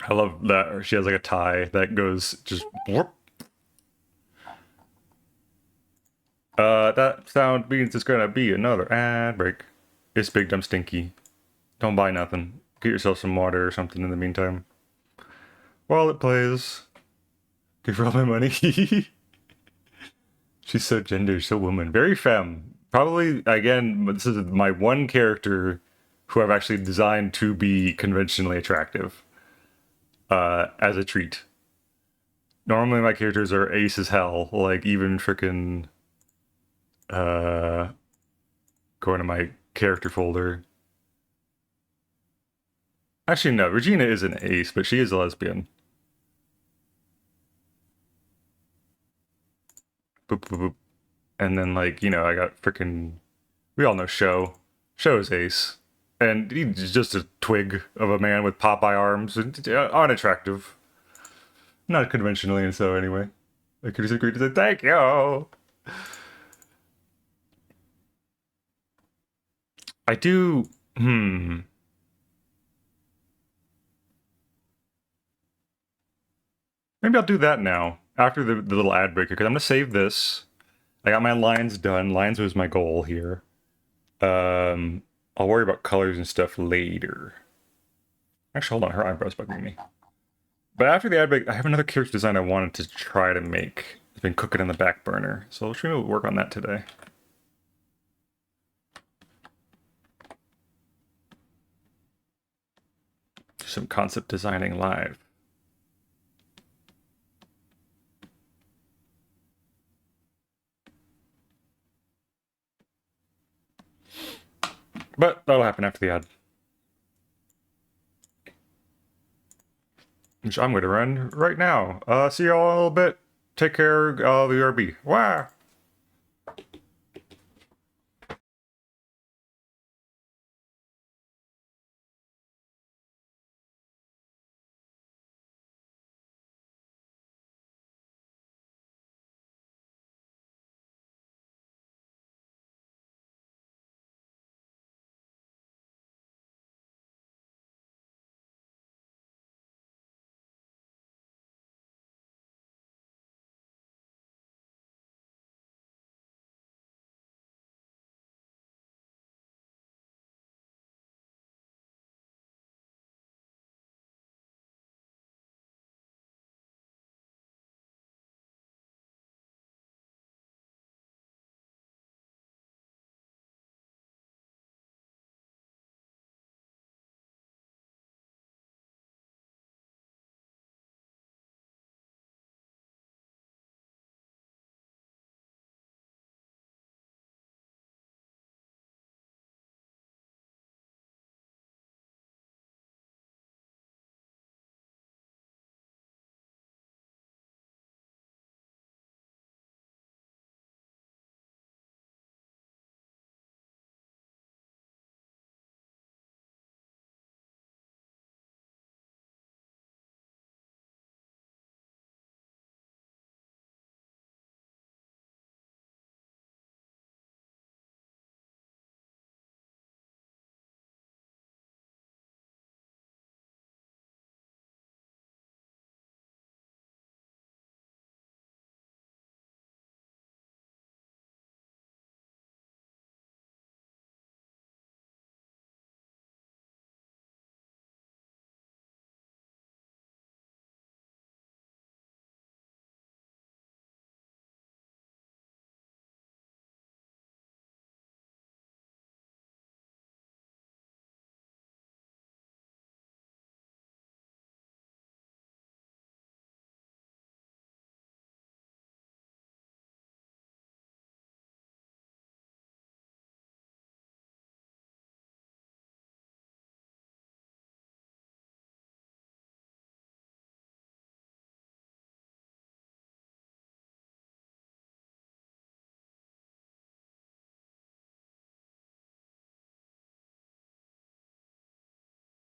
I love that she has like a tie that goes just whoop. That sound means it's gonna be another ad break. It's big dumb stinky. Don't buy nothing. Get yourself some water or something in the meantime. While it plays. Give her all my money. She's so gender, so woman. Very femme. Probably, again, this is my one character who I've actually designed to be conventionally attractive. as a treat. Normally my characters are ace as hell, like even frickin' going to my character folder. Actually no, Regina is an ace, but she is a lesbian. Boop, boop, boop. And then like, you know, I got frickin' we all know Show. Show is ace. And he's just a twig of a man with Popeye arms and unattractive. Not conventionally and so anyway. I could just agree to say thank you. I do maybe I'll do that now after the little ad breaker because I'm gonna save this. I got my lines done. Lines was my goal here. I'll worry about colors and stuff later. Actually, hold on, her eyebrows bugging me. But after the ad break, I have another character design I wanted to try to make. It's been cooking in the back burner, so let's maybe work on that today. Do some concept designing live. But that'll happen after the ad. Which I'm going to run right now. See you all in a little bit. Take care, VRB. Wow.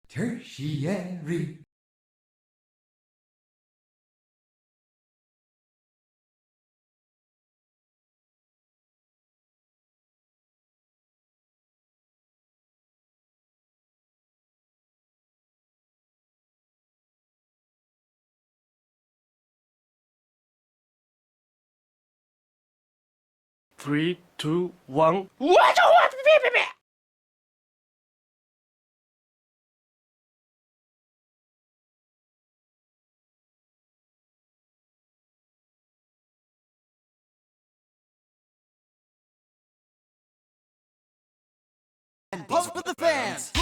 Tertiary. Three, two, one. And pulse for the fans.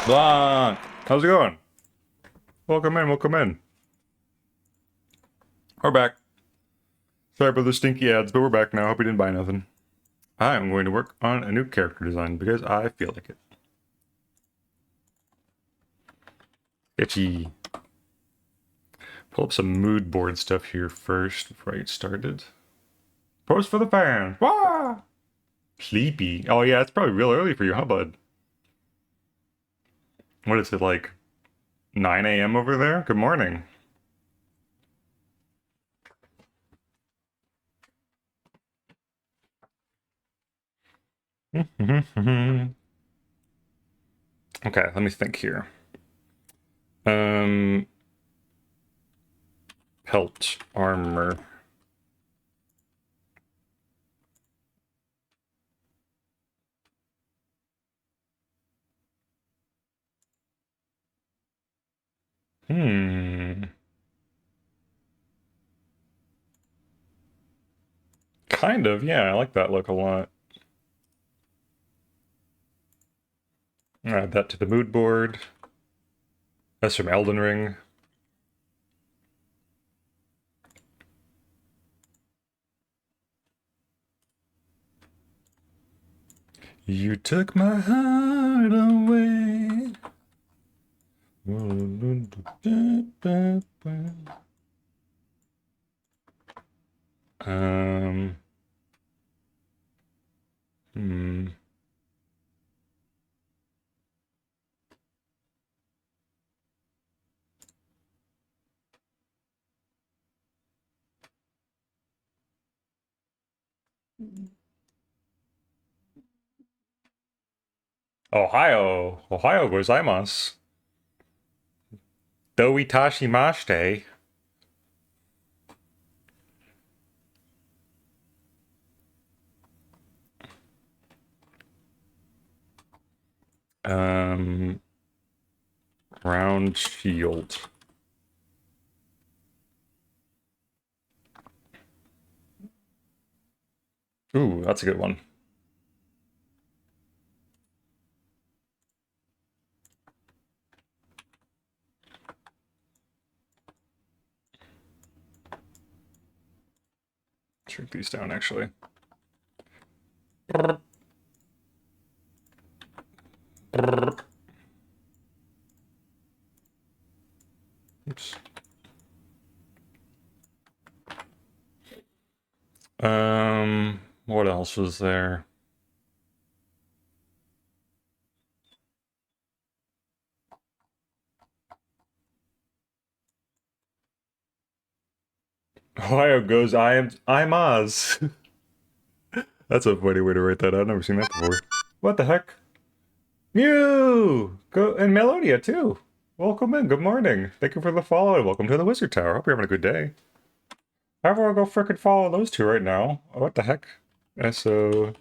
Blanc. How's it going? Welcome in, welcome in. We're back. Sorry about the stinky ads, but we're back now. Hope you didn't buy nothing. I am going to work on a new character design because I feel like it. Itchy. Pull up some mood board stuff here first before I get started. Post for the fans. Wah! Sleepy. Oh yeah, it's probably real early for you, huh, bud? What is it, like 9 a.m. over there? Good morning. Okay, let me think here. Pelt armor. Kind of, yeah, I like that look a lot. Add that to the mood board. That's from Elden Ring. You took my heart away. Hmm. Ohio gozaimasu. Do itashi mashite. Round shield. Ooh, that's a good one. Shrink these down, actually. Oops. What else was there? Ohio goes, I'm Oz. That's a funny way to write that. I've never seen that before. What the heck? Mew! Go and Melodia too. Welcome in. Good morning. Thank you for the follow and welcome to the Wizard Tower. Hope you're having a good day. Everyone go frickin' follow those two right now. Oh, what the heck? So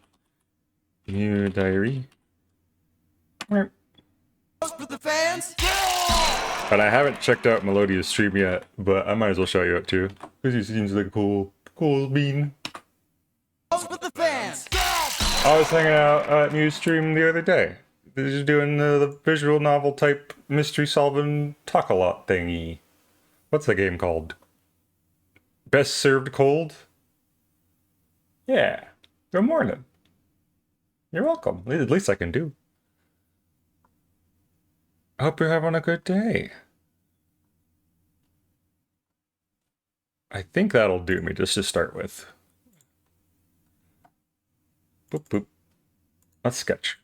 Mew Diary. For the fans. And I haven't checked out Melodia's stream yet, but I might as well shout you out too. Because he seems like a cool bean. For the fans. I was hanging out at Mew's stream the other day. They're just doing the visual novel type mystery solving talk a lot thingy. What's the game called? Best Served Cold? Yeah. Good morning. You're welcome. At least I can do. I hope you're having a good day. I think that'll do me just to start with. Boop, boop. Let's sketch.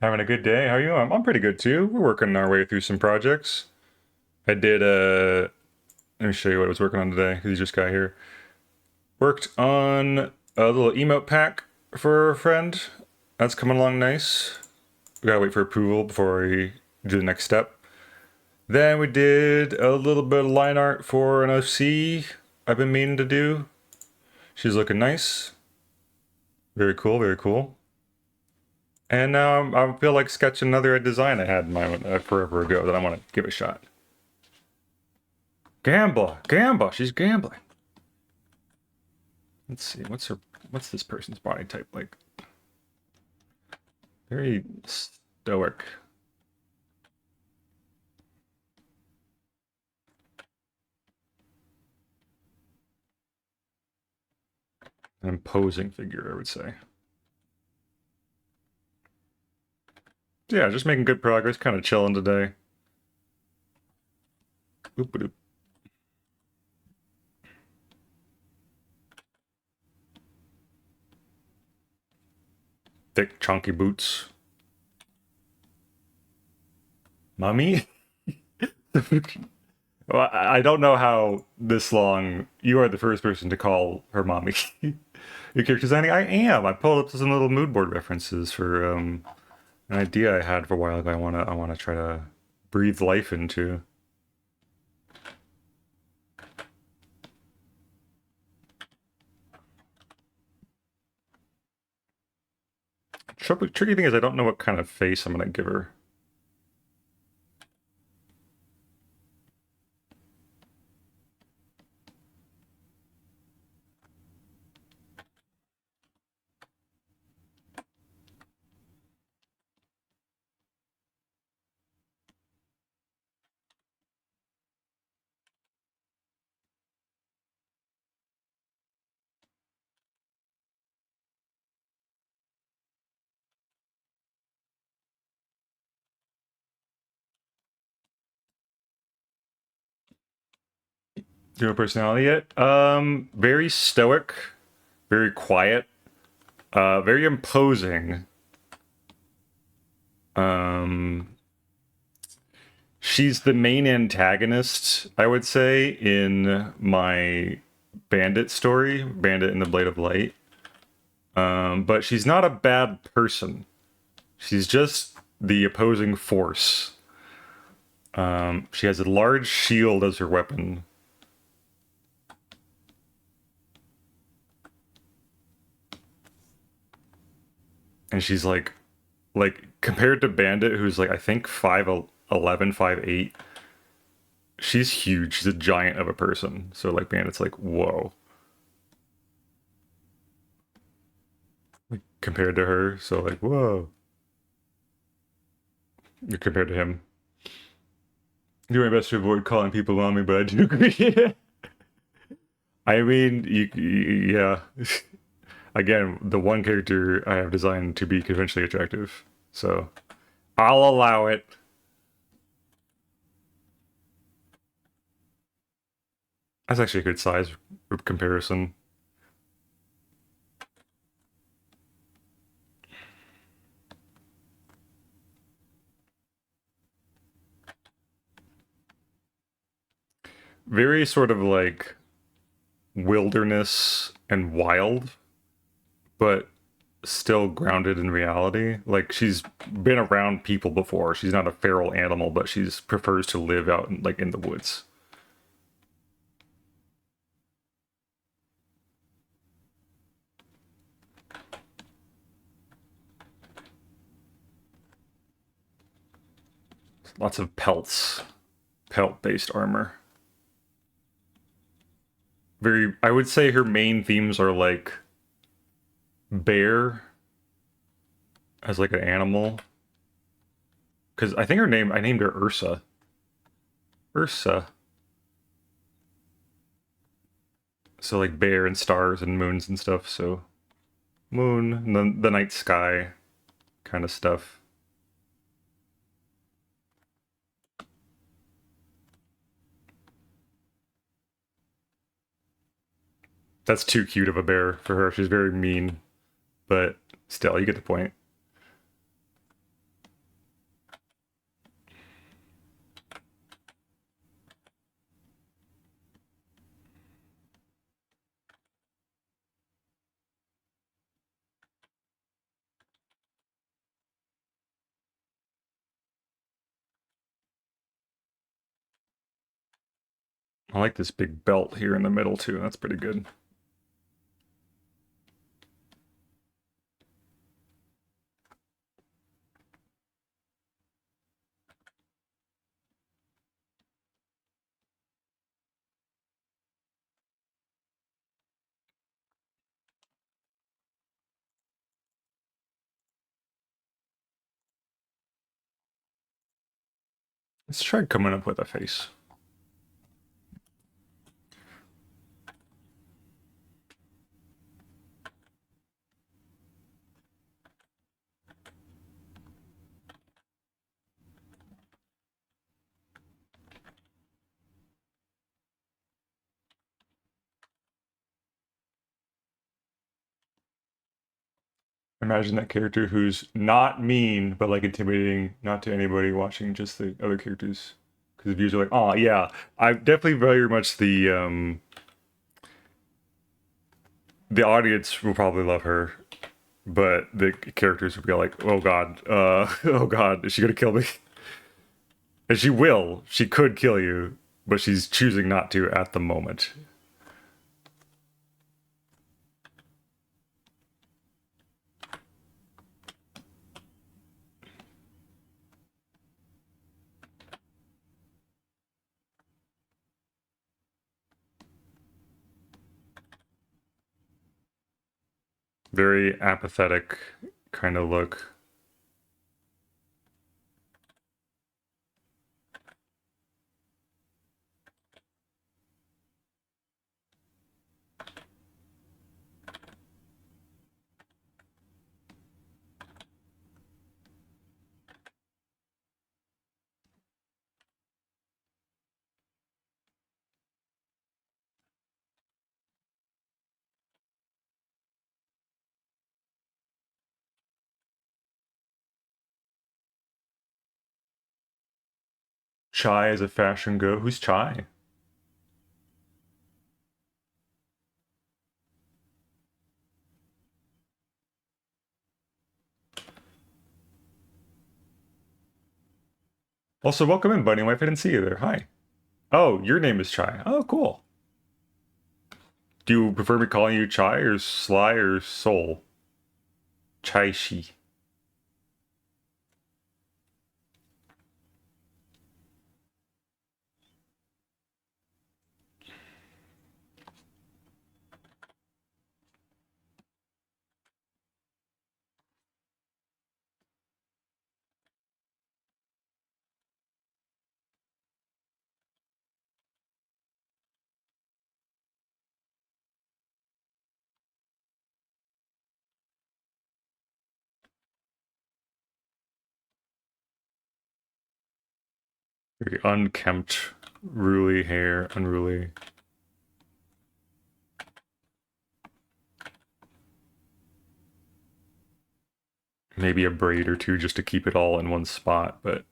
Having a good day? How are you? I'm pretty good too. We're working our way through some projects. I did let me show you what I was working on today, because you just got here. Worked on a little emote pack for a friend. That's coming along nice. We gotta wait for approval before we do the next step. Then we did a little bit of line art for an OC I've been meaning to do. She's looking nice. Very cool, very cool. And now I feel like sketching another design I had in mind forever ago that I want to give a shot. Gamba, she's gambling. Let's see, what's her What's this person's body type like? Very stoic. An imposing figure, I would say. Yeah, just making good progress, kind of chilling today. Oop-a-doop. Thick, chunky boots. Mummy? Well, I don't know how this long you are the first person to call her mommy. Your character designing? I am. I pulled up some little mood board references for an idea I had for a while ago. I wanna try to breathe life into. Tricky thing is I don't know what kind of face I'm gonna give her. Do you have a personality yet? Very stoic, very quiet, very imposing. Um, she's the main antagonist, I would say, in my Bandit story, Bandit in the Blade of Light. But she's not a bad person. She's just the opposing force. She has a large shield as her weapon. And she's like compared to Bandit, who's like I think 5'11", 5'8", she's huge. She's a giant of a person. So like Bandit's like, whoa. Like compared to her, so like, whoa. You're compared to him. I do my best to avoid calling people mommy, but I do agree. I mean, yeah. Again, the one character I have designed to be conventionally attractive, so I'll allow it. That's actually a good size comparison. Very sort of like wilderness and wild, but still grounded in reality. Like she's been around people before. She's not a feral animal, but she's prefers to live out like in the woods. Lots of pelts, pelt-based armor. Very, I would say her main themes are like bear as like an animal. Because I think her name, I named her Ursa. Ursa. So like bear and stars and moons and stuff. So moon, and then the night sky kind of stuff. That's too cute of a bear for her. She's very mean, but still, you get the point. I like this big belt here in the middle too. That's pretty good. Let's try coming up with a face. Imagine that character who's not mean, but like intimidating, not to anybody watching, just the other characters. Because the views are like, oh yeah, I definitely very much the audience will probably love her, but the characters will be like, oh god, oh god, is she gonna kill me? And she will. She could kill you, but she's choosing not to at the moment. Very apathetic kind of look. Chai is a fashion go. Who's Chai? Also, welcome in, Bunny Wife. I didn't see you there. Hi. Oh, your name is Chai. Oh, cool. Do you prefer me calling you Chai or Sly or Soul? Chai Shi. Very unkempt, ruly hair, unruly. Maybe a braid or two just to keep it all in one spot, but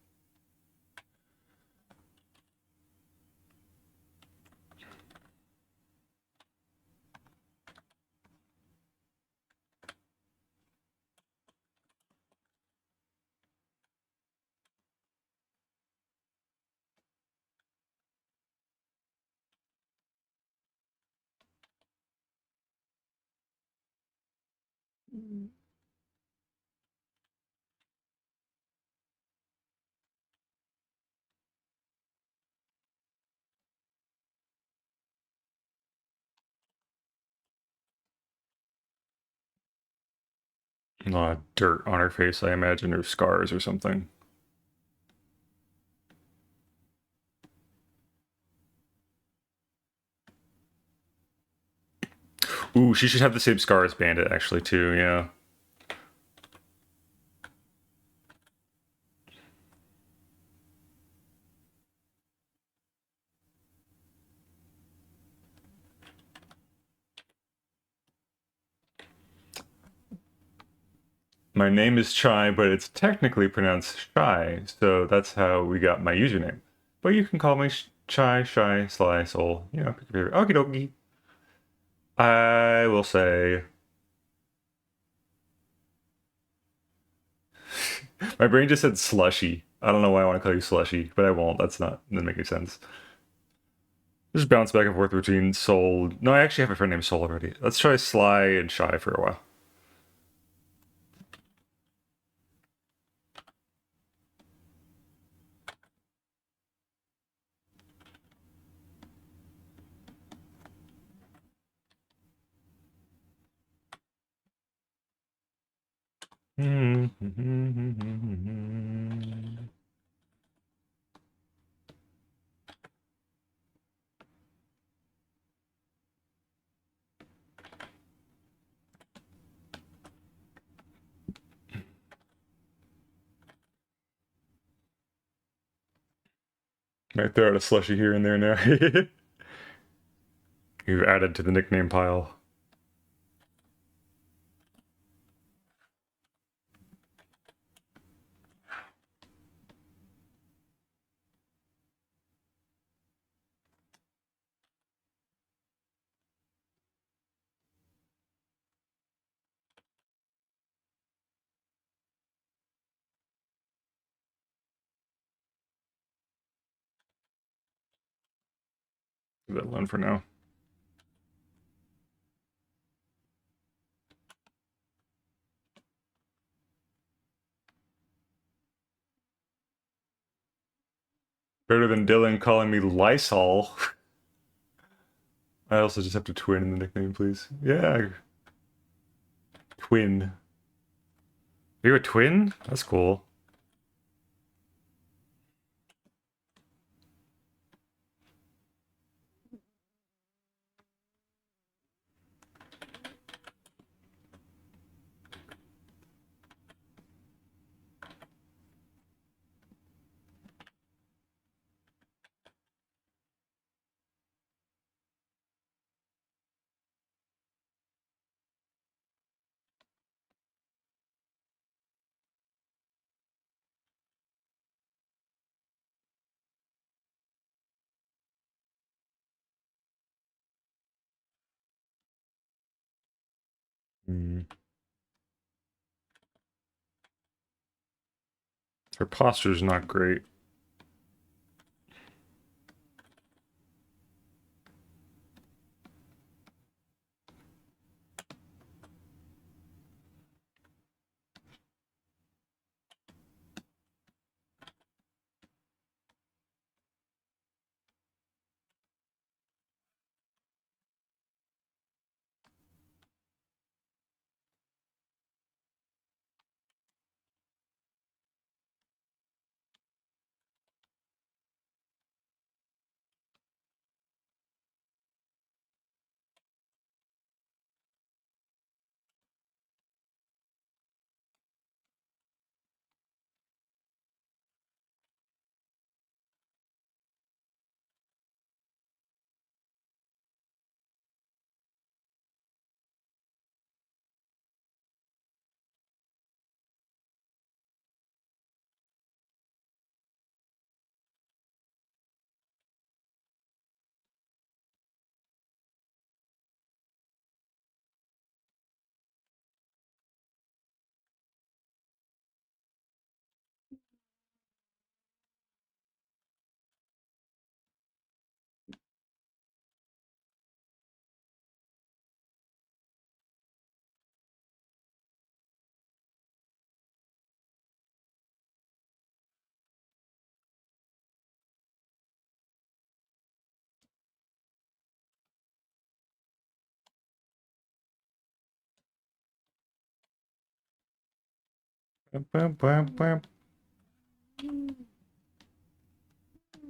a lot of dirt on her face, I imagine, or scars or something. Ooh, she should have the same scar as Bandit, actually, too, yeah. My name is Chai, but it's technically pronounced Shy, so that's how we got my username. But you can call me Chai, Shy, Sly, Soul, you know, pick your favorite. Okie dokie. I will say. My brain just said slushy. I don't know why I want to call you slushy, but I won't. That's not, doesn't make any sense. Just bounce back and forth between Soul. No, I actually have a friend named Soul already. Let's try Sly and Shy for a while. Might throw out a slushy here and there now. You've added to the nickname pile. Leave that alone for now. Better than Dylan calling me Lysol. I also just have to twin in the nickname, please. Yeah. Twin. Are you a twin? That's cool. Hmm. Her posture's not great.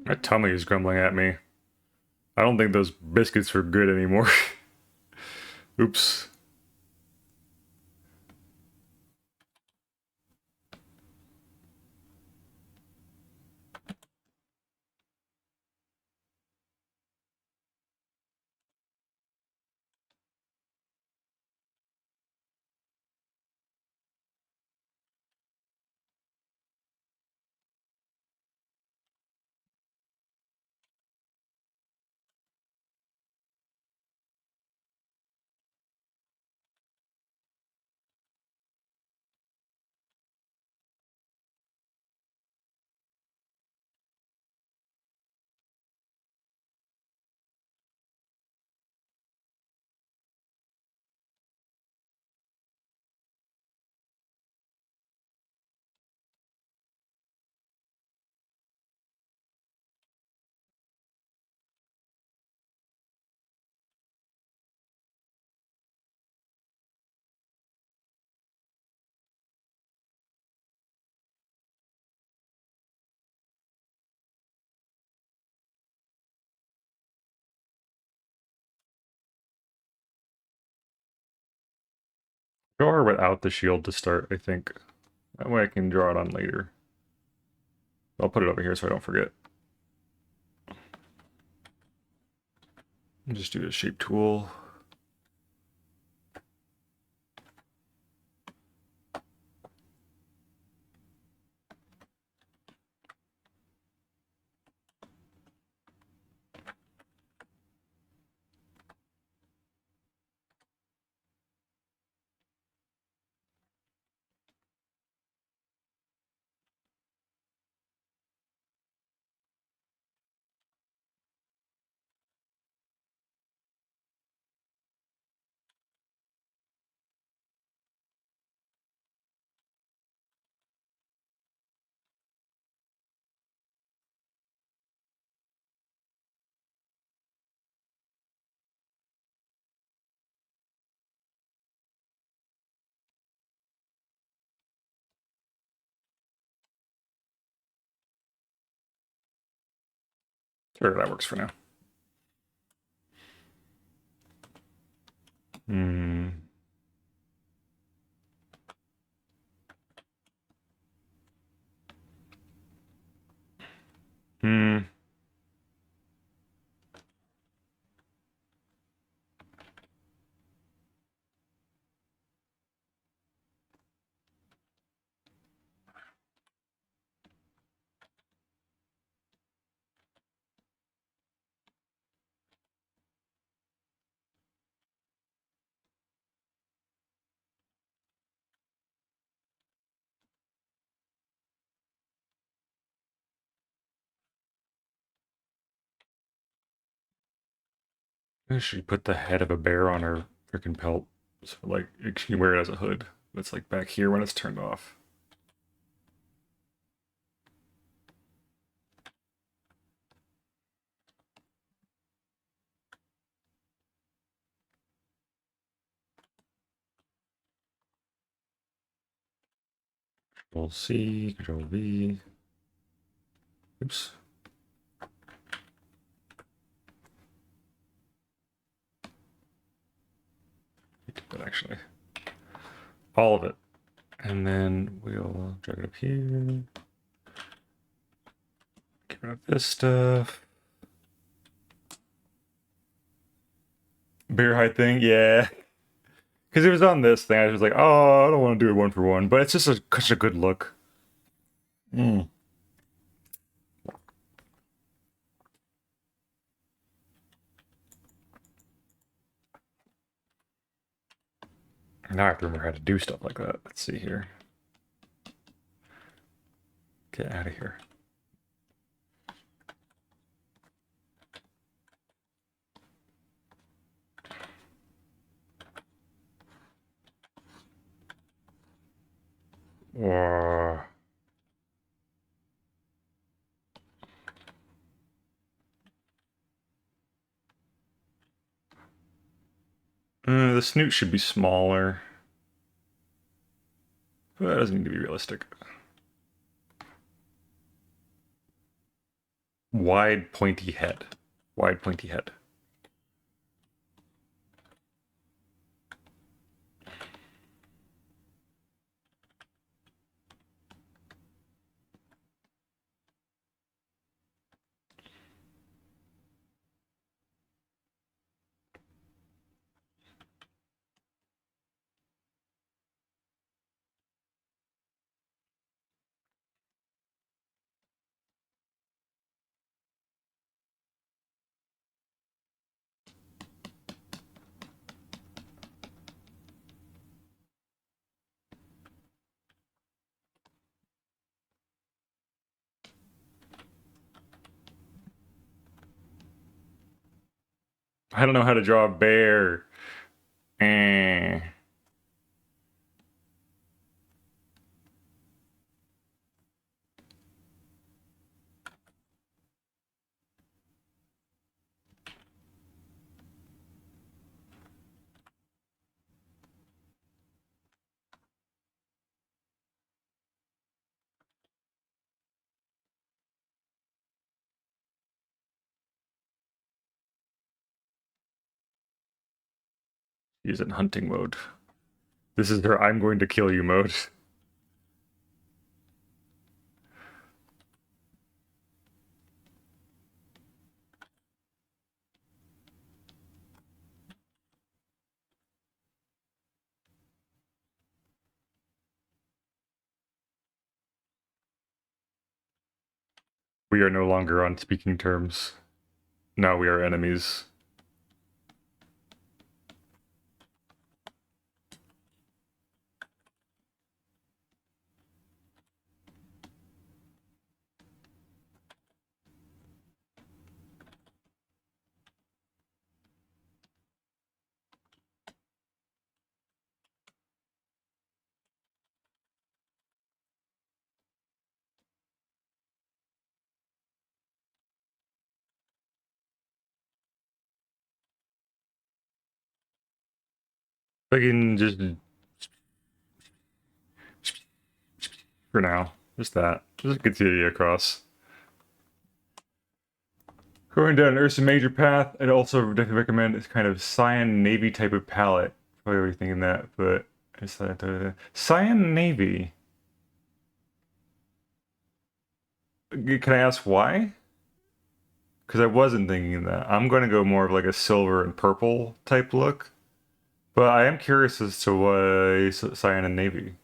My tummy is grumbling at me. I don't think those biscuits are good anymore. Oops. Draw her without the shield to start, I think. That way I can draw it on later. I'll put it over here so I don't forget. Just do a shape tool. Sure, that works for now. Hmm. Hmm. She put the head of a bear on her freaking pelt. So, like, she can wear it as a hood. It's like back here when it's turned off. Control C, Control V. Oops. But actually, all of it. And then we'll drag it up here. Get rid of this stuff. Bear height thing, yeah. Because it was on this thing, I was like, oh, I don't want to do it one for one. But it's just such a good look. Mm. Now I have to remember how to do stuff like that. Let's see here. Get out of here. Uh, the snoot should be smaller. But that doesn't need to be realistic. Wide, pointy head. Wide, pointy head. I don't know how to draw a bear. Eh. Use it in hunting mode. This is her I'm going to kill you mode. We are no longer on speaking terms. Now we are enemies. I can just for now. Just that. Just continue across. Going down Ursa Major path, I'd also definitely recommend this kind of cyan navy type of palette. Probably already thinking that, but it's that cyan navy. Can I ask why? Because I wasn't thinking that. I'm going to go more of like a silver and purple type look, but I am curious as to why cyan and navy.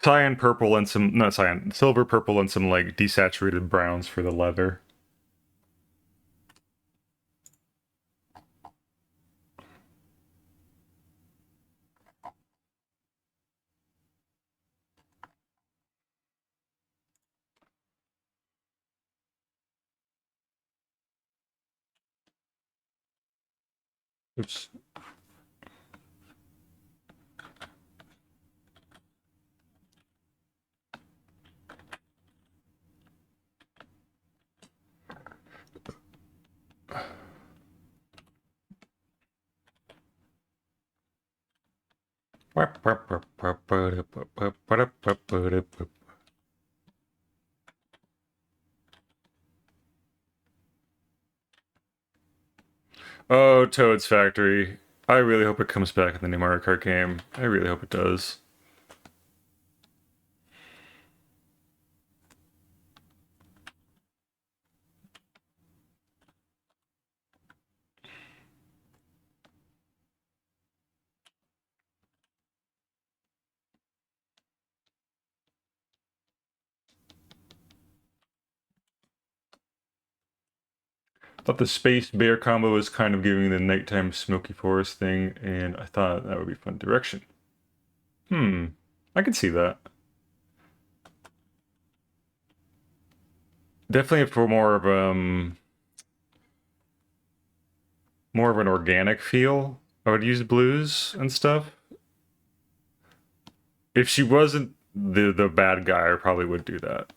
Cyan purple and some, not cyan, silver purple and some like desaturated browns for the leather. Oops. Oh, Toad's Factory. I really hope it comes back in the new Mario Kart game. I really hope it does. Thought the space bear combo was kind of giving the nighttime smoky forest thing, and I thought that would be fun direction. I can see that. Definitely for more of an organic feel. I would use blues and stuff. If she wasn't the bad guy, I probably would do that.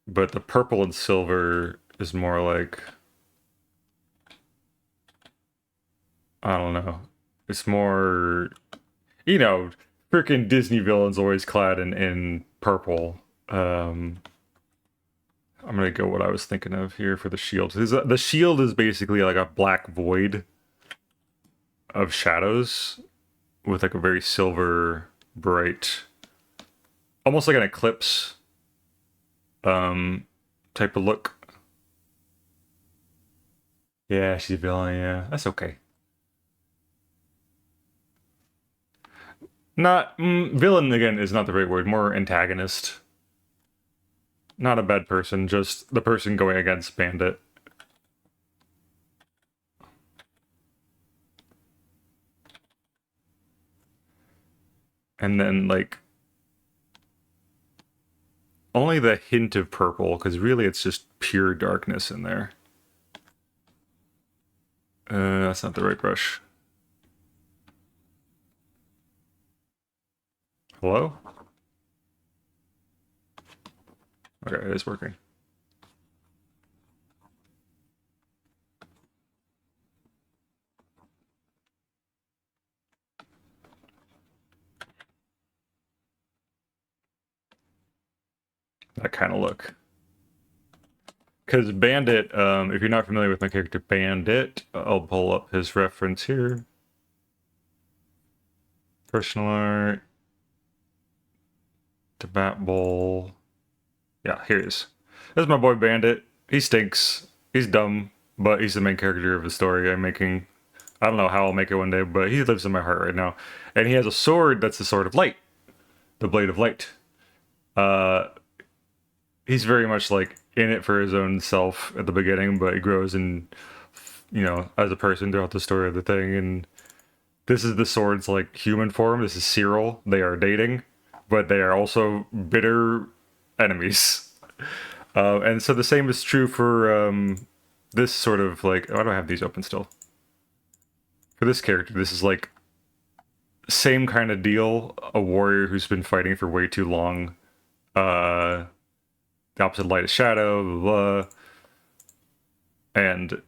But the purple and silver is more like, I don't know. It's more, you know, freaking Disney villains always clad in purple. I'm gonna go what I was thinking of here for the shield. The shield is basically like a black void of shadows with like a very silver, bright, almost like an eclipse type of look. Yeah, she's a villain. Yeah, that's okay. Not villain again is not the right word. More antagonist. Not a bad person, just the person going against Bandit. And then like only the hint of purple, because really it's just pure darkness in there. That's not the right brush. Hello? Okay, it is working. That kind of look. Because Bandit, if you're not familiar with my character Bandit, I'll pull up his reference here. Personal art. to Bat Bowl. Yeah, here he is. This is my boy Bandit. He stinks. He's dumb, but he's the main character of the story I'm making. I don't know how I'll make it one day, but he lives in my heart right now. And he has a sword that's the sword of light, the blade of light. He's very much like in it for his own self at the beginning, but he grows in, as a person throughout the story of the thing. And this is the sword's like human form. This is Cyril. They are dating, but they are also bitter enemies. And so the same is true for this sort of like. Why do I have these open still? For this character, this is like same kind of deal. A warrior who's been fighting for way too long. The opposite light is shadow, blah, blah. And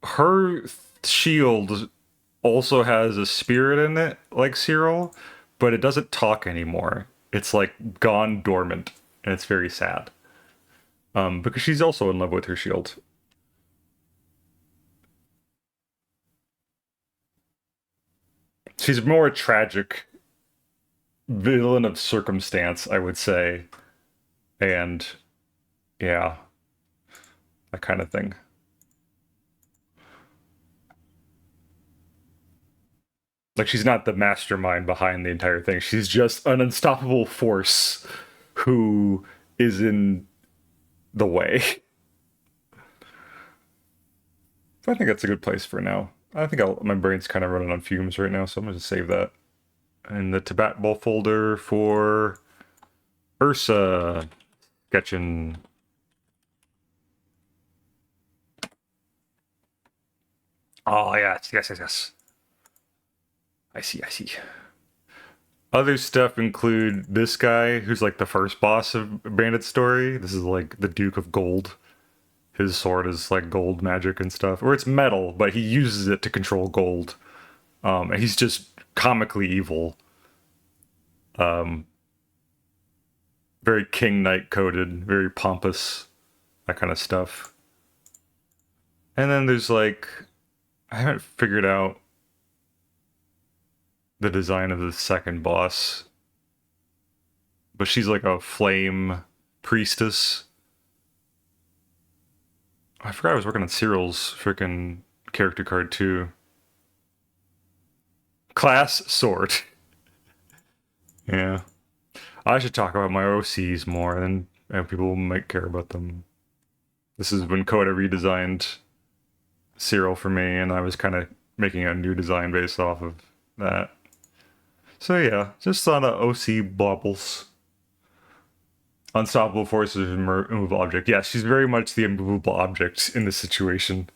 her shield also has a spirit in it, like Cyril, but it doesn't talk anymore. It's like gone dormant, and it's very sad. Because she's also in love with her shield. She's more a tragic villain of circumstance, I would say. And yeah, that kind of thing. Like, she's not the mastermind behind the entire thing. She's just an unstoppable force who is in the way. I think that's a good place for now. I think my brain's kind of running on fumes right now, so I'm going to save that. In the Tibet Bowl folder for Ursa sketching. Oh, yes, yes, yes, yes. I see, I see. Other stuff include this guy, who's like the first boss of Bandit's story. This is like the Duke of Gold. His sword is like gold magic and stuff. Or it's metal, but he uses it to control gold. And he's just comically evil. Very King Knight coded, very pompous, that kind of stuff. And then there's like, I haven't figured out the design of the second boss, but she's like a flame priestess. I forgot I was working on Cyril's freaking character card too. Class sword. Yeah. I should talk about my OCs more, and people might care about them. This is when Coda redesigned Cyril for me, and I was kind of making a new design based off of that. So yeah, just on the OC baubles. Unstoppable forces, immovable object. Yeah, she's very much the immovable object in this situation.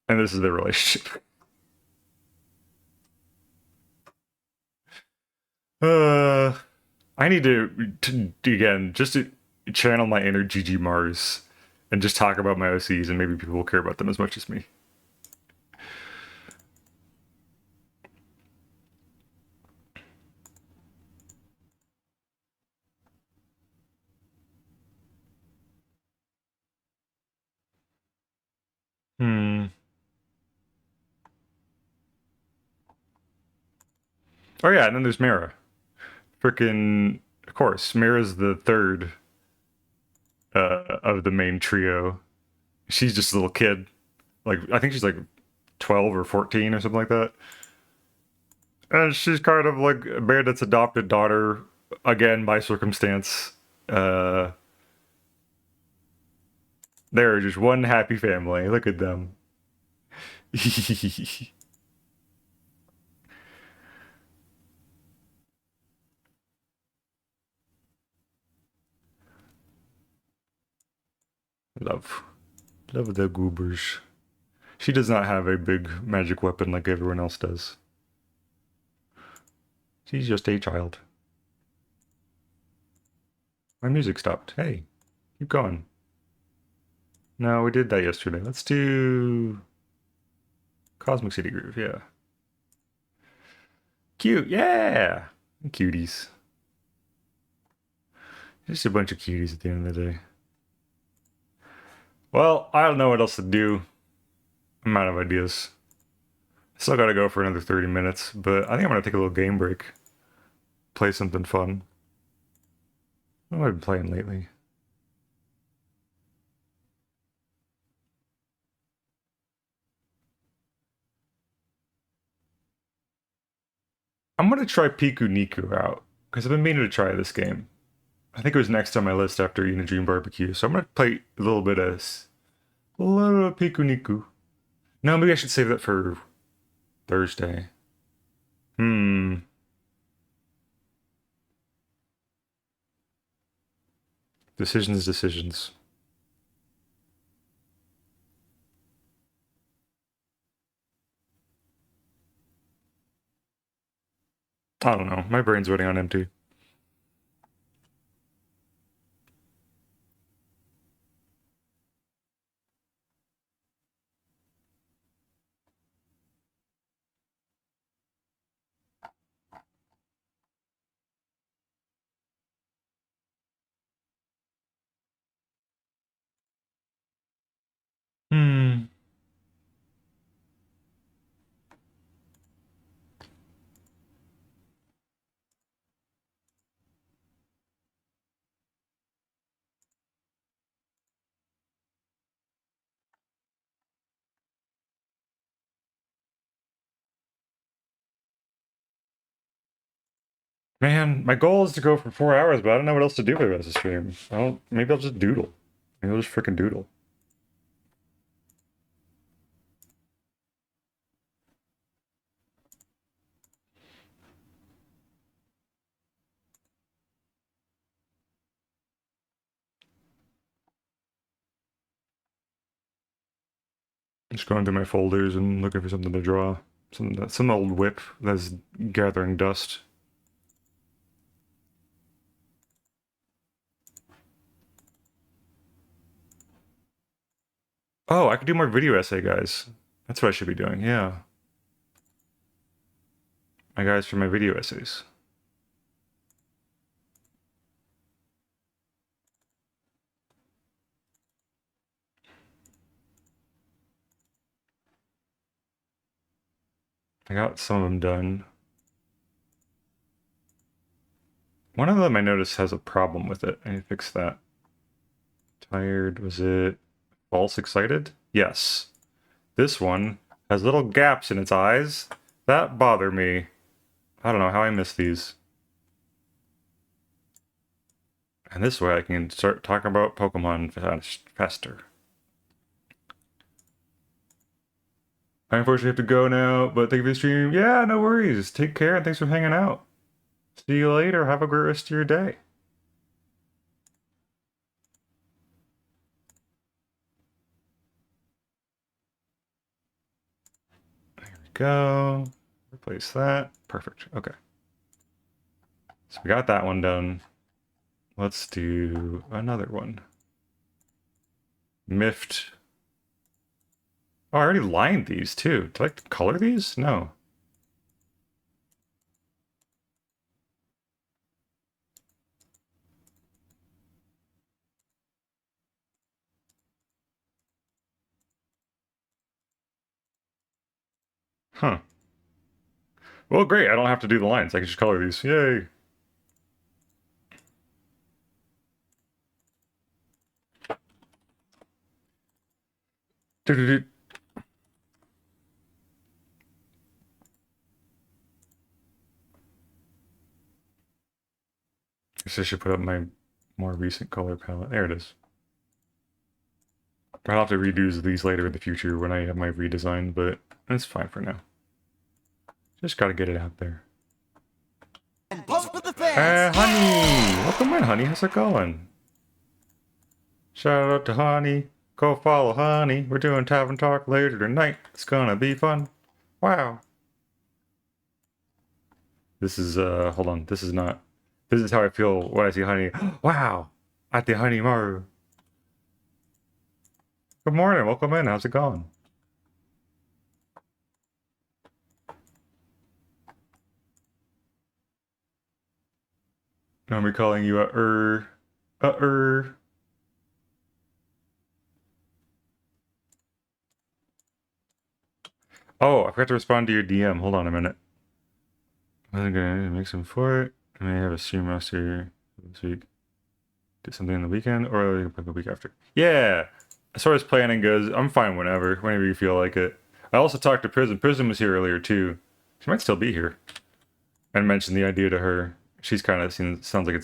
And this is their relationship. I need to again, just to channel my inner GG Mars and just talk about my OCs, and maybe people will care about them as much as me. Oh yeah, and then there's Mira. Frickin', of course, Mira's the third of the main trio. She's just a little kid. Like, I think she's like 12 or 14 or something like that. And she's kind of like Bandit's adopted daughter, again, by circumstance. They're just one happy family. Look at them. Love. Love the goobers. She does not have a big magic weapon like everyone else does. She's just a child. My music stopped. Hey, keep going. No, we did that yesterday. Let's do Cosmic City Groove, yeah. Cute, yeah! Cuties. Just a bunch of cuties at the end of the day. Well, I don't know what else to do. I'm out of ideas. Still gotta go for another 30 minutes, but I think I'm gonna take a little game break. Play something fun. What have I been playing lately? I'm gonna try Piku Niku out, because I've been meaning to try this game. I think it was next on my list after Eating a Dream Barbecue, so I'm gonna play a little Piku Niku. No, maybe I should save that for Thursday. Hmm. Decisions, decisions. I don't know. My brain's running on empty. Hmm. Man, my goal is to go for 4 hours, but I don't know what else to do for the rest of the stream. I don't. Maybe I'll just doodle. Maybe I'll just freaking doodle. Just going through my folders and looking for something to draw. Some old whip that's gathering dust. Oh, I could do more video essay, guys. That's what I should be doing. Yeah, my guys for my video essays. I got some of them done. One of them I noticed has a problem with it. I need to fix that. Tired, was it false excited? Yes. This one has little gaps in its eyes. That bother me. I don't know how I missed these. And this way I can start talking about Pokemon faster. I unfortunately have to go now, but thank you for the stream. Yeah, no worries. Take care and thanks for hanging out. See you later. Have a great rest of your day. There we go. Replace that. Perfect. Okay. So we got that one done. Let's do another one. Miffed. Oh, I already lined these too. Did I color these? No. Huh. Well, great. I don't have to do the lines. I can just color these. Yay. Do-do-do. Guess I should put up my more recent color palette. There it is. I'll have to redo these later in the future when I have my redesign, but it's fine for now. Just gotta get it out there. And post for the fans. Honey! Welcome in, honey. How's it going? Shout out to Honey. Go follow Honey. We're doing Tavern Talk later tonight. It's gonna be fun. Wow. This is, hold on. This is not. This is how I feel when I see Honey. Wow! At the Honey Maru. Good morning. Welcome in. How's it going? I'm calling you a. Oh, I forgot to respond to your DM. Hold on a minute. I'm gonna make some for it. I may have a stream master this week. Do something on the weekend, or we can play the week after. Yeah. As far as planning goes, I'm fine whenever you feel like it. I also talked to Prism. Prism was here earlier too. She might still be here. And mentioned the idea to her. She's kind of sounds like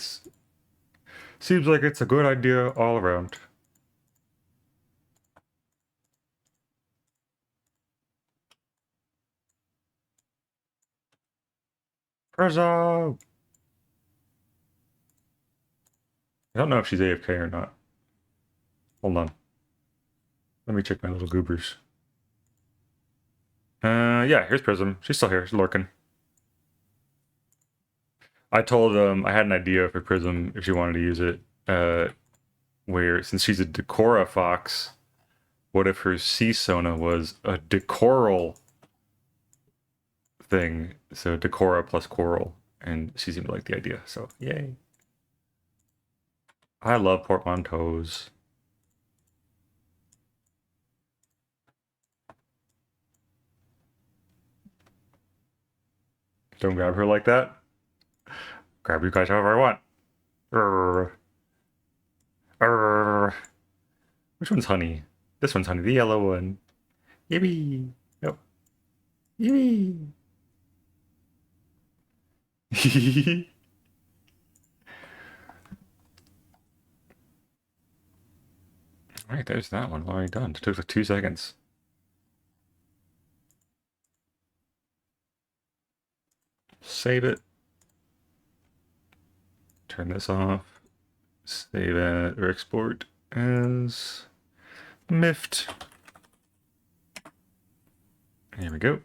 seems like it's a good idea all around. Prism. I don't know if she's AFK or not. Hold on. Let me check my little goobers. Yeah, here's Prism. She's still here. She's lurking. I told I had an idea for Prism if she wanted to use it. Where since she's a Decora fox, what if her sea sona was a decoral thing? So Decora plus coral, and she seemed to like the idea. So yay! I love portmanteaus. Don't grab her like that. Grab you guys however I want. Arr. Arr. Which one's honey? This one's honey. The yellow one. Yippee! Nope. Yippee! Alright, there's that one. Already done. It took like 2 seconds. Save it. Turn this off. Save it or export as Miffed. Here we go.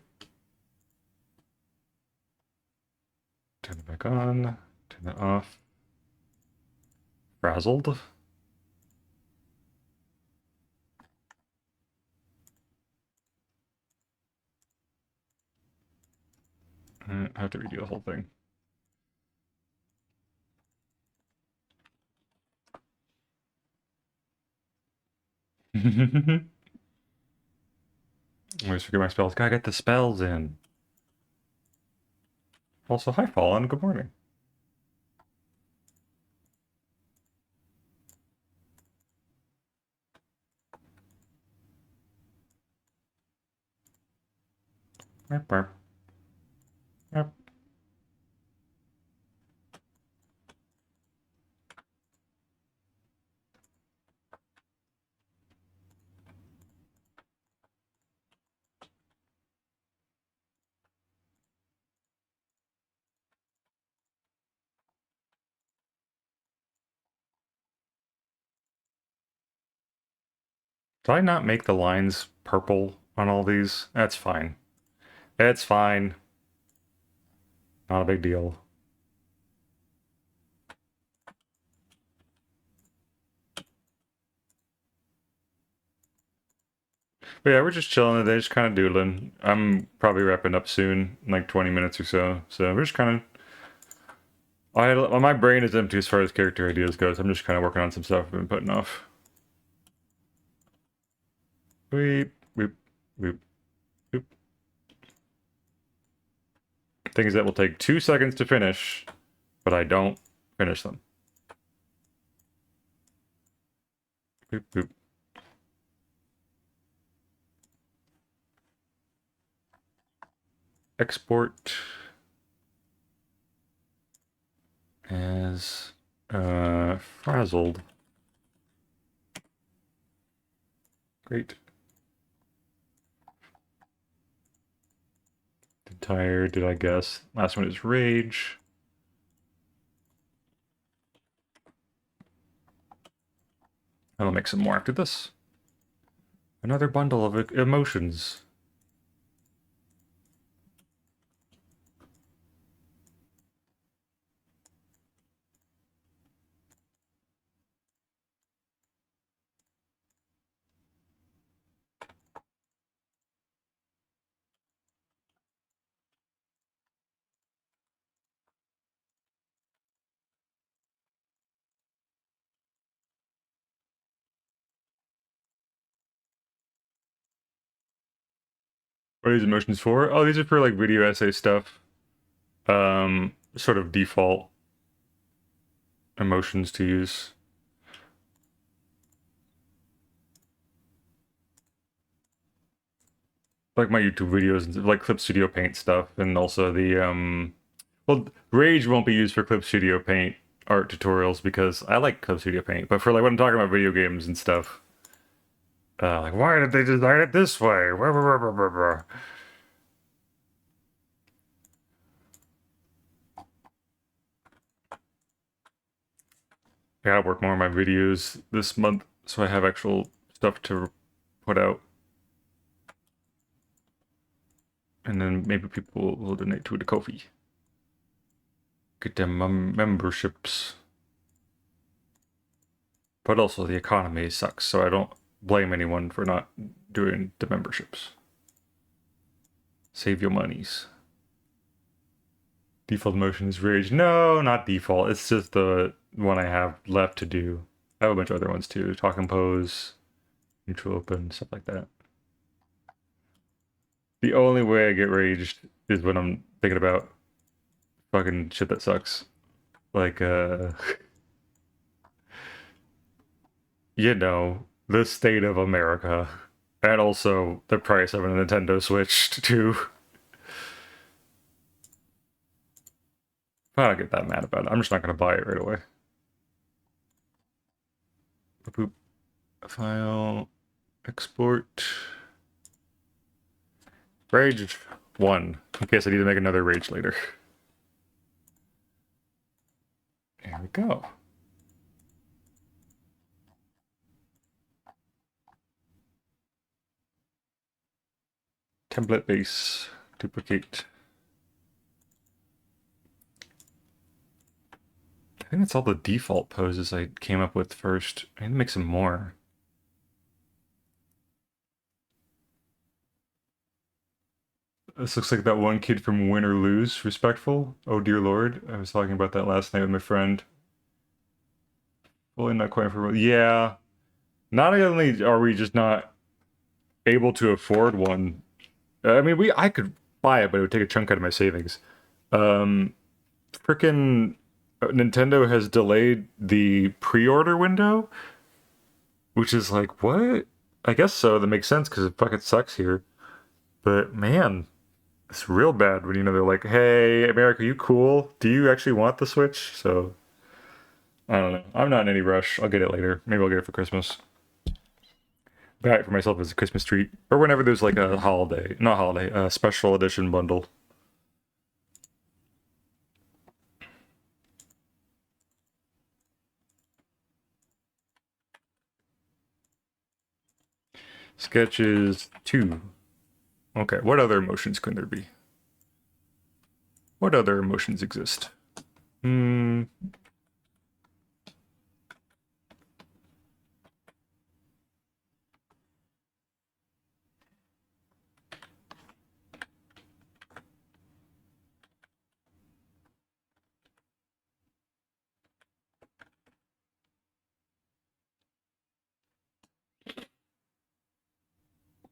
Turn it back on. Turn that off. Frazzled. I have to redo the whole thing. I always forget my spells. Gotta get the spells in. Also, hi, Fallen. Good morning. Yep, yep. Yep. Did I not make the lines purple on all these? That's fine. It's fine. Not a big deal. But yeah, we're just chilling today, just kind of doodling. I'm probably wrapping up soon, in like 20 minutes or so. So we're just kind of. My brain is empty as far as character ideas goes. I'm just kind of working on some stuff I've been putting off. Weep, weep, weep, weep. Things that will take 2 seconds to finish, but I don't finish them. Boop, boop. Export as frazzled. Great. Tired, did I guess? Last one is rage. I'll make some more after this. Another bundle of emotions. What are these emotions for? Oh, these are for like video essay stuff. Sort of default emotions to use. Like my YouTube videos, like Clip Studio Paint stuff, and also the well, Rage won't be used for Clip Studio Paint art tutorials because I like Clip Studio Paint, but for like when I'm talking about video games and stuff, like why did they design it this way? I gotta work more on my videos this month so I have actual stuff to put out. And then maybe people will donate to the Ko-fi. Get them memberships. But also the economy sucks, so I don't blame anyone for not doing the memberships. Save your monies. Default motion is Rage. No, not default. It's just the one I have left to do. I have a bunch of other ones too. Talk and pose, neutral open, stuff like that. The only way I get raged is when I'm thinking about fucking shit that sucks. Like, you know, the state of America. And also the price of a Nintendo Switch, too. I don't get that mad about it. I'm just not going to buy it right away. Boop. File. Export. Rage 1. In case I need to make another Rage later. There we go. Template base. Duplicate. I think that's all the default poses I came up with first. I need to make some more. This looks like that one kid from Win or Lose, Respectful. Oh dear lord. I was talking about that last night with my friend. Fully not quite for... Yeah. Not only are we just not able to afford one. I mean, I could buy it, but it would take a chunk out of my savings. Frickin' Nintendo has delayed the pre-order window, which is like, what? I guess so. That makes sense because it fucking sucks here. But man, it's real bad when they're like, "Hey, America, you cool? Do you actually want the Switch?" So I don't know. I'm not in any rush. I'll get it later. Maybe I'll get it for Christmas. Buy it for myself as a Christmas treat, or whenever there's like a holiday, not holiday, a special edition bundle. Sketches 2. Okay, what other emotions can there be? What other emotions exist?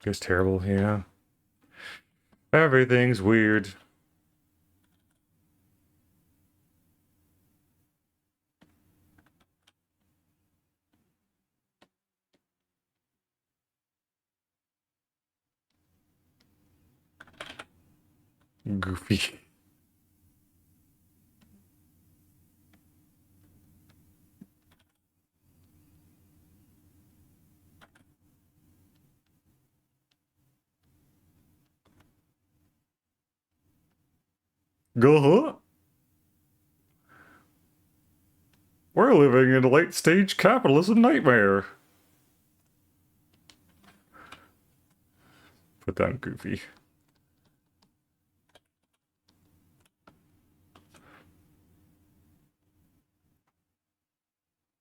It's terrible, yeah. Everything's weird. Goofy. Go. We're living in a late stage capitalism nightmare. Put down Goofy.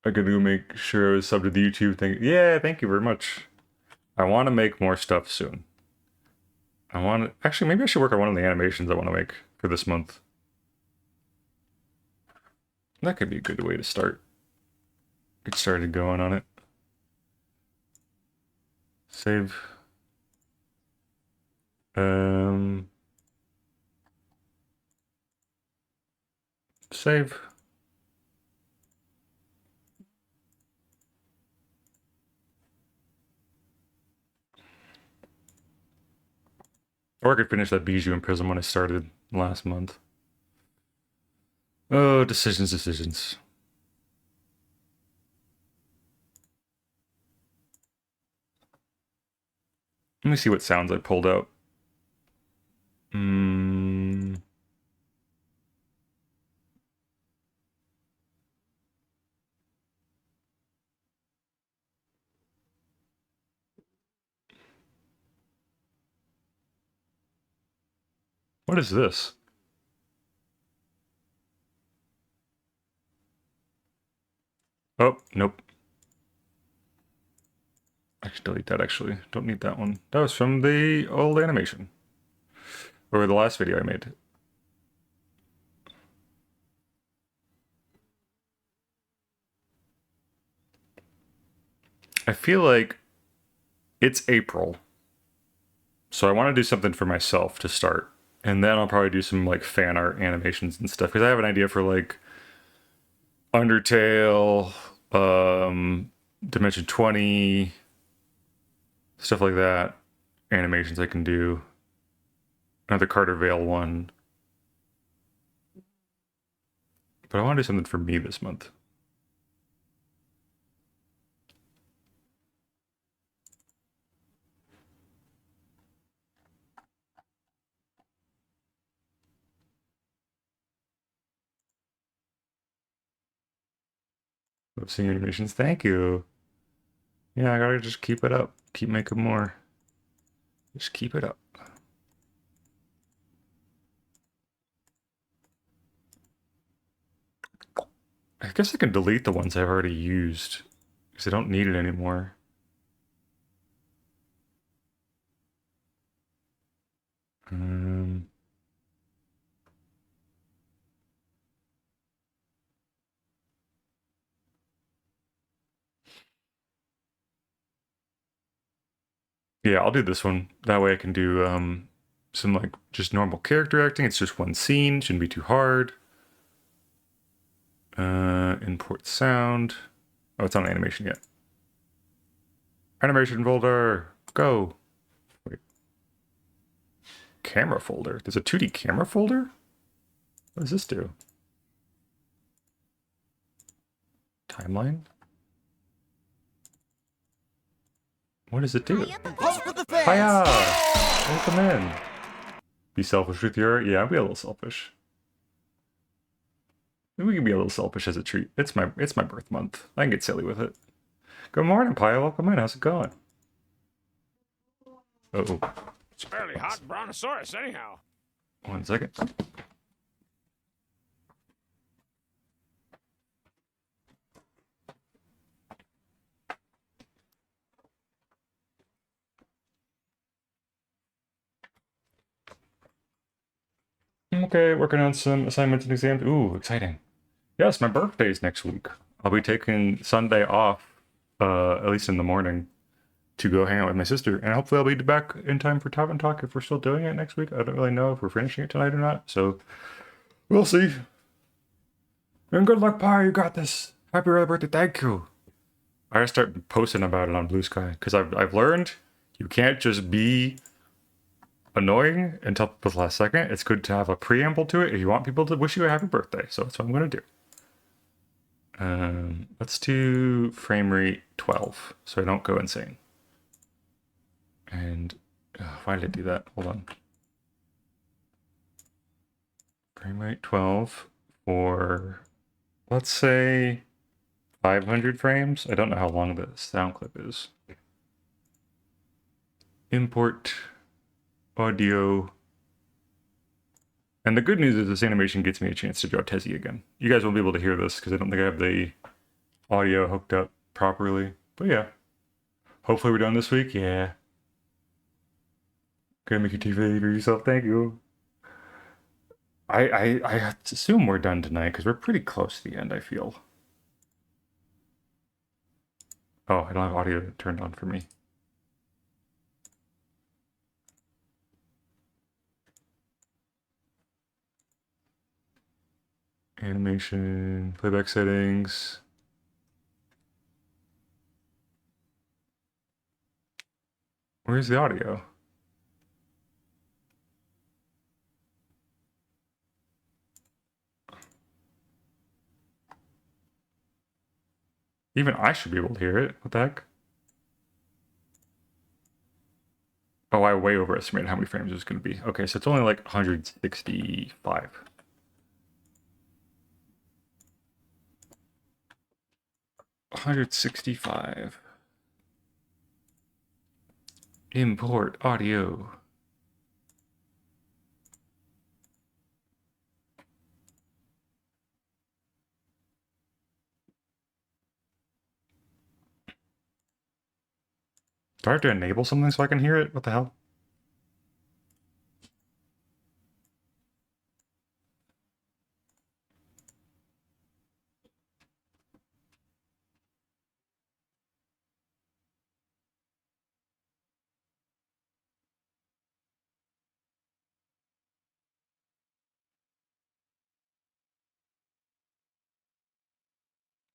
I gotta go make sure I was subbed to the YouTube thing. Yeah, thank you very much. I want to make more stuff soon. Actually, maybe I should work on one of the animations I want to make for this month. That could be a good way to start. Get started going on it. Save. Um, save. Or I could finish that Bijou in Prism when I started last month. Oh, decisions, decisions. Let me see what sounds I pulled out. Hmm. What is this? Oh, nope. I should delete that actually. Don't need that one. That was from the old animation. Or the last video I made. I feel like it's April. So I want to do something for myself to start. And then I'll probably do some like fan art animations and stuff. Because I have an idea for like Undertale, Dimension 20, stuff like that. Animations I can do. Another Carter Vale one. But I want to do something for me this month. Love seeing animations. Thank you. Yeah, I gotta just keep it up. Keep making more. Just keep it up. I guess I can delete the ones I've already used because I don't need it anymore. Um, yeah, I'll do this one. That way I can do some like just normal character acting. It's just one scene, shouldn't be too hard. Import sound. Oh, it's not an animation yet. Animation folder, go. Wait. Camera folder. There's a 2D camera folder? What does this do? Timeline? What does it do? And pose for the fans. Hiya! Welcome in. Be selfish with your art? Yeah, I'll be a little selfish. Maybe we can be a little selfish as a treat. It's my birth month. I can get silly with it. Good morning, Pia. Welcome in. How's it going? Oh, It's fairly hot in Brontosaurus, anyhow. 1 second. Okay, working on some assignments and exams. Ooh, exciting. Yes, my birthday's next week. I'll be taking Sunday off, at least in the morning, to go hang out with my sister, and hopefully I'll be back in time for Top and Talk if we're still doing it next week. I don't really know if we're finishing it tonight or not, so we'll see. And good luck, Pie. You got this. Happy early birthday. Thank you. I gotta start posting about it on Blue Sky because I've learned you can't just be annoying until the last second. It's good to have a preamble to it if you want people to wish you a happy birthday. So that's what I'm gonna do. Let's do frame rate 12 so I don't go insane. And why did I do that? Hold on. Frame rate 12 for, let's say, 500 frames. I don't know how long the sound clip is. Import audio. And the good news is this animation gets me a chance to draw Tessie again. You guys won't be able to hear this because I don't think I have the audio hooked up properly. But yeah. Hopefully we're done this week. Yeah. Gonna make a TV for yourself. Thank you. I assume we're done tonight because we're pretty close to the end, I feel. Oh, I don't have audio turned on for me. Animation, playback settings. Where's the audio? Even I should be able to hear it. What the heck? Oh, I way overestimated how many frames it was going to be. Okay, so it's only like 165. 165. Import audio. Do I have to enable something so I can hear it? What the hell?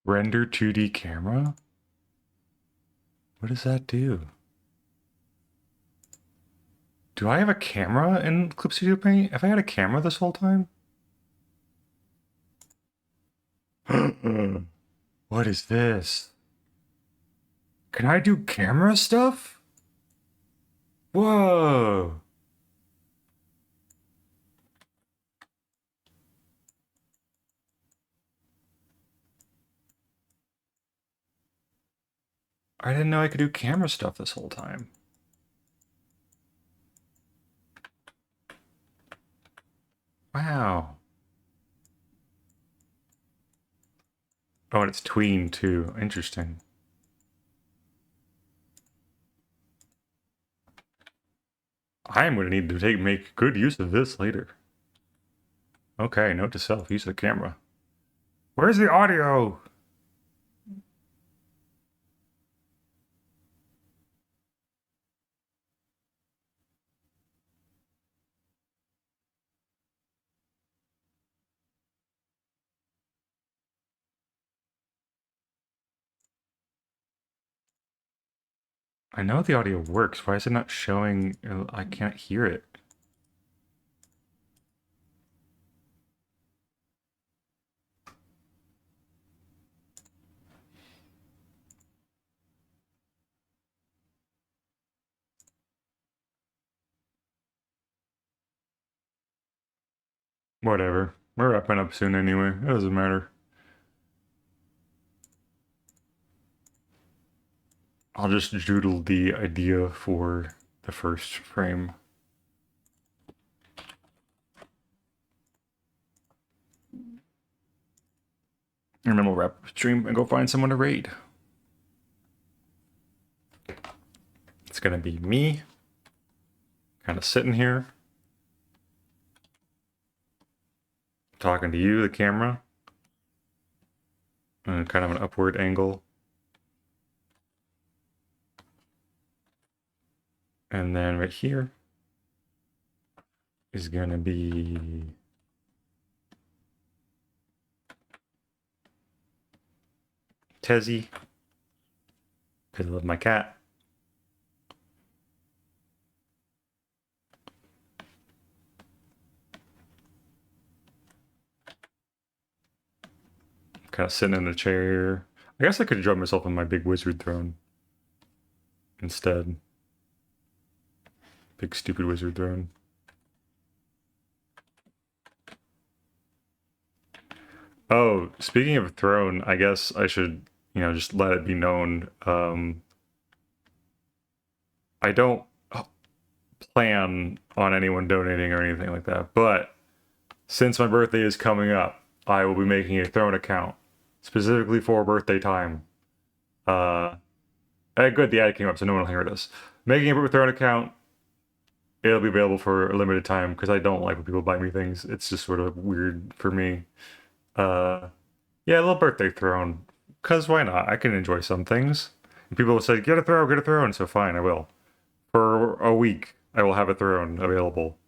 Render 2D camera? What does that do? Do I have a camera in Clip Studio Paint? Have I had a camera this whole time? What is this? Can I do camera stuff? Whoa! I didn't know I could do camera stuff this whole time. Wow. Oh, and it's tween too. Interesting. I am going to need to make good use of this later. Okay, note to self, use the camera. Where's the audio? I know the audio works. Why is it not showing? I can't hear it. Whatever. We're wrapping up soon anyway. It doesn't matter. I'll just doodle the idea for the first frame. And then we'll wrap up stream and go find someone to raid. It's gonna be me, kind of sitting here, talking to you, the camera, and kind of an upward angle. And then right here is gonna be Tezzy, because I love my cat. Kind of sitting in a chair. I guess I could draw myself on my big wizard throne instead. Big stupid wizard throne. Oh, speaking of throne, I guess I should, just let it be known. I don't plan on anyone donating or anything like that, but since my birthday is coming up, I will be making a throne account specifically for birthday time. Good, the ad came up, so no one will hear this. Making a throne account, it'll be available for a limited time because I don't like when people buy me things. It's just sort of weird for me. Yeah, a little birthday throne. Because why not? I can enjoy some things. And people will say, get a throne. So fine, I will. For a week, I will have a throne available.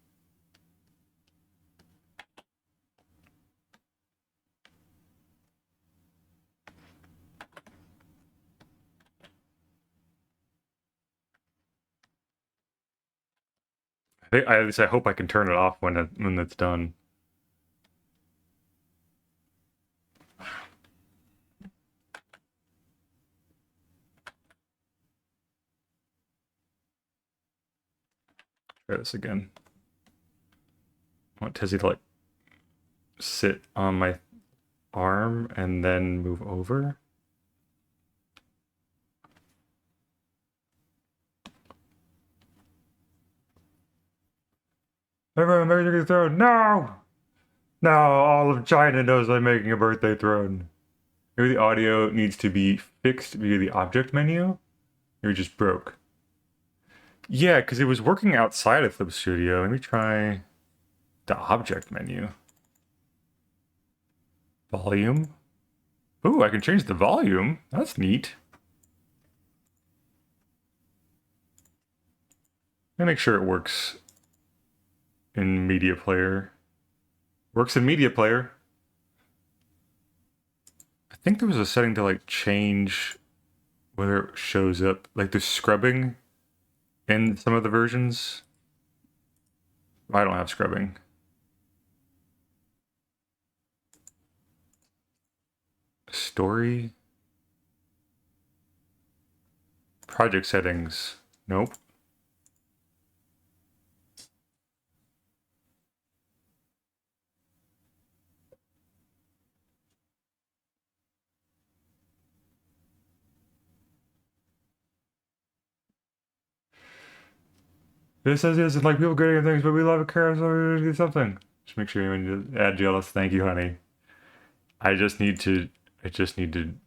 At least I hope I can turn it off when it's done. Try this again. I want Tizzy to like sit on my arm and then move over. Everyone making a throne. No! Now all of China knows I'm making a birthday throne. Maybe the audio needs to be fixed via the object menu. Or just broke. Yeah, because it was working outside of Flip Studio. Let me try the object menu. Volume. Ooh, I can change the volume. That's neat. Let me make sure it works in Media Player. Works in Media Player. I think there was a setting to like change whether it shows up. Like there's scrubbing in some of the versions. I don't have scrubbing. Story. Project settings. Nope. This says it's like people getting things, but we love it, care, so we're gonna do something. Just make sure you add jealous. Thank you, honey. I just need to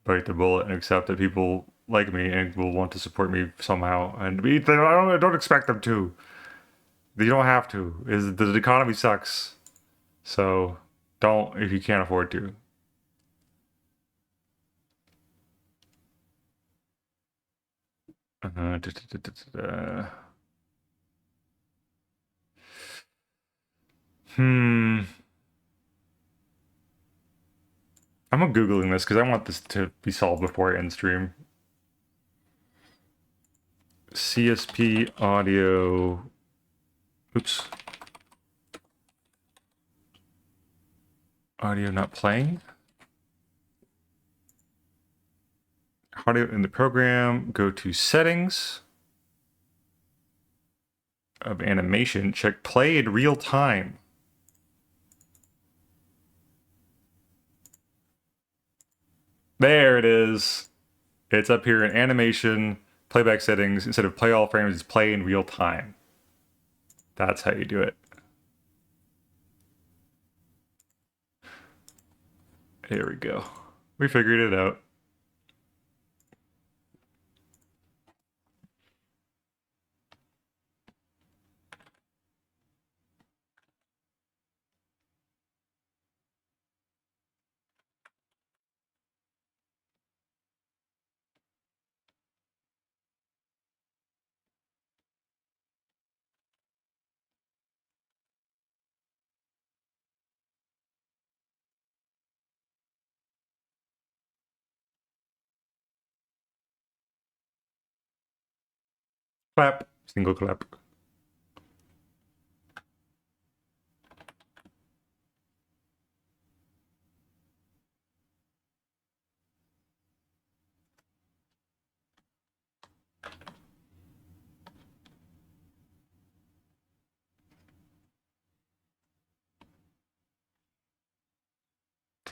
bite the bullet and accept that people like me and will want to support me somehow. And I don't expect them to. You don't have to. The economy sucks. So don't if you can't afford to. Uh, da, da, da, da, da. Hmm. I'm googling this because I want this to be solved before I end stream. CSP audio. Oops. Audio not playing. Audio in the program. Go to settings of animation. Check play in real time. There it is. It's up here in animation, playback settings. Instead of play all frames, it's play in real time. That's how you do it. Here we go. We figured it out. Clap. Single clap.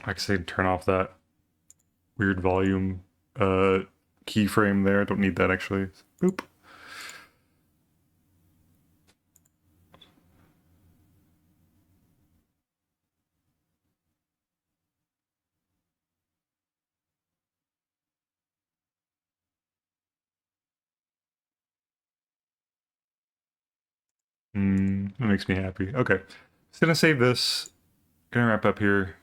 I can say turn off that weird volume keyframe there. Don't need that actually. Boop. That makes me happy. Okay. Just gonna save this. Gonna wrap up here.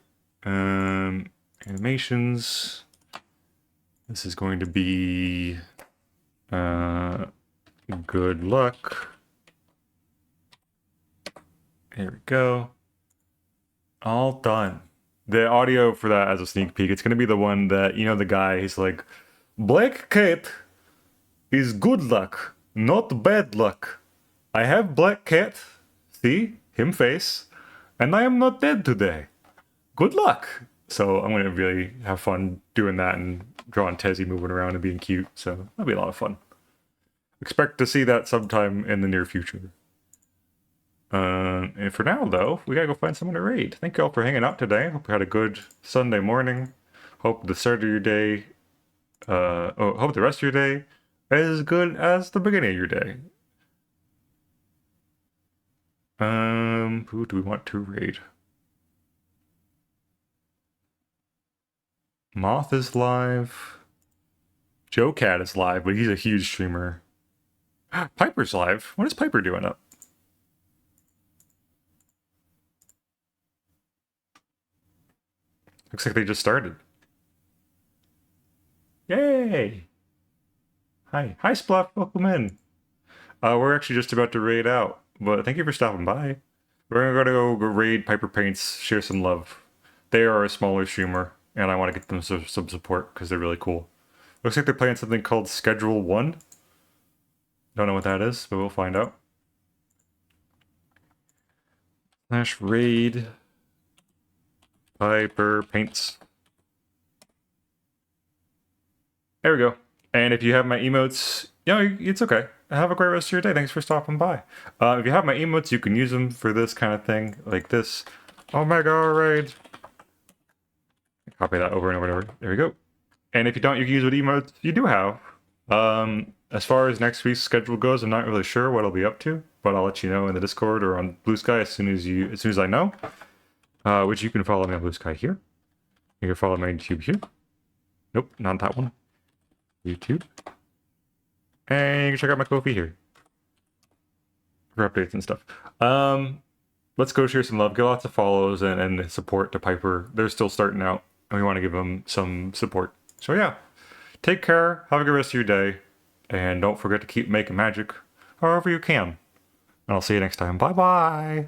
Animations. This is going to be good luck. Here we go. All done. The audio for that as a sneak peek, it's gonna be the one that, you know, the guy, he's like, Black cat is good luck, not bad luck. I have black cat, See? Him face. And I am not dead today. Good luck. So I'm going to really have fun doing that and drawing Tezzy moving around and being cute. So that'll be a lot of fun. Expect to see that sometime in the near future. And for now, though, we gotta go find someone to raid. Thank you all for hanging out today. Hope you had a good Sunday morning. Hope the start of your day, hope the rest of your day is as good as the beginning of your day. Who do we want to raid? Moth is live. Joe Cat is live, but he's a huge streamer. Piper's live. What is Piper doing up? Looks like they just started. Yay! Hi. Hi, Spluff. Welcome in. We're actually just about to raid out, but thank you for stopping by. We're gonna go raid Piper Paints, share some love. They are a smaller streamer, and I want to get them some support because they're really cool. Looks like they're playing something called Schedule 1. Don't know what that is, but we'll find out. / raid Piper Paints. There we go. And if you have my emotes, it's okay. Have a great rest of your day. Thanks for stopping by. If you have my emotes, you can use them for this kind of thing, like this. Omega raid. Copy that over and over and over. There we go. And if you don't, you can use what emotes you do have. As far as next week's schedule goes, I'm not really sure what I'll be up to, but I'll let you know in the Discord or on Blue Sky as soon as I know. Which you can follow me on Blue Sky here. You can follow me on YouTube here. Nope, not that one. YouTube. And you can check out my Ko-fi here for updates and stuff. Let's go share some love. Get lots of follows and support to Piper. They're still starting out, and we want to give them some support. So yeah, take care. Have a good rest of your day. And don't forget to keep making magic however you can. And I'll see you next time. Bye-bye.